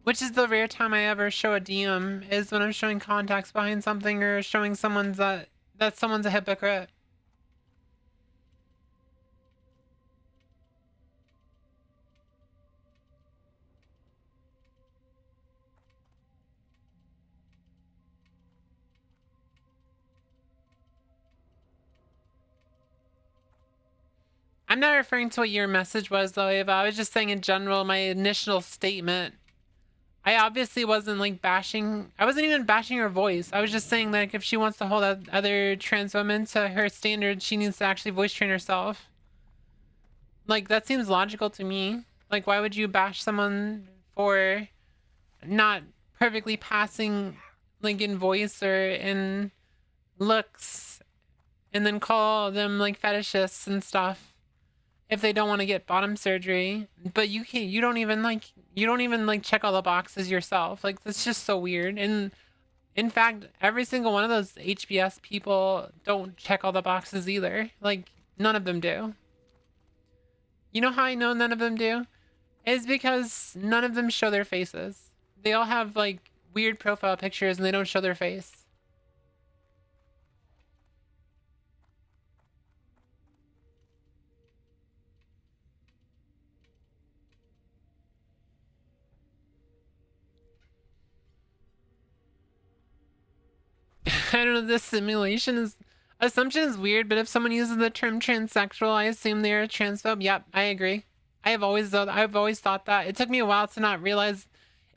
Which is the rare time I ever show a DM, is when I'm showing context behind something or showing someone's that someone's a hypocrite. I'm not referring to what your message was though, Ava. I was just saying in general, my initial statement. I obviously wasn't like bashing. I wasn't even bashing her voice. I was just saying like if she wants to hold other trans women to her standards, she needs to actually voice train herself. Like that seems logical to me. Like why would you bash someone for not perfectly passing like in voice or in looks and then call them like fetishists and stuff if they don't want to get bottom surgery, but you don't even like check all the boxes yourself. Like that's just so weird. And in fact, every single one of those HBS people don't check all the boxes either. Like none of them do. You know how I know none of them do? Is because none of them show their faces. They all have like weird profile pictures and they don't show their face. I don't know, this simulation is assumption is weird, but if someone uses the term transsexual, I assume they're a transphobe. Yep, I agree. I've always thought that. It took me a while to not realize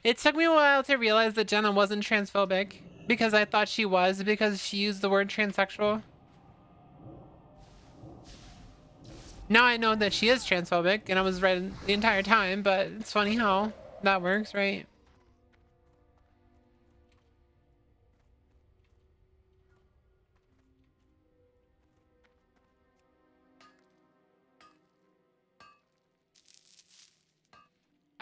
it took me a while to realize that Jenna wasn't transphobic because I thought she was because she used the word transsexual. Now I know that she is transphobic and I was right the entire time, but it's funny how that works, right?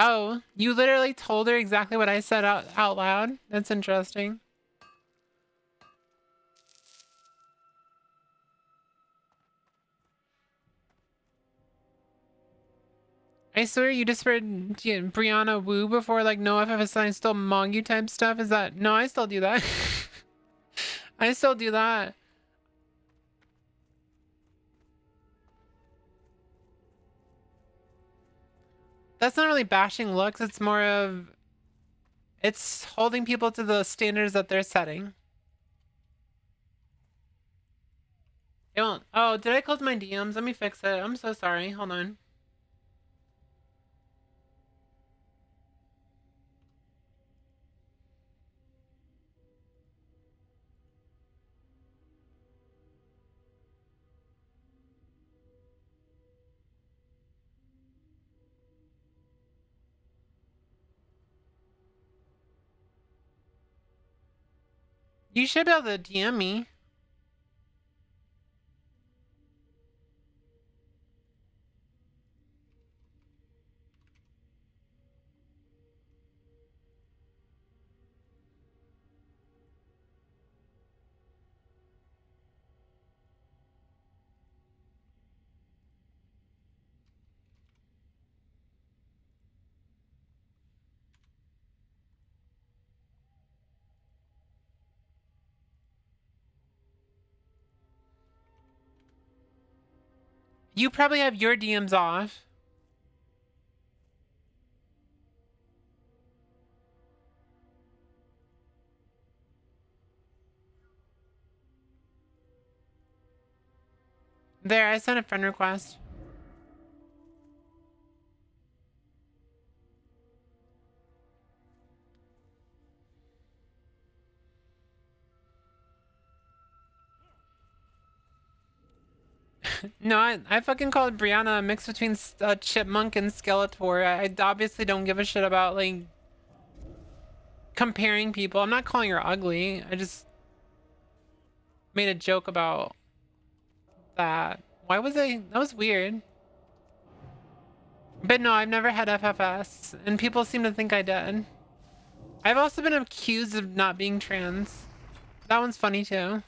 Oh, you literally told her exactly what I said out loud? That's interesting. I swear you just read Brianna Wu before, like no FFSI still Mongu type stuff. Is that no? I still do that. I still do that. That's not really bashing looks. It's more of it's holding people to the standards that they're setting. It won't. Oh, did I close my DMs? Let me fix it. I'm so sorry. Hold on. You should be able to DM me. You probably have your DMs off. There, I sent a friend request. No, I fucking called Brianna a mix between Chipmunk and Skeletor. I obviously don't give a shit about, like, comparing people. I'm not calling her ugly. I just made a joke about that. Why was that was weird. But no, I've never had FFS, and people seem to think I did. I've also been accused of not being trans. That one's funny too.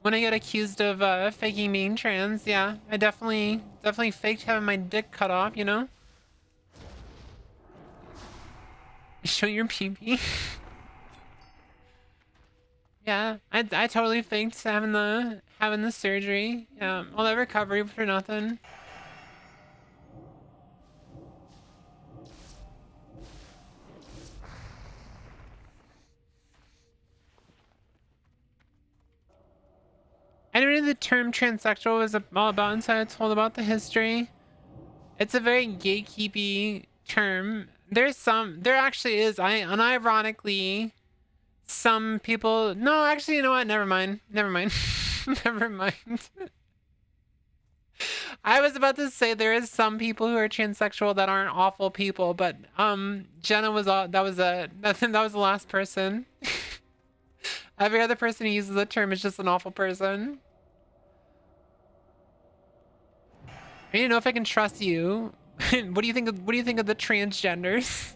When I get accused of faking being trans, yeah, I definitely faked having my dick cut off, you know? Show your pee-pee. Yeah, I totally faked having the surgery. Yeah, all that recovery for nothing. I don't know the term transsexual was all about until I told about the history. It's a very gatekeepy term. There actually is, unironically, some people, no, actually, you know what, never mind. Never mind. I was about to say there is some people who are transsexual that aren't awful people, but, Jenna was, that was the last person. Every other person who uses the term is just an awful person. I need to know if I can trust you. What do you think of the transgenders?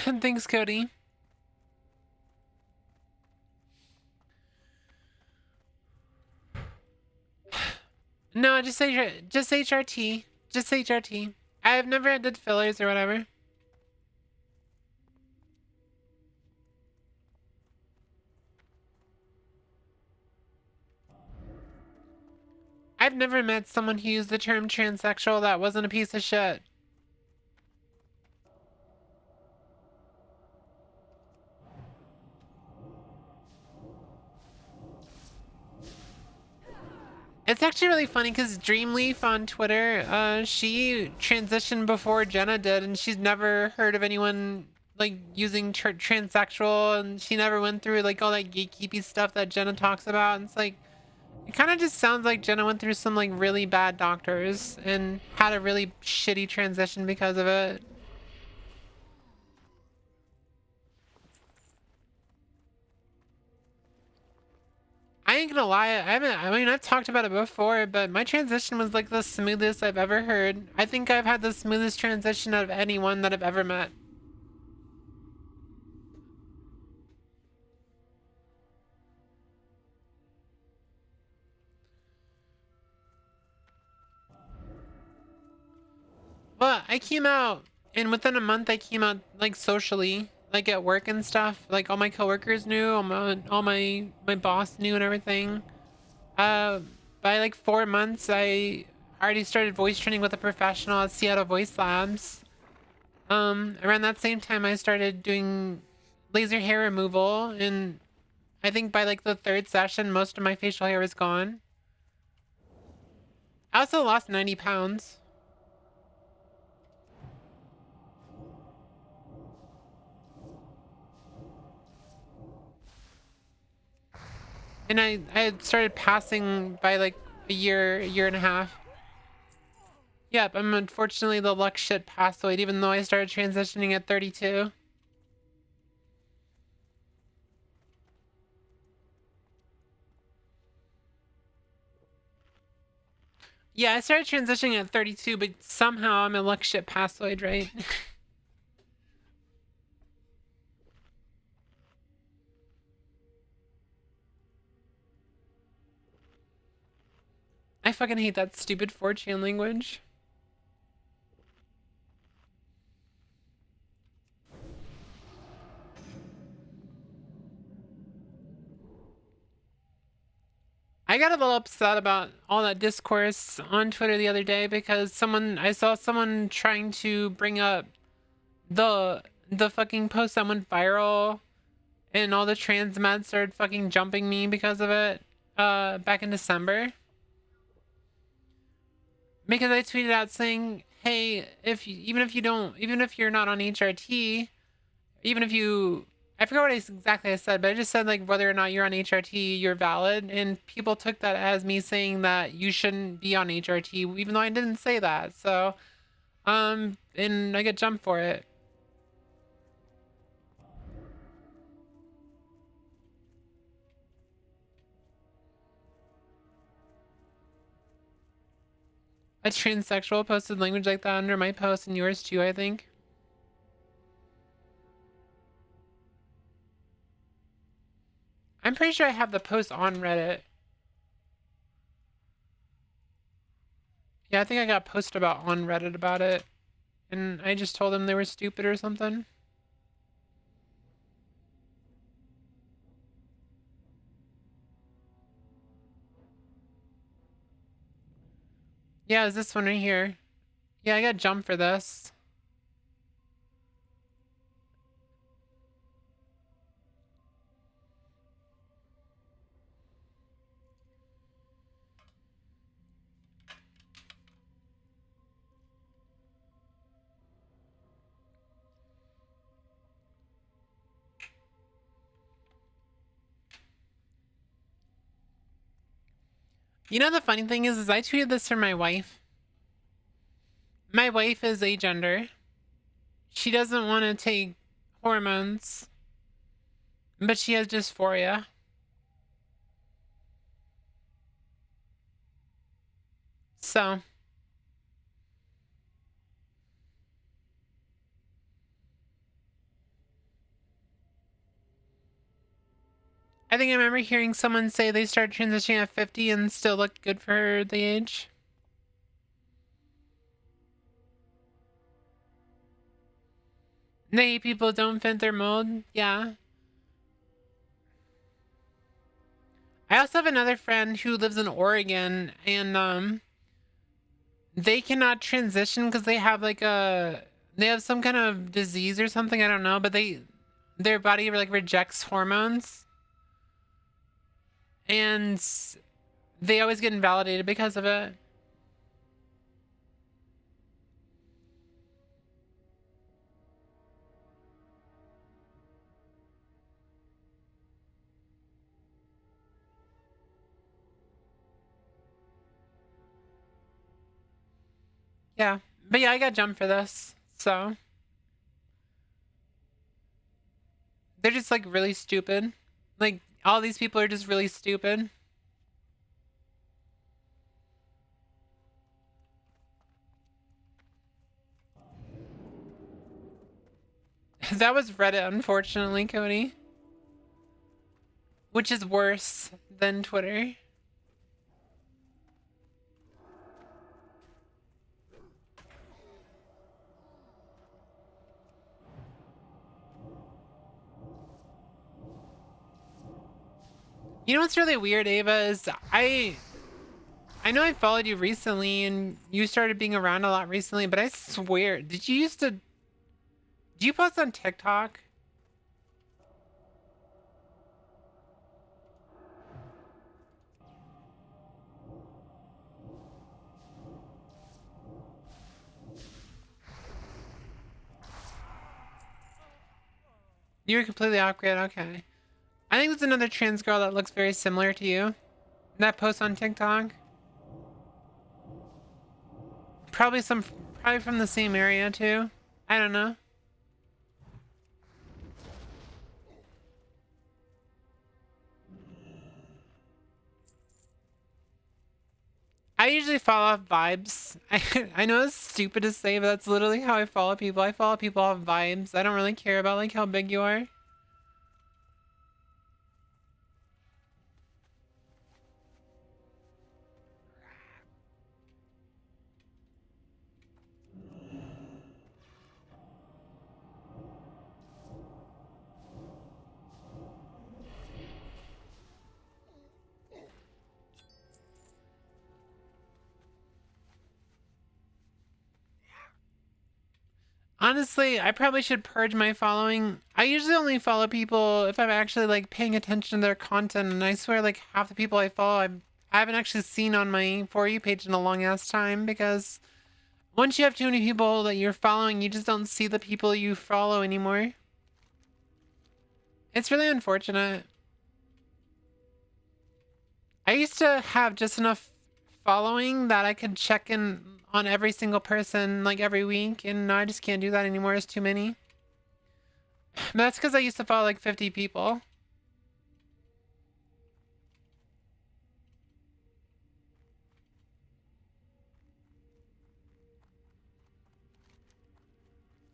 Thanks, Cody. No, just HRT. Just HRT. I've never did fillers or whatever. I've never met someone who used the term transsexual that wasn't a piece of shit. It's actually really funny because Dreamleaf on Twitter, she transitioned before Jenna did, and she's never heard of anyone like using transsexual, and she never went through like all that gatekeepy stuff that Jenna talks about. And it's like, it kind of just sounds like Jenna went through some like really bad doctors and had a really shitty transition because of it. I ain't gonna lie, I mean, I've talked about it before, but my transition was like the smoothest I've ever heard. I think I've had the smoothest transition out of anyone that I've ever met. Well, I came out, and within a month I came out like socially, like at work and stuff. Like all my coworkers knew, all my boss knew and everything. Uh, by like 4 months, I already started voice training with a professional at Seattle Voice Labs. Around that same time, I started doing laser hair removal, and I think by like the 3rd session, most of my facial hair was gone. I also lost 90 pounds. And I had started passing by like a year and a half. Yep, I'm unfortunately the luck shit passoid, even though I started transitioning at 32. Yeah, I started transitioning at 32, but somehow I'm a luck shit passoid, right? I fucking hate that stupid 4chan language. I got a little upset about all that discourse on Twitter the other day because I saw someone trying to bring up the fucking post that went viral, and all the trans meds started fucking jumping me because of it back in December. Because I tweeted out saying, hey, even if you're not on HRT, even if you, I forgot what exactly I said, but I just said like whether or not you're on HRT, you're valid, and people took that as me saying that you shouldn't be on HRT, even though I didn't say that. So, and I get jumped for it. A transsexual posted language like that under my post and yours too, I think. I'm pretty sure I have the post on Reddit. Yeah, I think I got posted about on Reddit about it. And I just told them they were stupid or something. Yeah, is this one right here? Yeah, I got jumped for this. You know the funny thing is I tweeted this for my wife. My wife is agender. She doesn't want to take hormones, but she has dysphoria. So, I think I remember hearing someone say they started transitioning at 50 and still look good for the age. They people don't fit their mold. Yeah. I also have another friend who lives in Oregon, and they cannot transition because they have like they have some kind of disease or something, I don't know, but their body like rejects hormones, and they always get invalidated because of it. Yeah. But yeah, I got jumped for this. So they're just like really stupid. Like all these people are just really stupid. That was Reddit, unfortunately, Cody. Which is worse than Twitter. You know what's really weird, Ava, is I know I followed you recently and you started being around a lot recently, but I swear, do you post on TikTok? You were completely off grid, okay. I think there's another trans girl that looks very similar to you. That posts on TikTok. Probably from the same area too. I don't know. I usually follow off vibes. I know it's stupid to say, but that's literally how I follow people. I follow people off vibes. I don't really care about like how big you are. Honestly, I probably should purge my following. I usually only follow people if I'm actually like paying attention to their content, and I swear like half the people I follow I haven't actually seen on my For You page in a long ass time, because once you have too many people that you're following, you just don't see the people you follow anymore. It's really unfortunate. I used to have just enough following that I could check in on every single person like every week, and now I just can't do that anymore. It's too many. But that's because I used to follow like 50 people.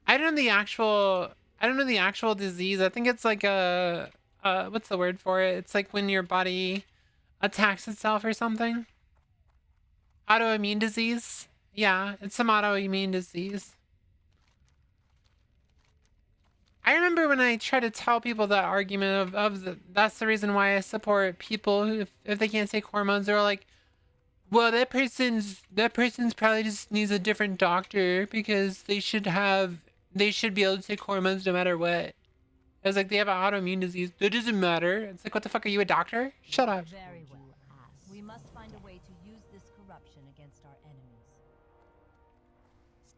I don't know the actual disease. I think it's like a what's the word for it? It's like when your body attacks itself or something. Autoimmune disease. Yeah, it's some autoimmune disease. I remember when I try to tell people that argument that's the reason why I support people who, if they can't take hormones, they're like, well, that person's probably just needs a different doctor because they should be able to take hormones no matter what. I was like, they have an autoimmune disease. That doesn't matter. It's like, what the fuck, are you a doctor? Shut up. Very well. We must find a way to use this corruption against our enemies.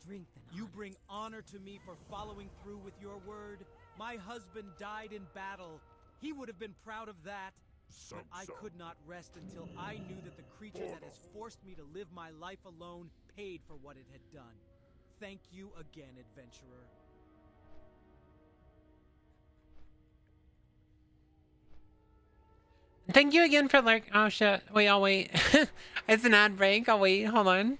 Strength and honor. You bring honor to me for following through with your word. My husband died in battle. He would have been proud of that. But I could not rest until I knew that the creature that has forced me to live my life alone paid for what it had done. Thank you again, adventurer. Thank you again for like, oh shit. Wait, I'll wait. It's an ad break. I'll wait. Hold on.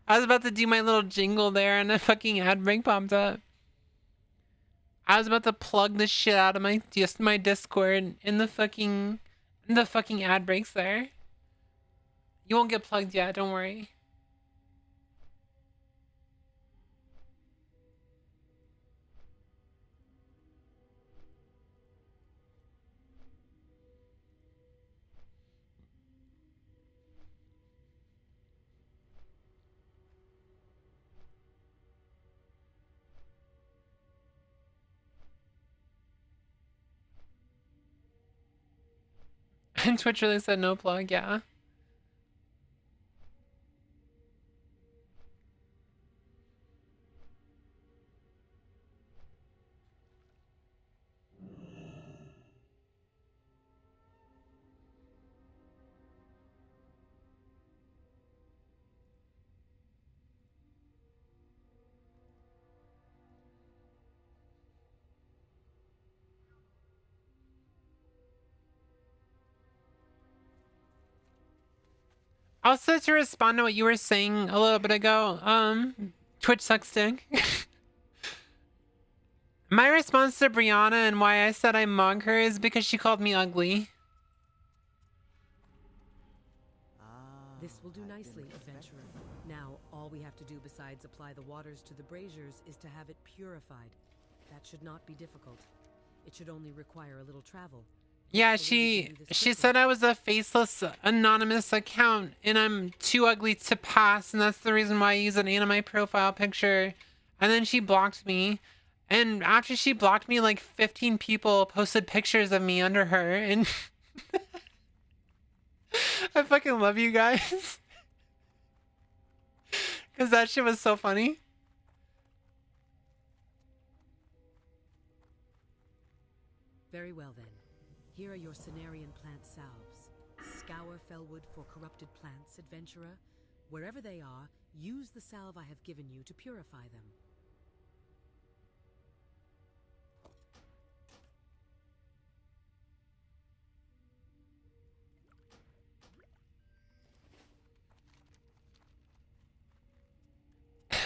I was about to do my little jingle there and a fucking ad break popped up. I was about to plug the shit out of my Discord in the fucking ad breaks there. You won't get plugged yet, don't worry. And Twitch really said no plug, yeah. Also, to respond to what you were saying a little bit ago, Twitch sucks dick. My response to Brianna and why I said I mug her is because she called me ugly. This will do nicely, adventurer. Now, all we have to do besides apply the waters to the braziers is to have it purified. That should not be difficult. It should only require a little travel. Yeah, she said I was a faceless, anonymous account, and I'm too ugly to pass, and that's the reason why I use an anime profile picture. And then she blocked me. And after she blocked me, like 15 people posted pictures of me under her, and I fucking love you guys. Because that shit was so funny. Very well then. Here are your Cenarian plant salves. Scour Fellwood for corrupted plants, adventurer. Wherever they are, use the salve I have given you to purify them.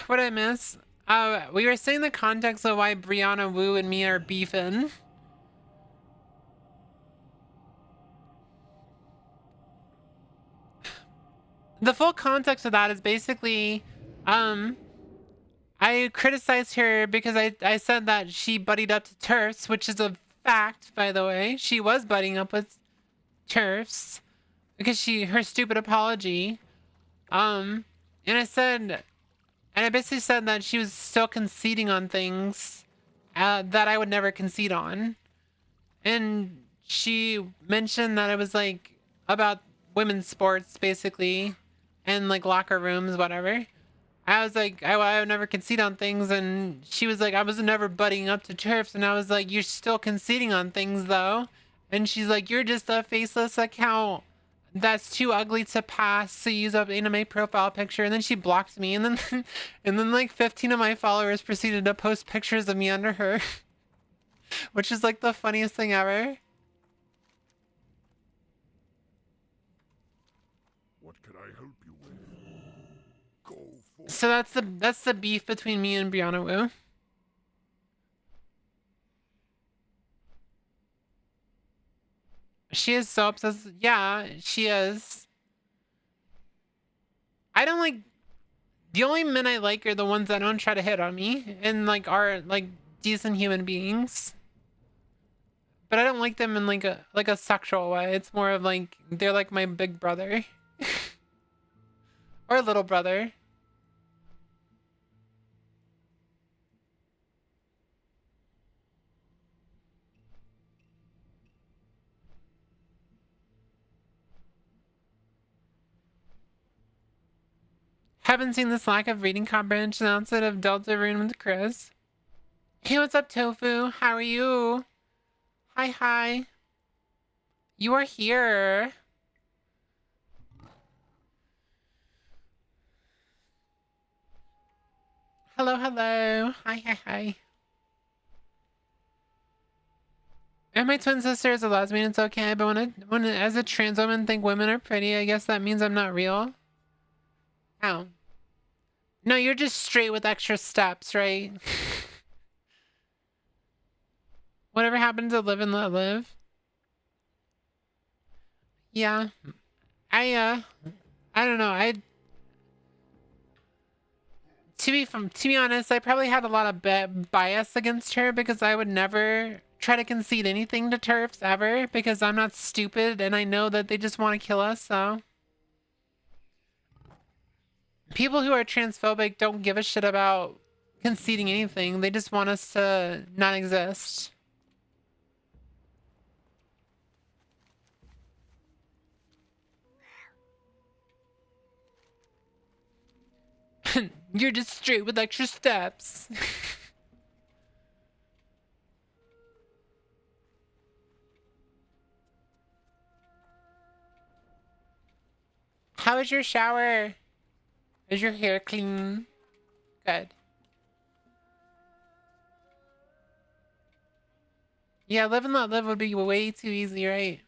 What I miss? We were saying the context of why Brianna Wu and me are beefing. The full context of that is basically, I criticized her because I said that she buddied up to TERFs, which is a fact, by the way. She was buddying up with TERFs because her stupid apology. And I basically said that she was still conceding on things that I would never concede on. And she mentioned that it was like about women's sports, basically, and like locker rooms, whatever. I was like, I would never concede on things, and she was like, I was never buddying up to TERFs, and I was like, you're still conceding on things though. And she's like, you're just a faceless account that's too ugly to pass to use up anime profile picture. And then she blocked me, and then and then like 15 of my followers proceeded to post pictures of me under her, which is like the funniest thing ever. What can I help you with? Go for So that's the beef between me and Brianna Wu. She is so obsessed. Yeah, she is. I don't like... The only men I like are the ones that don't try to hit on me and like are like decent human beings. But I don't like them in like a sexual way. It's more of like they're like my big brother. Or little brother. Haven't seen this lack of reading comprehension outside of Delta Rune with Chris. Hey, what's up, Tofu? How are you? Hi. You are here. Hello. Hi. And my twin sister is a lesbian, it's okay, but when as a trans woman think women are pretty, I guess that means I'm not real. Oh. No, you're just straight with extra steps, right? Whatever happened to live and let live? Yeah. I don't know. To be honest, I probably had a lot of bias against her because I would never try to concede anything to TERFs ever because I'm not stupid and I know that they just want to kill us, so. People who are transphobic don't give a shit about conceding anything. They just want us to not exist. You're just straight with extra steps. How was your shower? Is your hair clean? Good. Yeah, live and let live would be way too easy, right?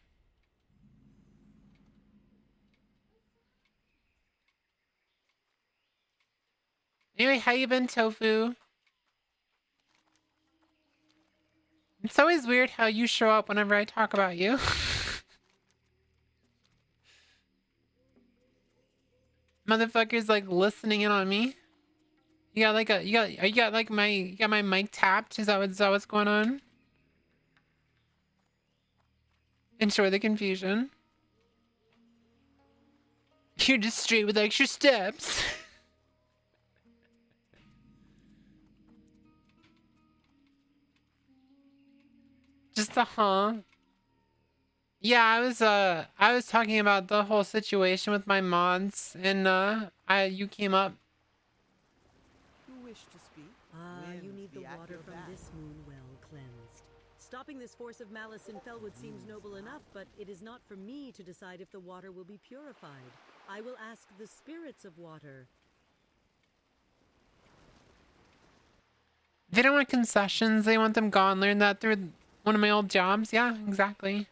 Anyway, how you been, Tofu? It's always weird how you show up whenever I talk about you. Motherfuckers like listening in on me. You got like you got my mic tapped? Is that what's going on? Ensure the confusion. You're just straight with extra steps. Just a huh. Yeah, I was talking about the whole situation with my mods and you came up. You wish to speak? You need the water from this moon well cleansed. Stopping this force of malice in Felwood seems noble enough, but it is not for me to decide if the water will be purified. I will ask the spirits of water. They don't want concessions, they want them gone. Learned that through one of my old jobs. Yeah, exactly.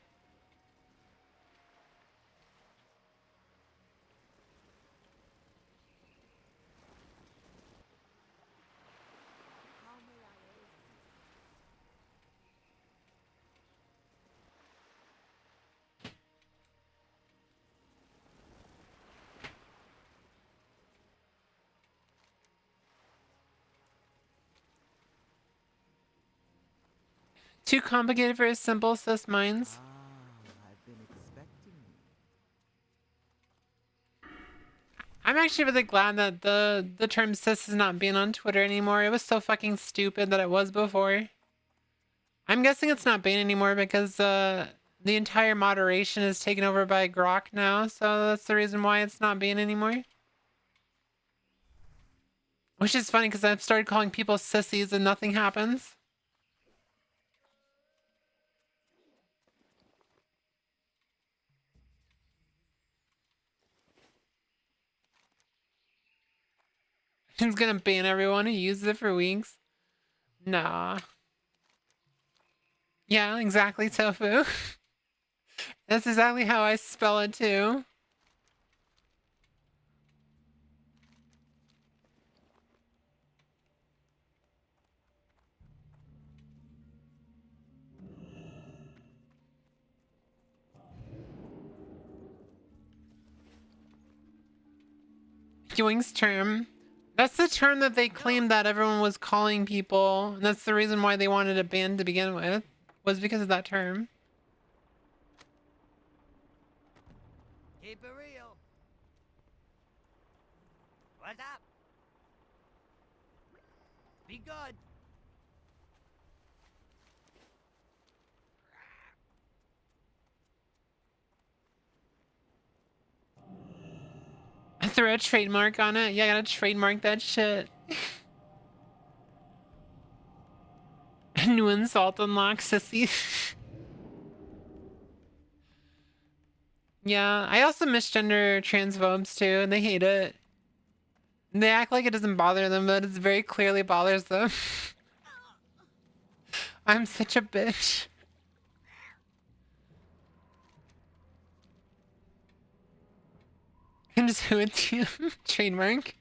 Too complicated for a simple cis minds. I've been expecting you. I'm actually really glad that the term cis is not being on Twitter anymore. It was so fucking stupid that it was before. I'm guessing it's not banned anymore because the entire moderation is taken over by Grok now, so that's the reason why it's not banned anymore. Which is funny because I've started calling people sissies and nothing happens. It's gonna ban everyone who uses it for weeks. Nah. Yeah, exactly, Tofu. That's exactly how I spell it too. Yoing's term. That's the term that they claimed that everyone was calling people. And that's the reason why they wanted a ban to begin with. Was because of that term. Keep it real. What's up? Be good. I threw a trademark on it. Yeah, I gotta trademark that shit. New insult unlock, sissy. Yeah, I also misgender transphobes too, and they hate it. They act like it doesn't bother them, but it very clearly bothers them. I'm such a bitch. I'm just who it's you. Trademark.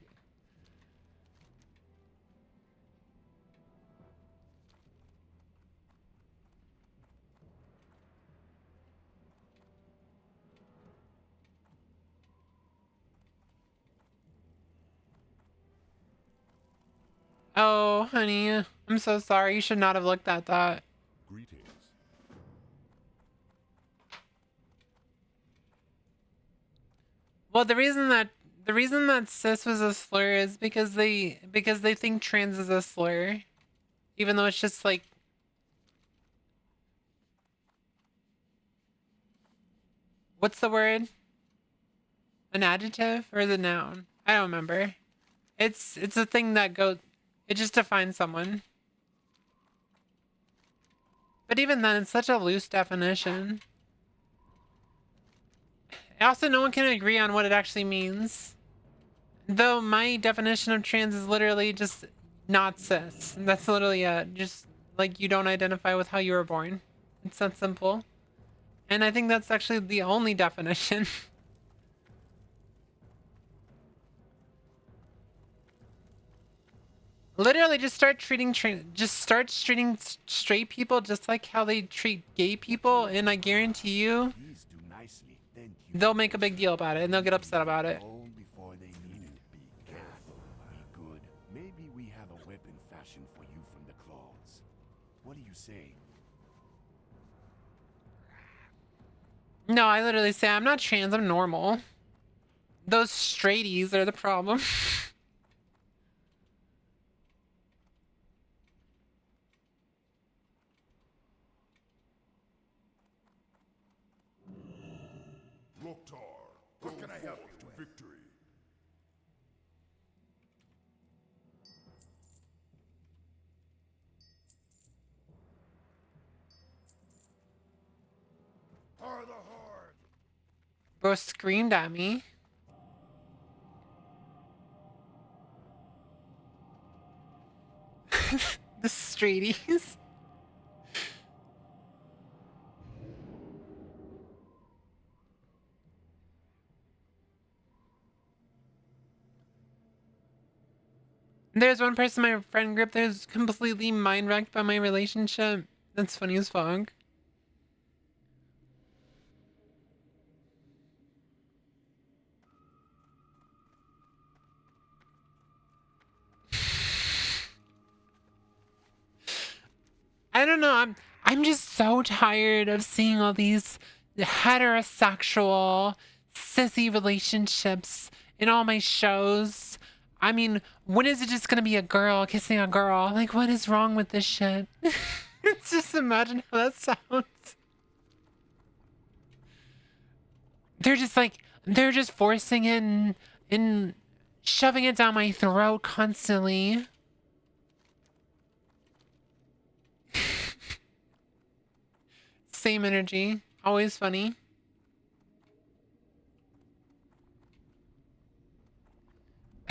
Oh, honey, I'm so sorry. You should not have looked at that. Greetings. Well, the reason that cis was a slur is because they think trans is a slur, even though it's just like, what's the word? An adjective or the noun? I don't remember. It's a thing that goes. It just defines someone. But even then, it's such a loose definition. Also, no one can agree on what it actually means. Though my definition of trans is literally just not cis. That's literally it. Just like you don't identify with how you were born. It's that simple. And I think that's actually the only definition. Literally just start treating straight people just like how they treat gay people, and I guarantee you they'll make a big deal about it and they'll get upset about it. Before they need it. Be careful. Be good. Maybe we have a weapon fashioned for you from the claws. What do you say? No, I literally say I'm not trans, I'm normal. Those straighties are the problem. What can I help you to victory? Are the horde. Bro screamed at me. The straighties. There's one person in my friend group that's completely mind wrecked by my relationship. That's funny as fuck. I don't know. I'm just so tired of seeing all these heterosexual sissy relationships in all my shows. I mean, when is it just gonna be a girl kissing a girl? Like, what is wrong with this shit? Just imagine how that sounds. They're just forcing it and shoving it down my throat constantly. Same energy. Always funny.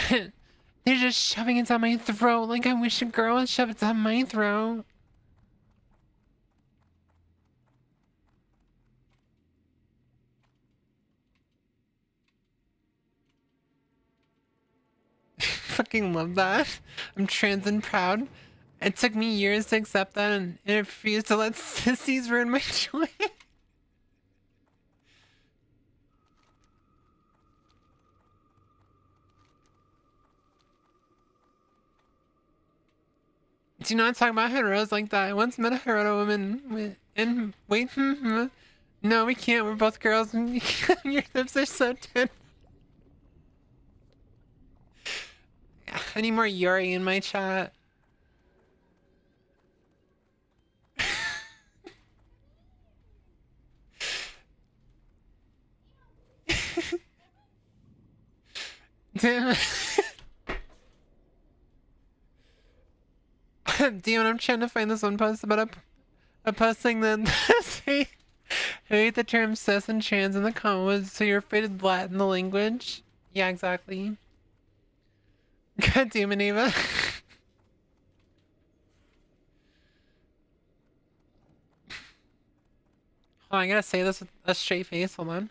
They're just shoving it down my throat. Like, I wish a girl would shove it down my throat. Fucking love that. I'm trans and proud. It took me years to accept that, and I refuse to let sissies ruin my joy. Do not talk about heteros like that. I once met a hetero woman and wait, no, we can't. We're both girls. And your lips are so thin. I need more Yuri in my chat. Damn. Damn, I'm trying to find this one post about a posting that say, hate the term cis and trans in the comments, so you're afraid of Latin the language? Yeah, exactly. God damn it, Ava. Oh, I gotta say this with a straight face. Hold on.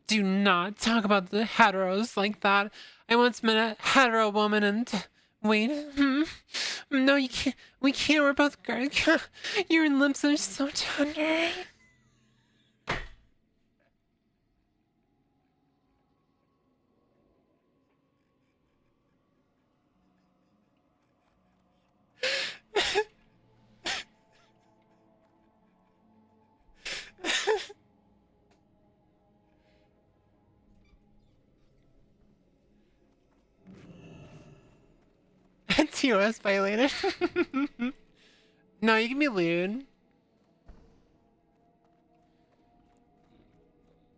Do not talk about the heteros like that. I once met a hetero woman and... Wait. No, you can't. We can't. We're both girls. Your lips are so tender. TOS violated. No, you can be lewd.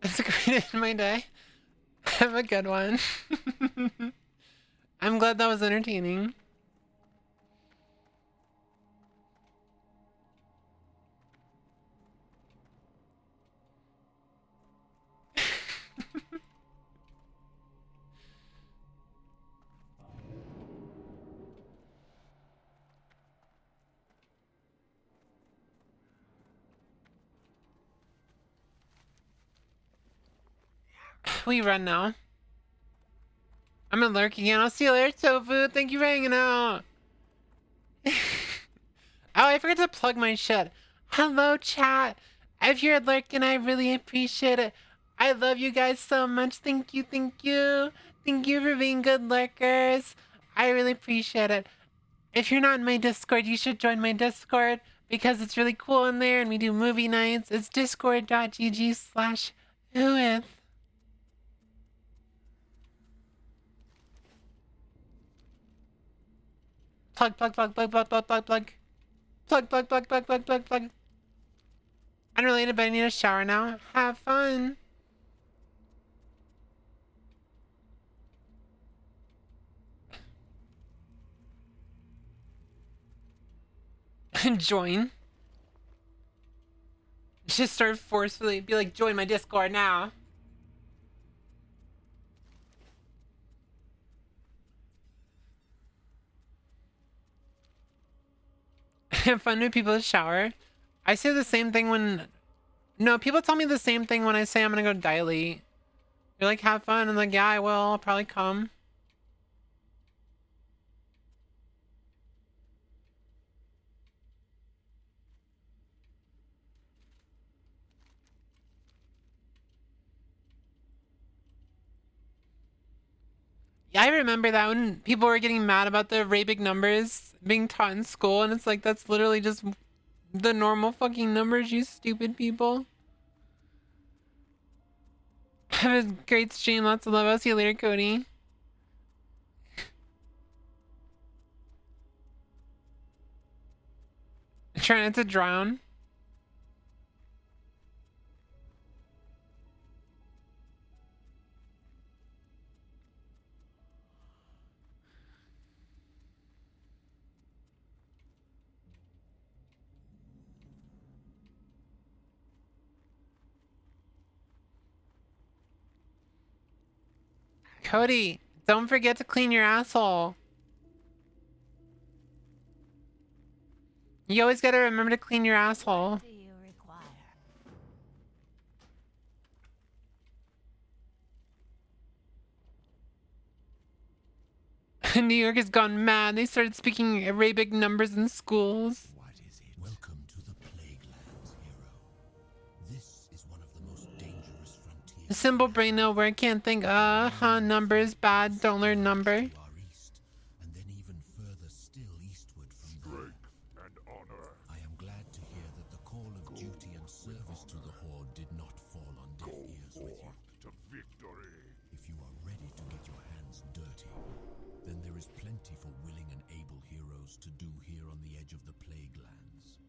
It's a great end to my day. Have a good one. I'm glad that was entertaining. We run now. I'm gonna lurk again. I'll see you later, Tofu. Thank you for hanging out. Oh, I forgot to plug my shit. Hello, chat. If you're lurking, I really appreciate it. I love you guys so much. Thank you, thank you. Thank you for being good lurkers. I really appreciate it. If you're not in my Discord, you should join my Discord because it's really cool in there and we do movie nights. It's discord.gg/Whooith. Plug, plug, plug, plug, plug, plug, plug, plug. Plug, plug, plug, plug, plug, plug, plug. Unrelated, but I need a shower now. Have fun. Join. Just start forcefully. Be like, join my Discord now. Have fun with people to shower. I say the same thing when... No, people tell me the same thing when I say I'm gonna go dilate. You're like, have fun. I'm like, yeah, I will. I'll probably come. Yeah, I remember that when people were getting mad about the Arabic numbers being taught in school, and it's like, that's literally just the normal fucking numbers, you stupid people. Have a great stream, lots of love. I'll see you later, Cody. Trying not to drown. Cody, don't forget to clean your asshole. You always gotta remember to clean your asshole. New York has gone mad. They started speaking Arabic numbers in schools. What is it? Welcome to the Plaguelands, hero. This is one of the most dangerous frontiers. A simple brain no where I can't think. Numbers bad. Don't learn number. And then even further still eastward from there. Strength and honor. I am glad to hear that the call of duty and service to the Horde did not fall on deaf ears with you. To victory. If you are ready to get your hands dirty, then there is plenty for willing and able heroes to do here on the edge of the Plaguelands.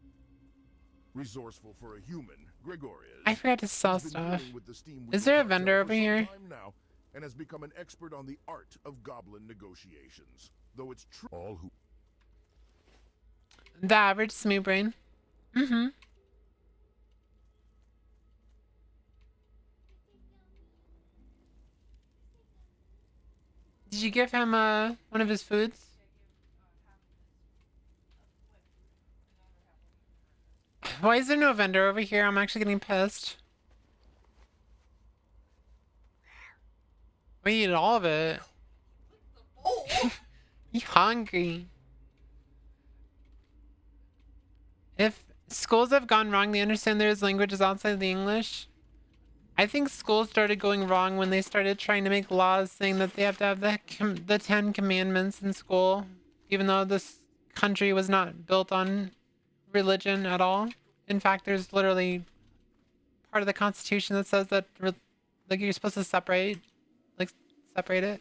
Resourceful for a human, Gregorius. I forgot to sell stuff. Is there a vendor over here? Now, and has become an expert on the art of goblin negotiations. Though it's true, all who The average smooth brain. Mm-hmm. Did you give him one of his foods? Why is there no vendor over here? I'm actually getting pissed. We eat all of it. You hungry? If schools have gone wrong, they understand there's languages outside the English. I think schools started going wrong when they started trying to make laws saying that they have to have the 10 Commandments in school, even though this country was not built on religion at all. In fact, there's literally part of the Constitution that says that like you're supposed to separate it.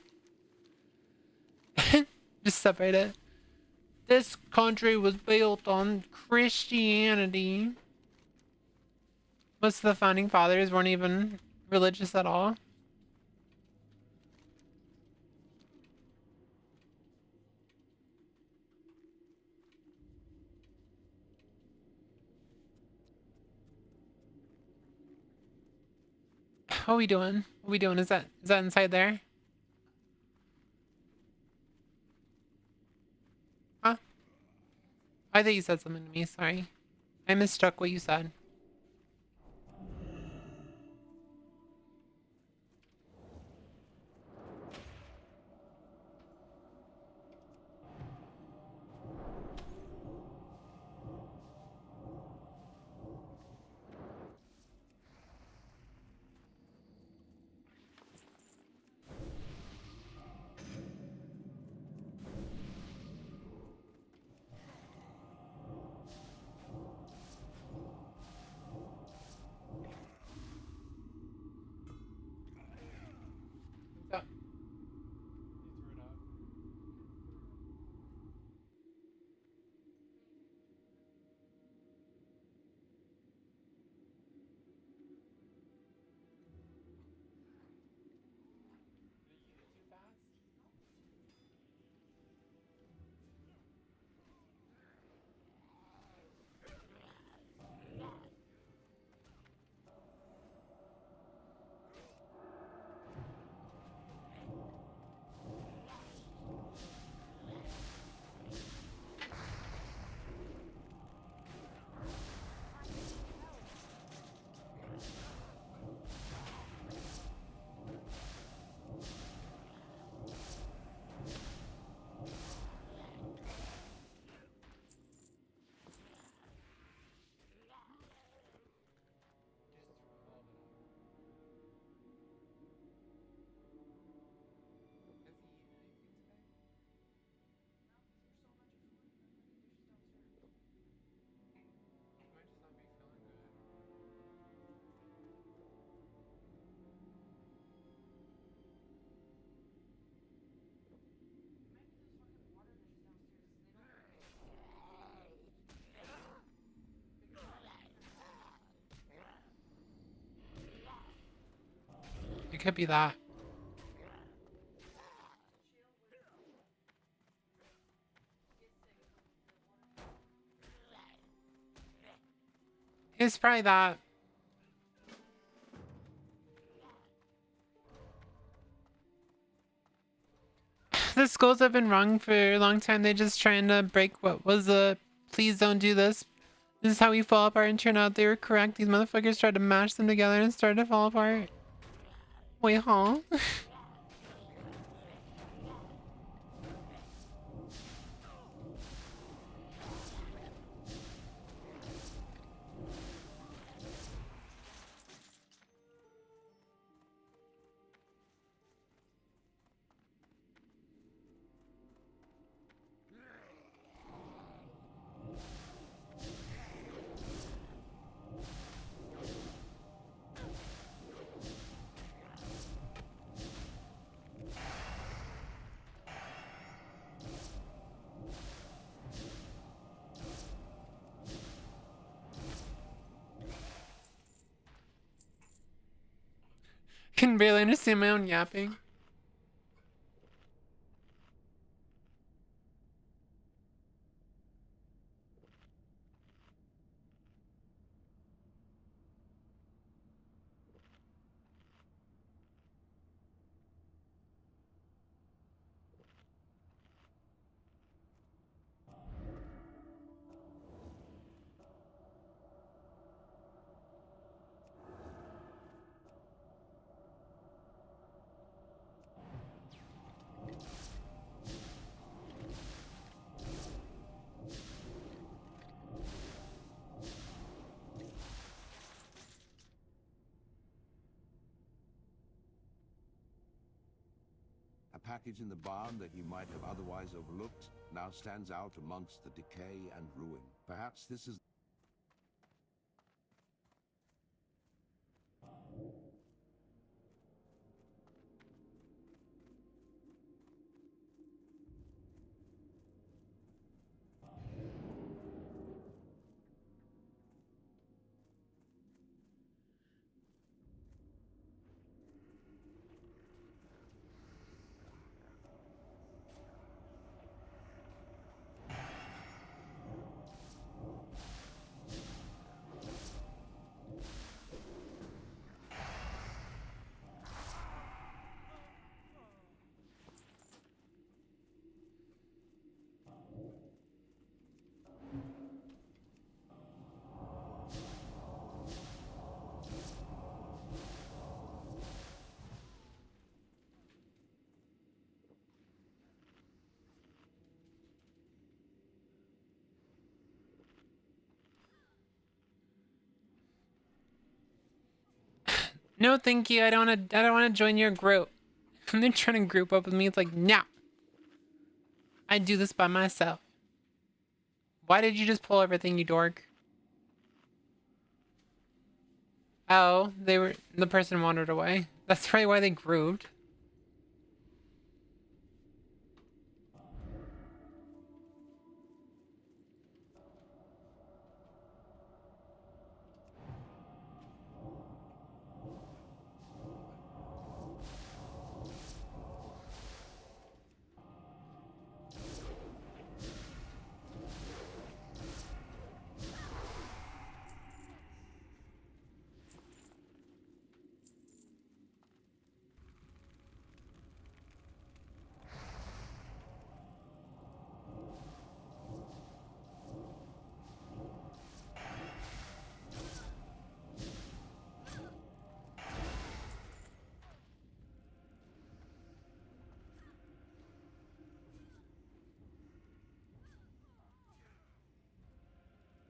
Just separate it. This country was built on Christianity. Most of the founding fathers weren't even religious at all. What are we doing? What are we doing? Is that inside there? Huh? I thought you said something to me, sorry. I mistook what you said. It could be that. It's probably that. The schools have been wrong for a long time. They're just trying to break what was a please don't do this. This is how we fall apart and turn out they were correct. These motherfuckers tried to mash them together and started to fall apart. Wait, huh? Can barely understand my own yapping. A package in the barn that you might have otherwise overlooked now stands out amongst the decay and ruin. Perhaps this is... No, thank you. I don't want to join your group. And they're trying to group up with me. It's like, no. I do this by myself. Why did you just pull everything, you dork? Oh, the person wandered away. That's probably why they grouped.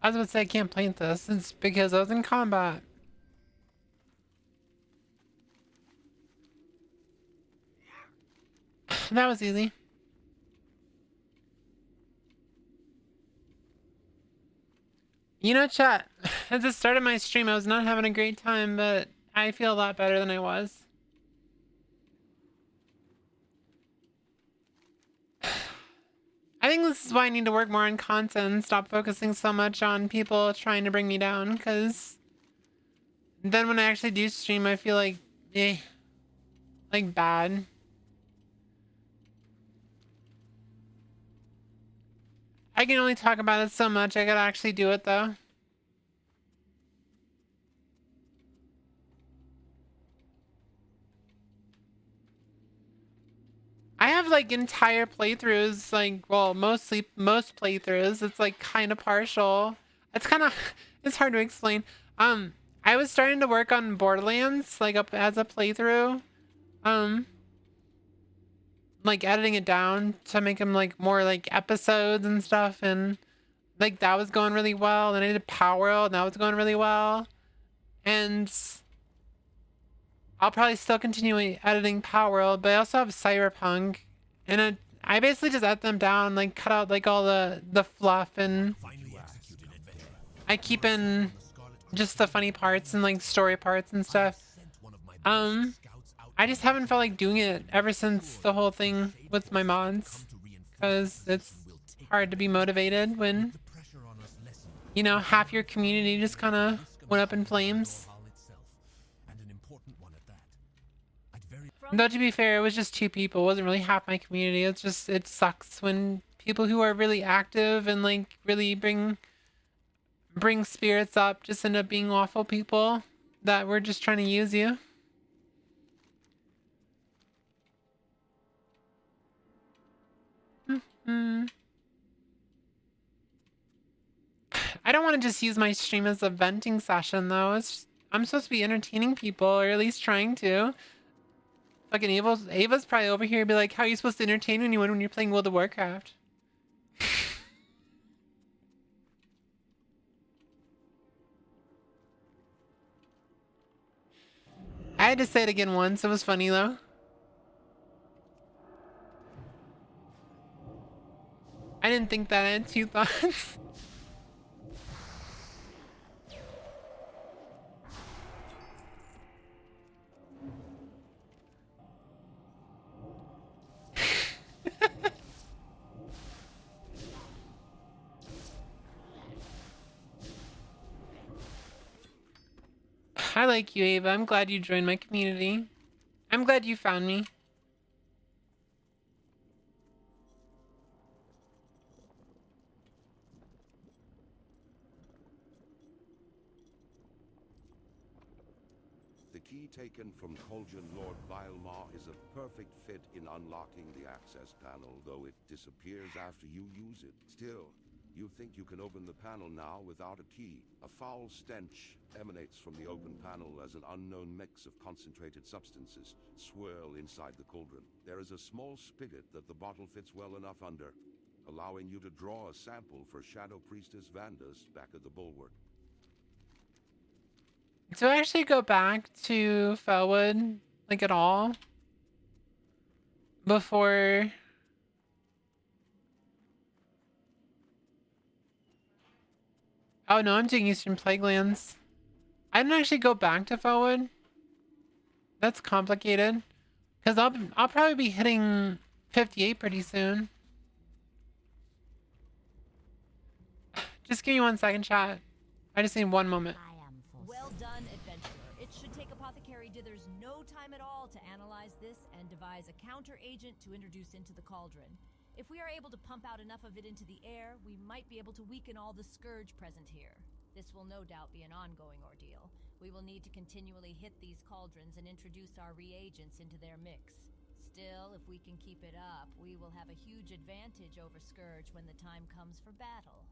I was about to say I can't paint this. It's because I was in combat. That was easy. You know, chat, at the start of my stream, I was not having a great time, but I feel a lot better than I was. I think this is why I need to work more on content and stop focusing so much on people trying to bring me down, because then when I actually do stream, I feel like, like bad. I can only talk about it so much, I gotta actually do it though. I have like entire playthroughs, like, well, most playthroughs, it's like kind of partial. It's kind of, it's hard to explain. I was starting to work on Borderlands, like as a playthrough. Like editing it down to make them like more like episodes and stuff, and like that was going really well. Then I did Power World, and that was going really well. And I'll probably still continue editing Power World, but I also have Cyberpunk, and I basically just edit them down, like cut out like all the fluff, and I keep in just the funny parts and like story parts and stuff. I just haven't felt like doing it ever since the whole thing with my mods, because it's hard to be motivated when, you know, half your community just kind of went up in flames. Though to be fair, it was just 2 people. It wasn't really half my community. It's just, it sucks when people who are really active and like really bring spirits up just end up being awful people that were just trying to use you. I don't want to just use my stream as a venting session though. I'm supposed to be entertaining people, or at least trying to. Fucking Ava's probably over here be like, how are you supposed to entertain anyone when you're playing World of Warcraft? I had to say it again once. It was funny though. I didn't think that. I had 2 thoughts. I like you, Ava. I'm glad you joined my community. I'm glad you found me. The key taken from Colgan Lord Bilemar is a perfect fit in unlocking the access panel, though it disappears after you use it. Still, you think you can open the panel now without a key. A foul stench emanates from the open panel as an unknown mix of concentrated substances swirl inside the cauldron. There is a small spigot that the bottle fits well enough under, allowing you to draw a sample for Shadow Priestess Vanda's back at the bulwark. Do I actually go back to Felwood, like, at all? Before... Oh no, I'm doing Eastern Plaguelands. I didn't actually go back to Felwood. That's complicated. Because I'll probably be hitting 58 pretty soon. Just give me 1 second, chat. I just need one moment. Well done, adventurer. It should take Apothecary Dithers no time at all to analyze this and devise a counter agent to introduce into the cauldron. If we are able to pump out enough of it into the air, we might be able to weaken all the scourge present here. This will no doubt be an ongoing ordeal. We will need to continually hit these cauldrons and introduce our reagents into their mix. Still, if we can keep it up, we will have a huge advantage over Scourge when the time comes for battle.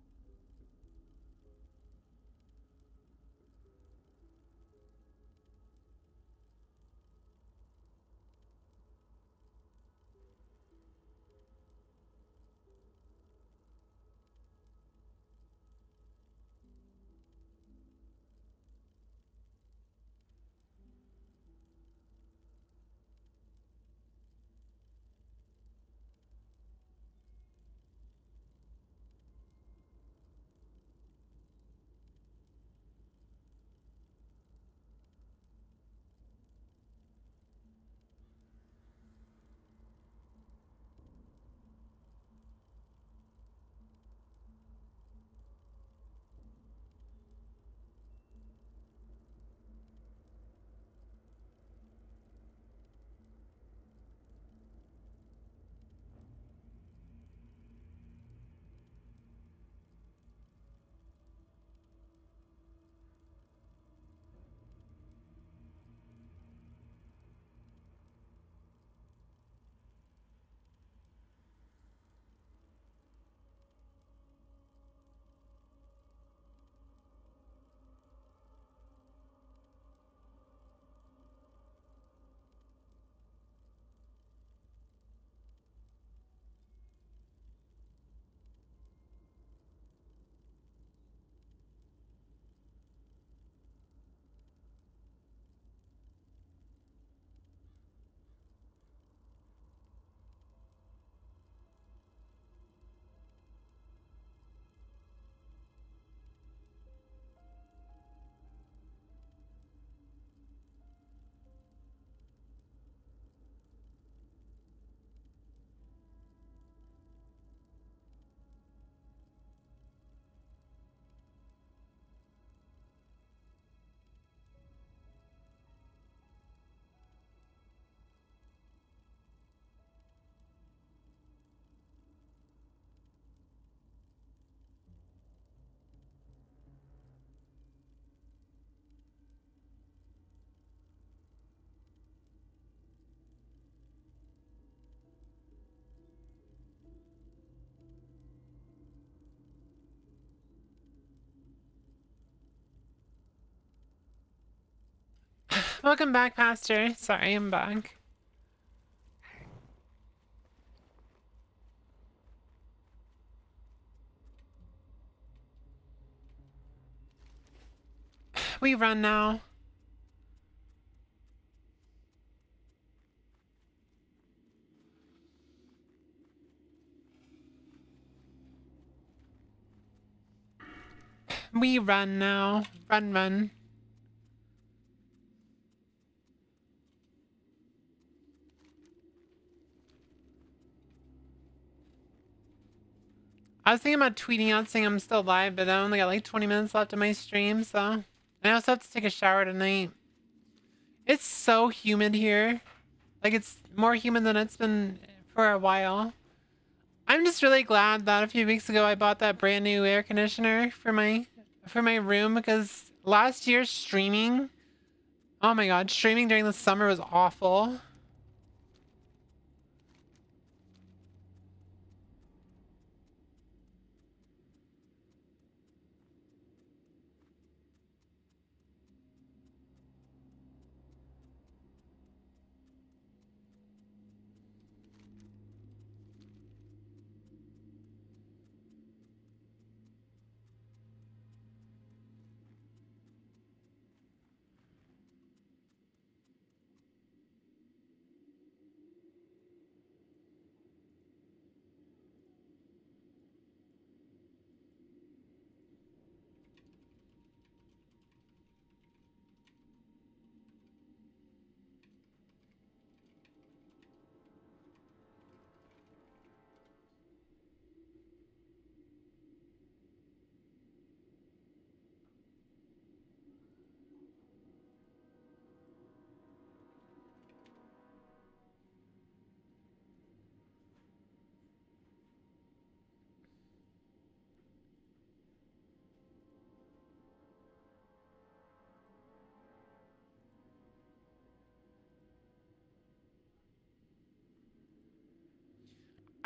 Welcome back, Pastor. Sorry, I'm back. We run now. We run now. Run, run. I was thinking about tweeting out saying I'm still live, but I only got like 20 minutes left of my stream, so... And I also have to take a shower tonight. It's so humid here. Like, it's more humid than it's been for a while. I'm just really glad that a few weeks ago I bought that brand new air conditioner for my room, because last year streaming... Oh my god, streaming during the summer was awful.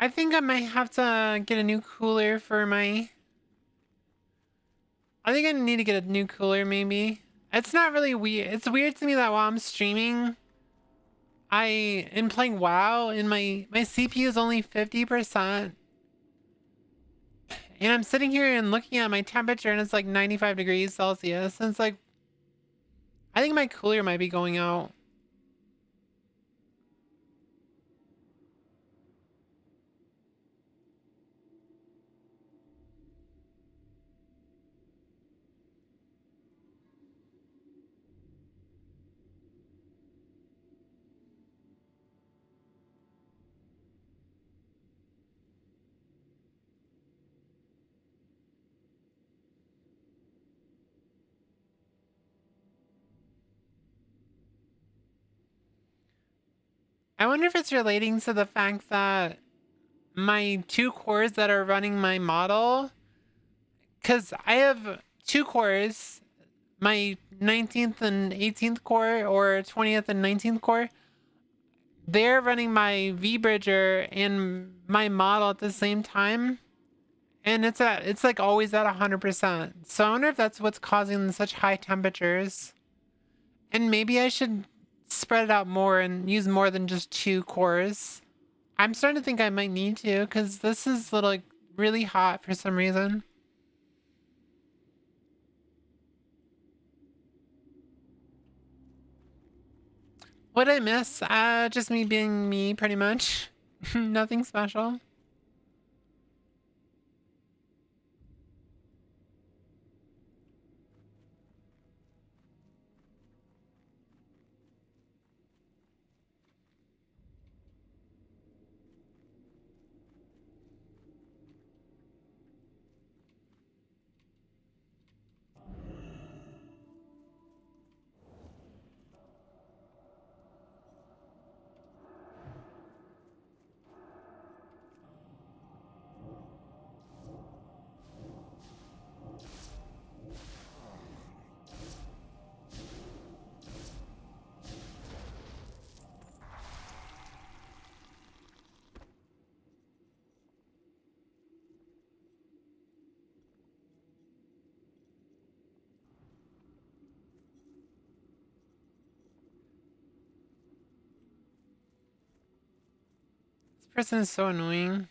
I think I might have to get a new cooler for my... I think I need to get a new cooler, maybe. It's not really weird. It's weird to me that while I'm streaming, I am playing WoW and my CPU is only 50%. And I'm sitting here and looking at my temperature and it's like 95 degrees Celsius. And it's like, I think my cooler might be going out. I wonder if it's relating to the fact that my 2 cores that are running my model, because I have 2 cores, my 19th and 18th core or 20th and 19th core, they're running my V-Bridger and my model at the same time. And it's like always at 100%. So I wonder if that's what's causing such high temperatures. And maybe I should spread it out more and use more than just 2 cores. I'm starting to think I might need to, because this is like really hot for some reason. What'd I miss? Just me being me, pretty much. Nothing special. This person is so annoying.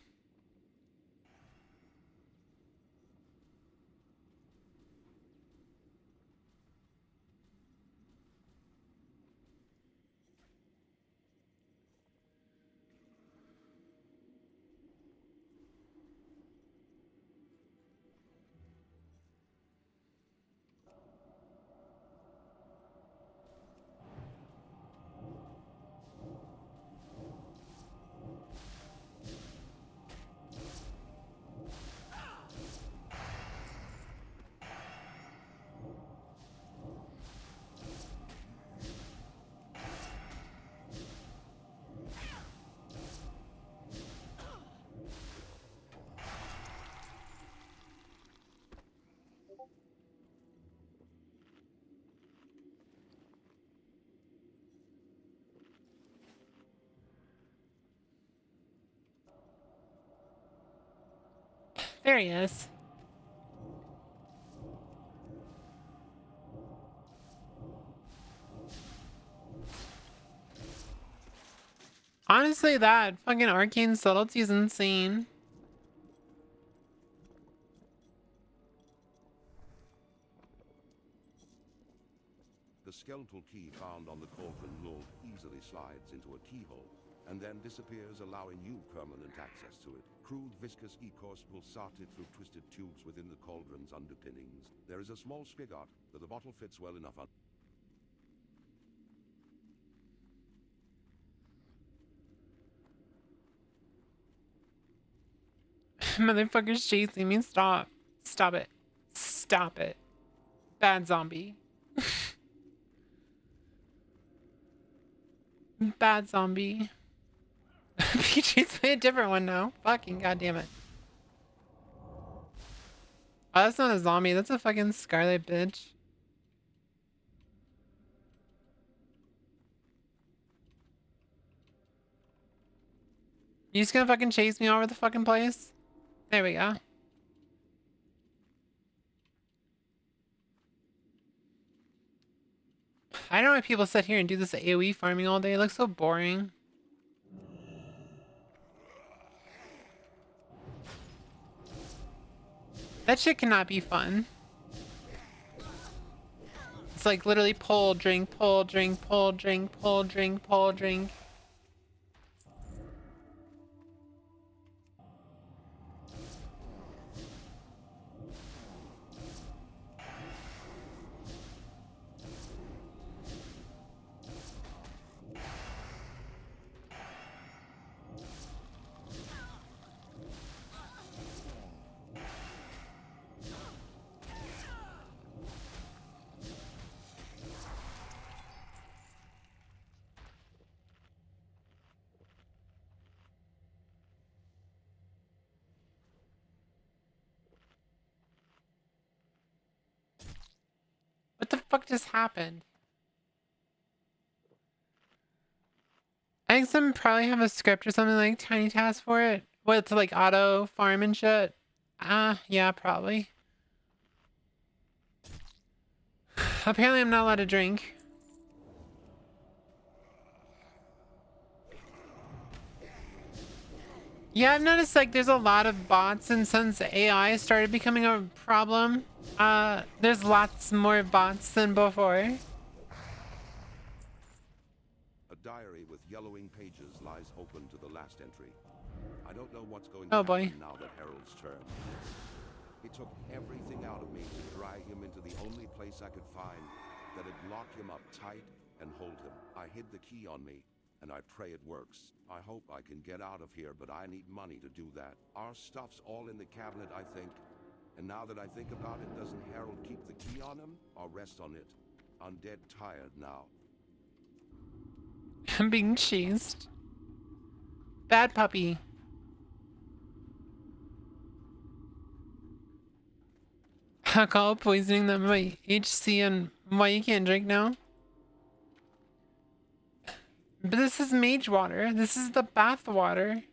There he is. Honestly, that fucking arcane subtlety is insane. The skeletal key found on the cauldron mold easily slides into a keyhole, and then disappears, allowing you permanent access to it. Crude viscous e-course pulsated through twisted tubes within the cauldron's underpinnings. There is a small spigot, but the bottle fits well enough on... Motherfucker's chasing me. Stop. Stop it. Stop it. Bad zombie. Bad zombie. PJ's play a different one now. Fucking goddamn it. Oh, that's not a zombie. That's a fucking Scarlet bitch. You just gonna fucking chase me all over the fucking place? There we go. I don't know why people sit here and do this AoE farming all day. It looks so boring. That shit cannot be fun. It's like literally pull, drink, pull, drink, pull, drink, pull, drink, pull, drink. What the fuck just happened? I think some probably have a script or something like Tiny Task for it. What, to like auto farm and shit? Yeah, probably. Apparently I'm not allowed to drink. Yeah, I've noticed like there's a lot of bots, and since AI started becoming a problem, there's lots more bots than before. A diary with yellowing pages lies open to the last entry. I don't know what's going to happen now that Harold's turn. It took everything out of me to drag him into the only place I could find that'd lock him up tight and hold him. I hid the key on me, and I pray it works. I hope I can get out of here, but I need money to do that. Our stuff's all in the cabinet, I think. And now that I think about it, doesn't Harold keep the key on him or rest on it? I'm dead tired now. I'm being chased. Bad puppy. Alcohol poisoning them by HC and why you can't drink now? But this is mage water. This is the bath water.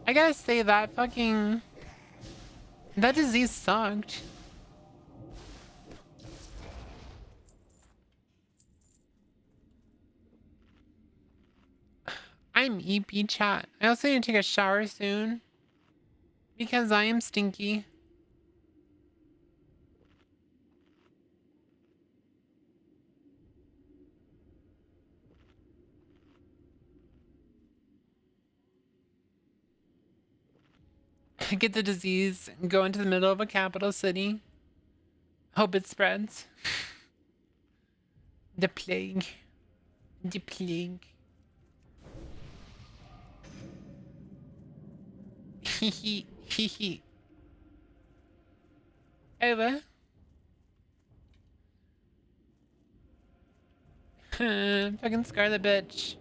I gotta say that disease sucked. I'm EP chat. I also need to take a shower soon because I am stinky. Get the disease and go into the middle of a capital city. Hope it spreads. The plague. The plague. Hee hee hee. Over. Fucking Scarlet bitch.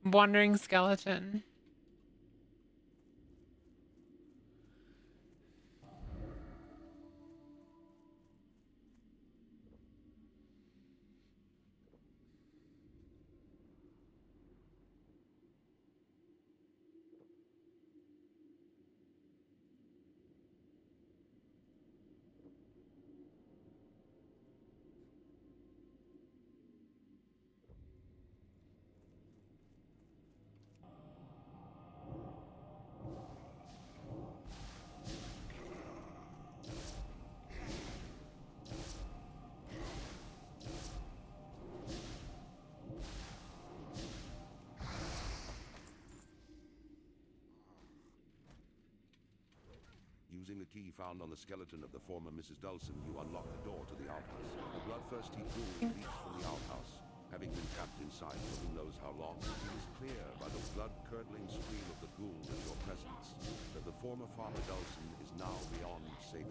Wandering skeleton. Using the key found on the skeleton of the former Mrs. Dulcin, you unlock the door to the outhouse. The bloodthirsty ghoul leaps from the outhouse. Having been trapped inside for who knows how long, it is clear by the blood-curdling scream of the ghoul in your presence that the former Farmer Dulcin is now beyond saving.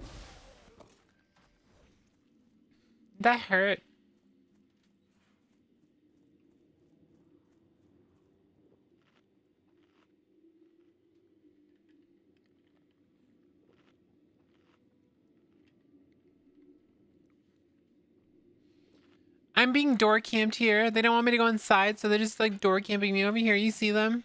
That hurt. I'm being door camped here. They don't want me to go inside, so they're just like door camping me over here. You see them?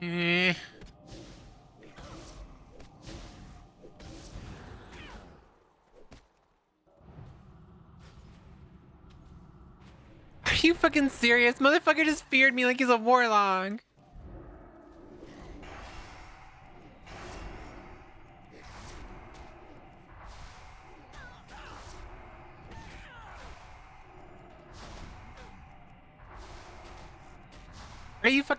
Eh. Are you fucking serious? Motherfucker just feared me like he's a warlock. Are you fuck?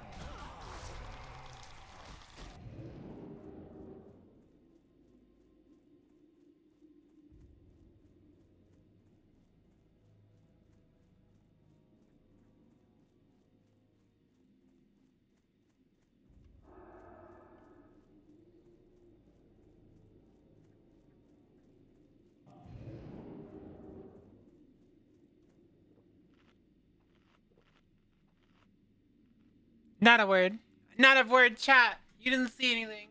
Not a word. Not a word, chat. You didn't see anything.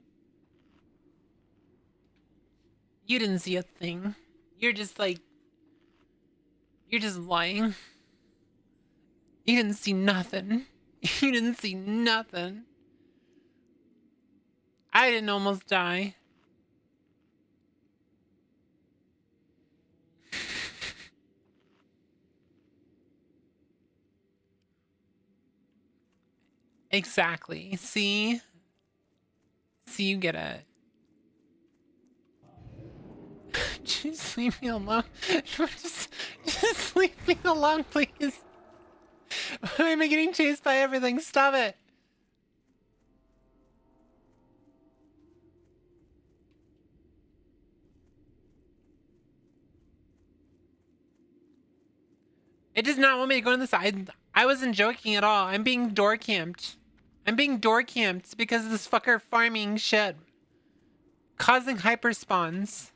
You didn't see a thing. You're just like... You're just lying. You didn't see nothing. You didn't see nothing. I didn't almost die. Exactly. See? See, you get it. Just leave me alone. Just leave me alone, please. Why am I getting chased by everything? Stop it. It does not want me to go on the side. I wasn't joking at all. I'm being door camped. I'm being door camped because of this fucker farming shit. Causing hyper spawns.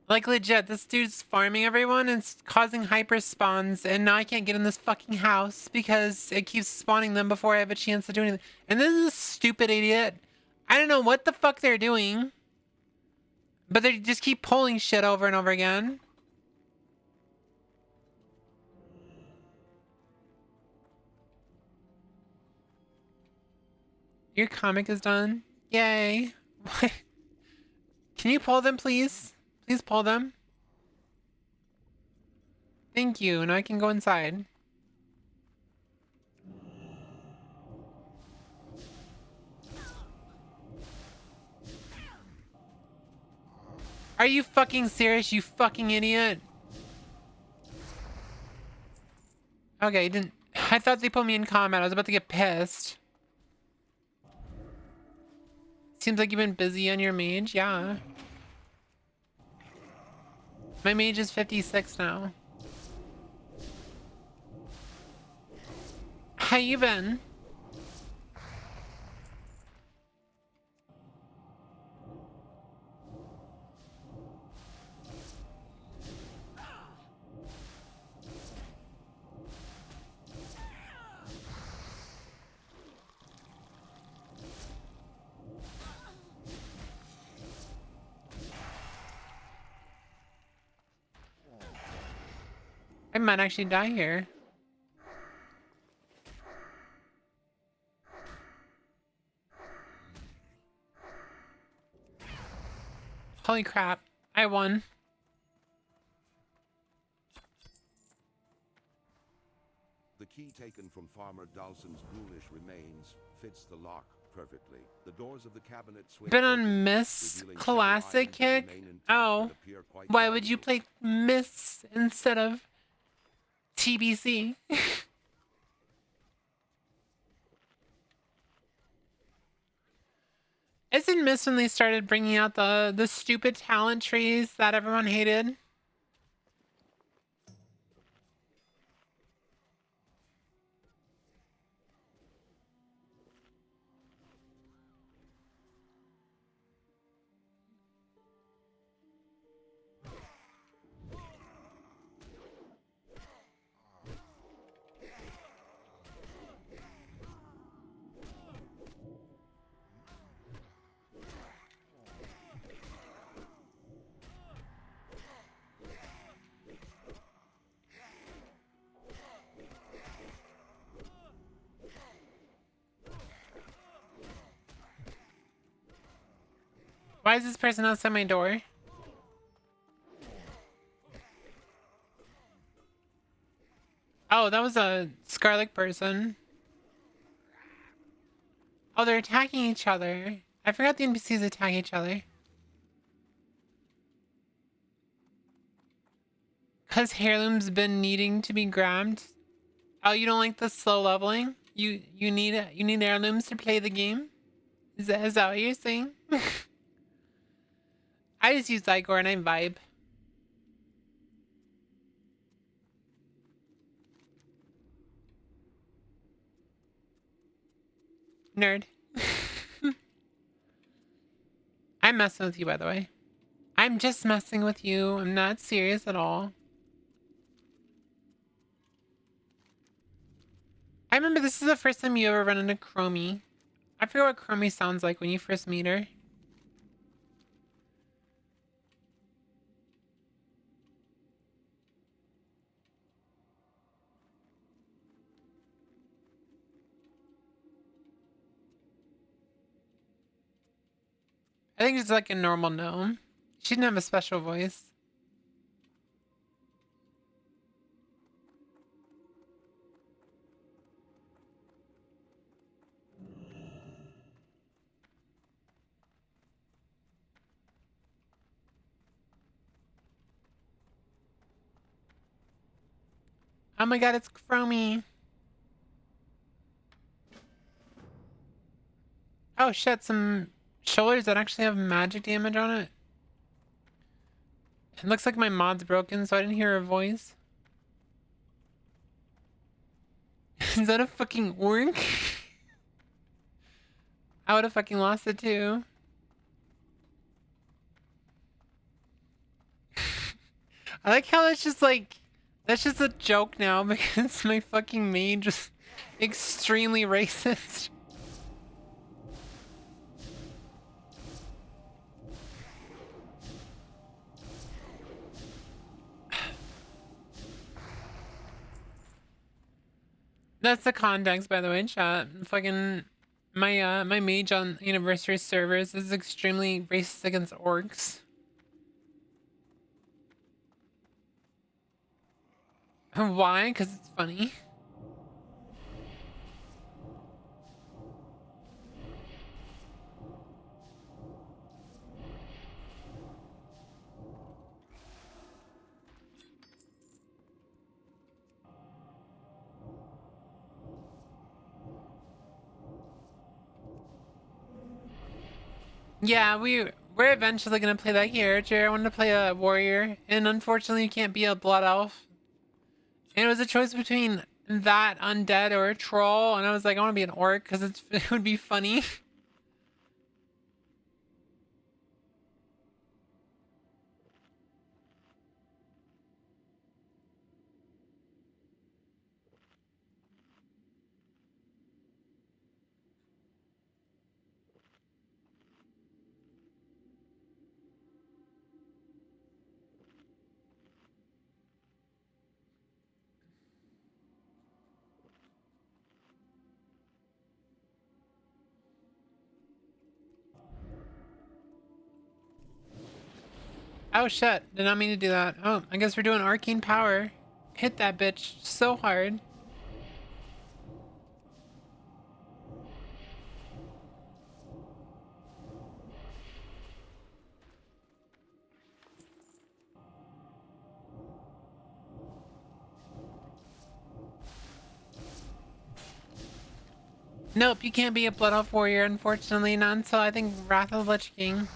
Like legit, this dude's farming everyone and causing hyper spawns, and now I can't get in this fucking house because it keeps spawning them before I have a chance to do anything. And this is a stupid idiot. I don't know what the fuck they're doing, but they just keep pulling shit over and over again. Your comic is done. Yay. What? Can you pull them, please? Please pull them. Thank you. Now I can go inside. Are you fucking serious, you fucking idiot? Okay, didn't... I thought they put me in combat. I was about to get pissed. Seems like you've been busy on your mage. Yeah. My mage is 56 now. How you been? I might actually die here. Holy crap. I won. The key taken from Farmer Dawson's ghoulish remains fits the lock perfectly. The doors of the cabinet swing Been open, on Miss revealing Classic several items that Kick? remain intact Oh. and appear quite Why would you valuable. play Miss instead of TBC? Isn't Miss when they started bringing out the stupid talent trees that everyone hated? Why is this person outside my door? Oh, that was a Scarlet person. Oh, they're attacking each other. I forgot the NPCs attack each other. Cause Heirloom's been needing to be grabbed. Oh, you don't like the slow leveling? You need heirlooms to play the game? Is that what you're saying? I just use Igor and I vibe. Nerd. I'm messing with you, by the way. I'm just messing with you. I'm not serious at all. I remember this is the first time you ever run into Chromie. I forget what Chromie sounds like when you first meet her. I think it's like a normal gnome. She didn't have a special voice. Oh my god, it's Chromie. Oh shit, some shoulders that actually have magic damage on it. It looks like my mod's broken, so I didn't hear her voice. Is that a fucking orc? I would have fucking lost it too. I like how that's just a joke now because my fucking maid just extremely racist. That's the context, by the way, chat. Fucking my mage on Anniversary servers is extremely racist against orcs. Why? Because it's funny. Yeah, we're eventually gonna play that character. I wanted to play a warrior, and unfortunately you can't be a blood elf. And it was a choice between that undead or a troll, and I was like, I want to be an orc because it would be funny. Oh shit, did not mean to do that. Oh, I guess we're doing arcane power. Hit that bitch so hard. Nope, you can't be a Blood Elf warrior, unfortunately, not until I think Wrath of the Lich King.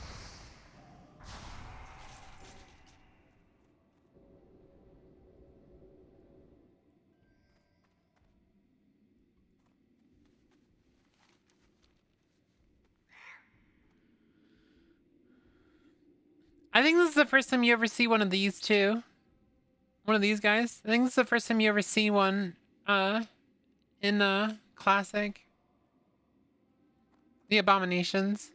I think this is the first time you ever see one of these too. One of these guys. I think this is the first time you ever see one in Classic. The Abominations.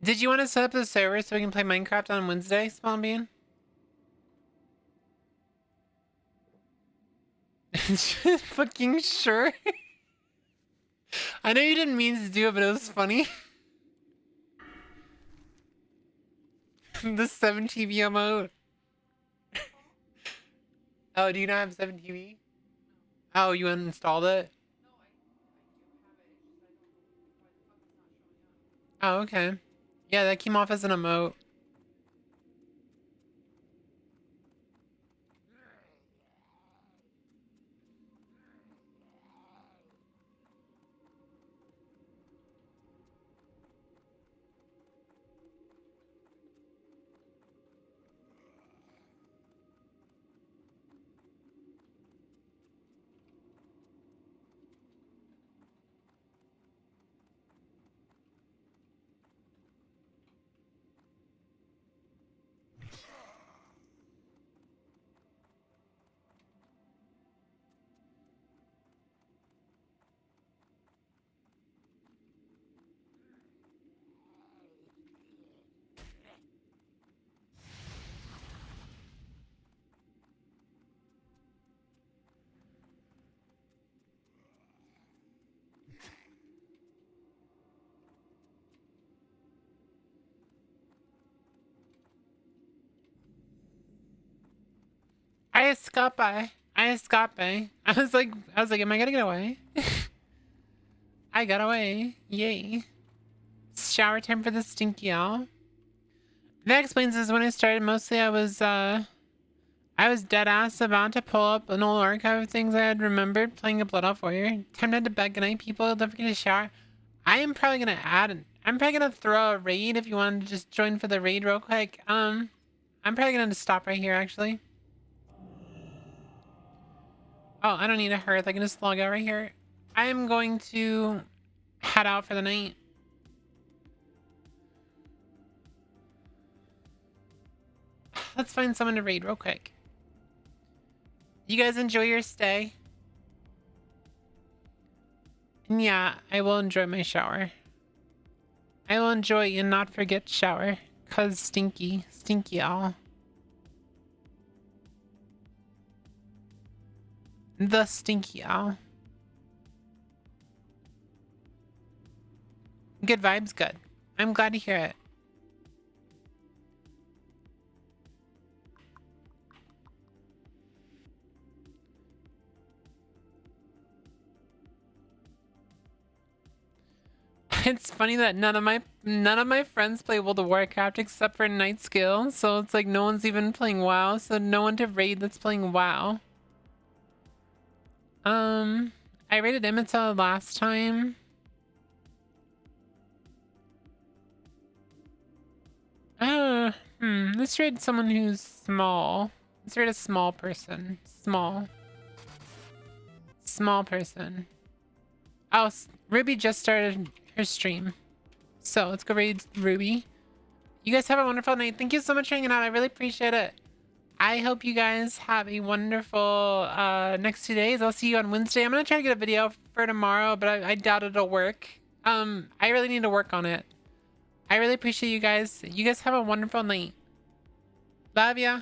Did you want to set up the server so we can play Minecraft on Wednesday, Spawn Bean? Fucking sure. I know you didn't mean to do it, but it was funny. The 7TV emote. Oh, do you not have 7TV? Oh, you uninstalled it? Oh, okay. Yeah, that came off as an emote. I escape. I escape. I was like, am I gonna get away? I got away. Yay. Shower time for the stinky owl. That explains this. When I started, mostly I was dead ass about to pull up an old archive of things I had remembered playing a Blood Elf Warrior. Time to head to bed. Good night, people. Don't forget to shower. I'm probably gonna throw a raid if you want to just join for the raid real quick. I'm probably gonna stop right here actually. Oh, I don't need a hearth. I can just log out right here. I am going to head out for the night. Let's find someone to raid real quick. You guys enjoy your stay. And yeah, I will enjoy my shower. I will enjoy and not forget shower. Cause stinky owl. The stinky owl. Good vibes, good. I'm glad to hear it. It's funny that none of my friends play World of Warcraft except for Night Skill, so it's like no one's even playing WoW, so no one to raid that's playing WoW. I raided Imita last time. Let's raid someone who's small. Let's raid a small person. Small person. Oh, Ruby just started her stream. So let's go raid Ruby. You guys have a wonderful night. Thank you so much for hanging out. I really appreciate it. I hope you guys have a wonderful next 2 days. I'll see you on Wednesday. I'm gonna try to get a video for tomorrow, but I doubt it'll work. I really need to work on it. I really appreciate you guys. You guys have a wonderful night. Love ya.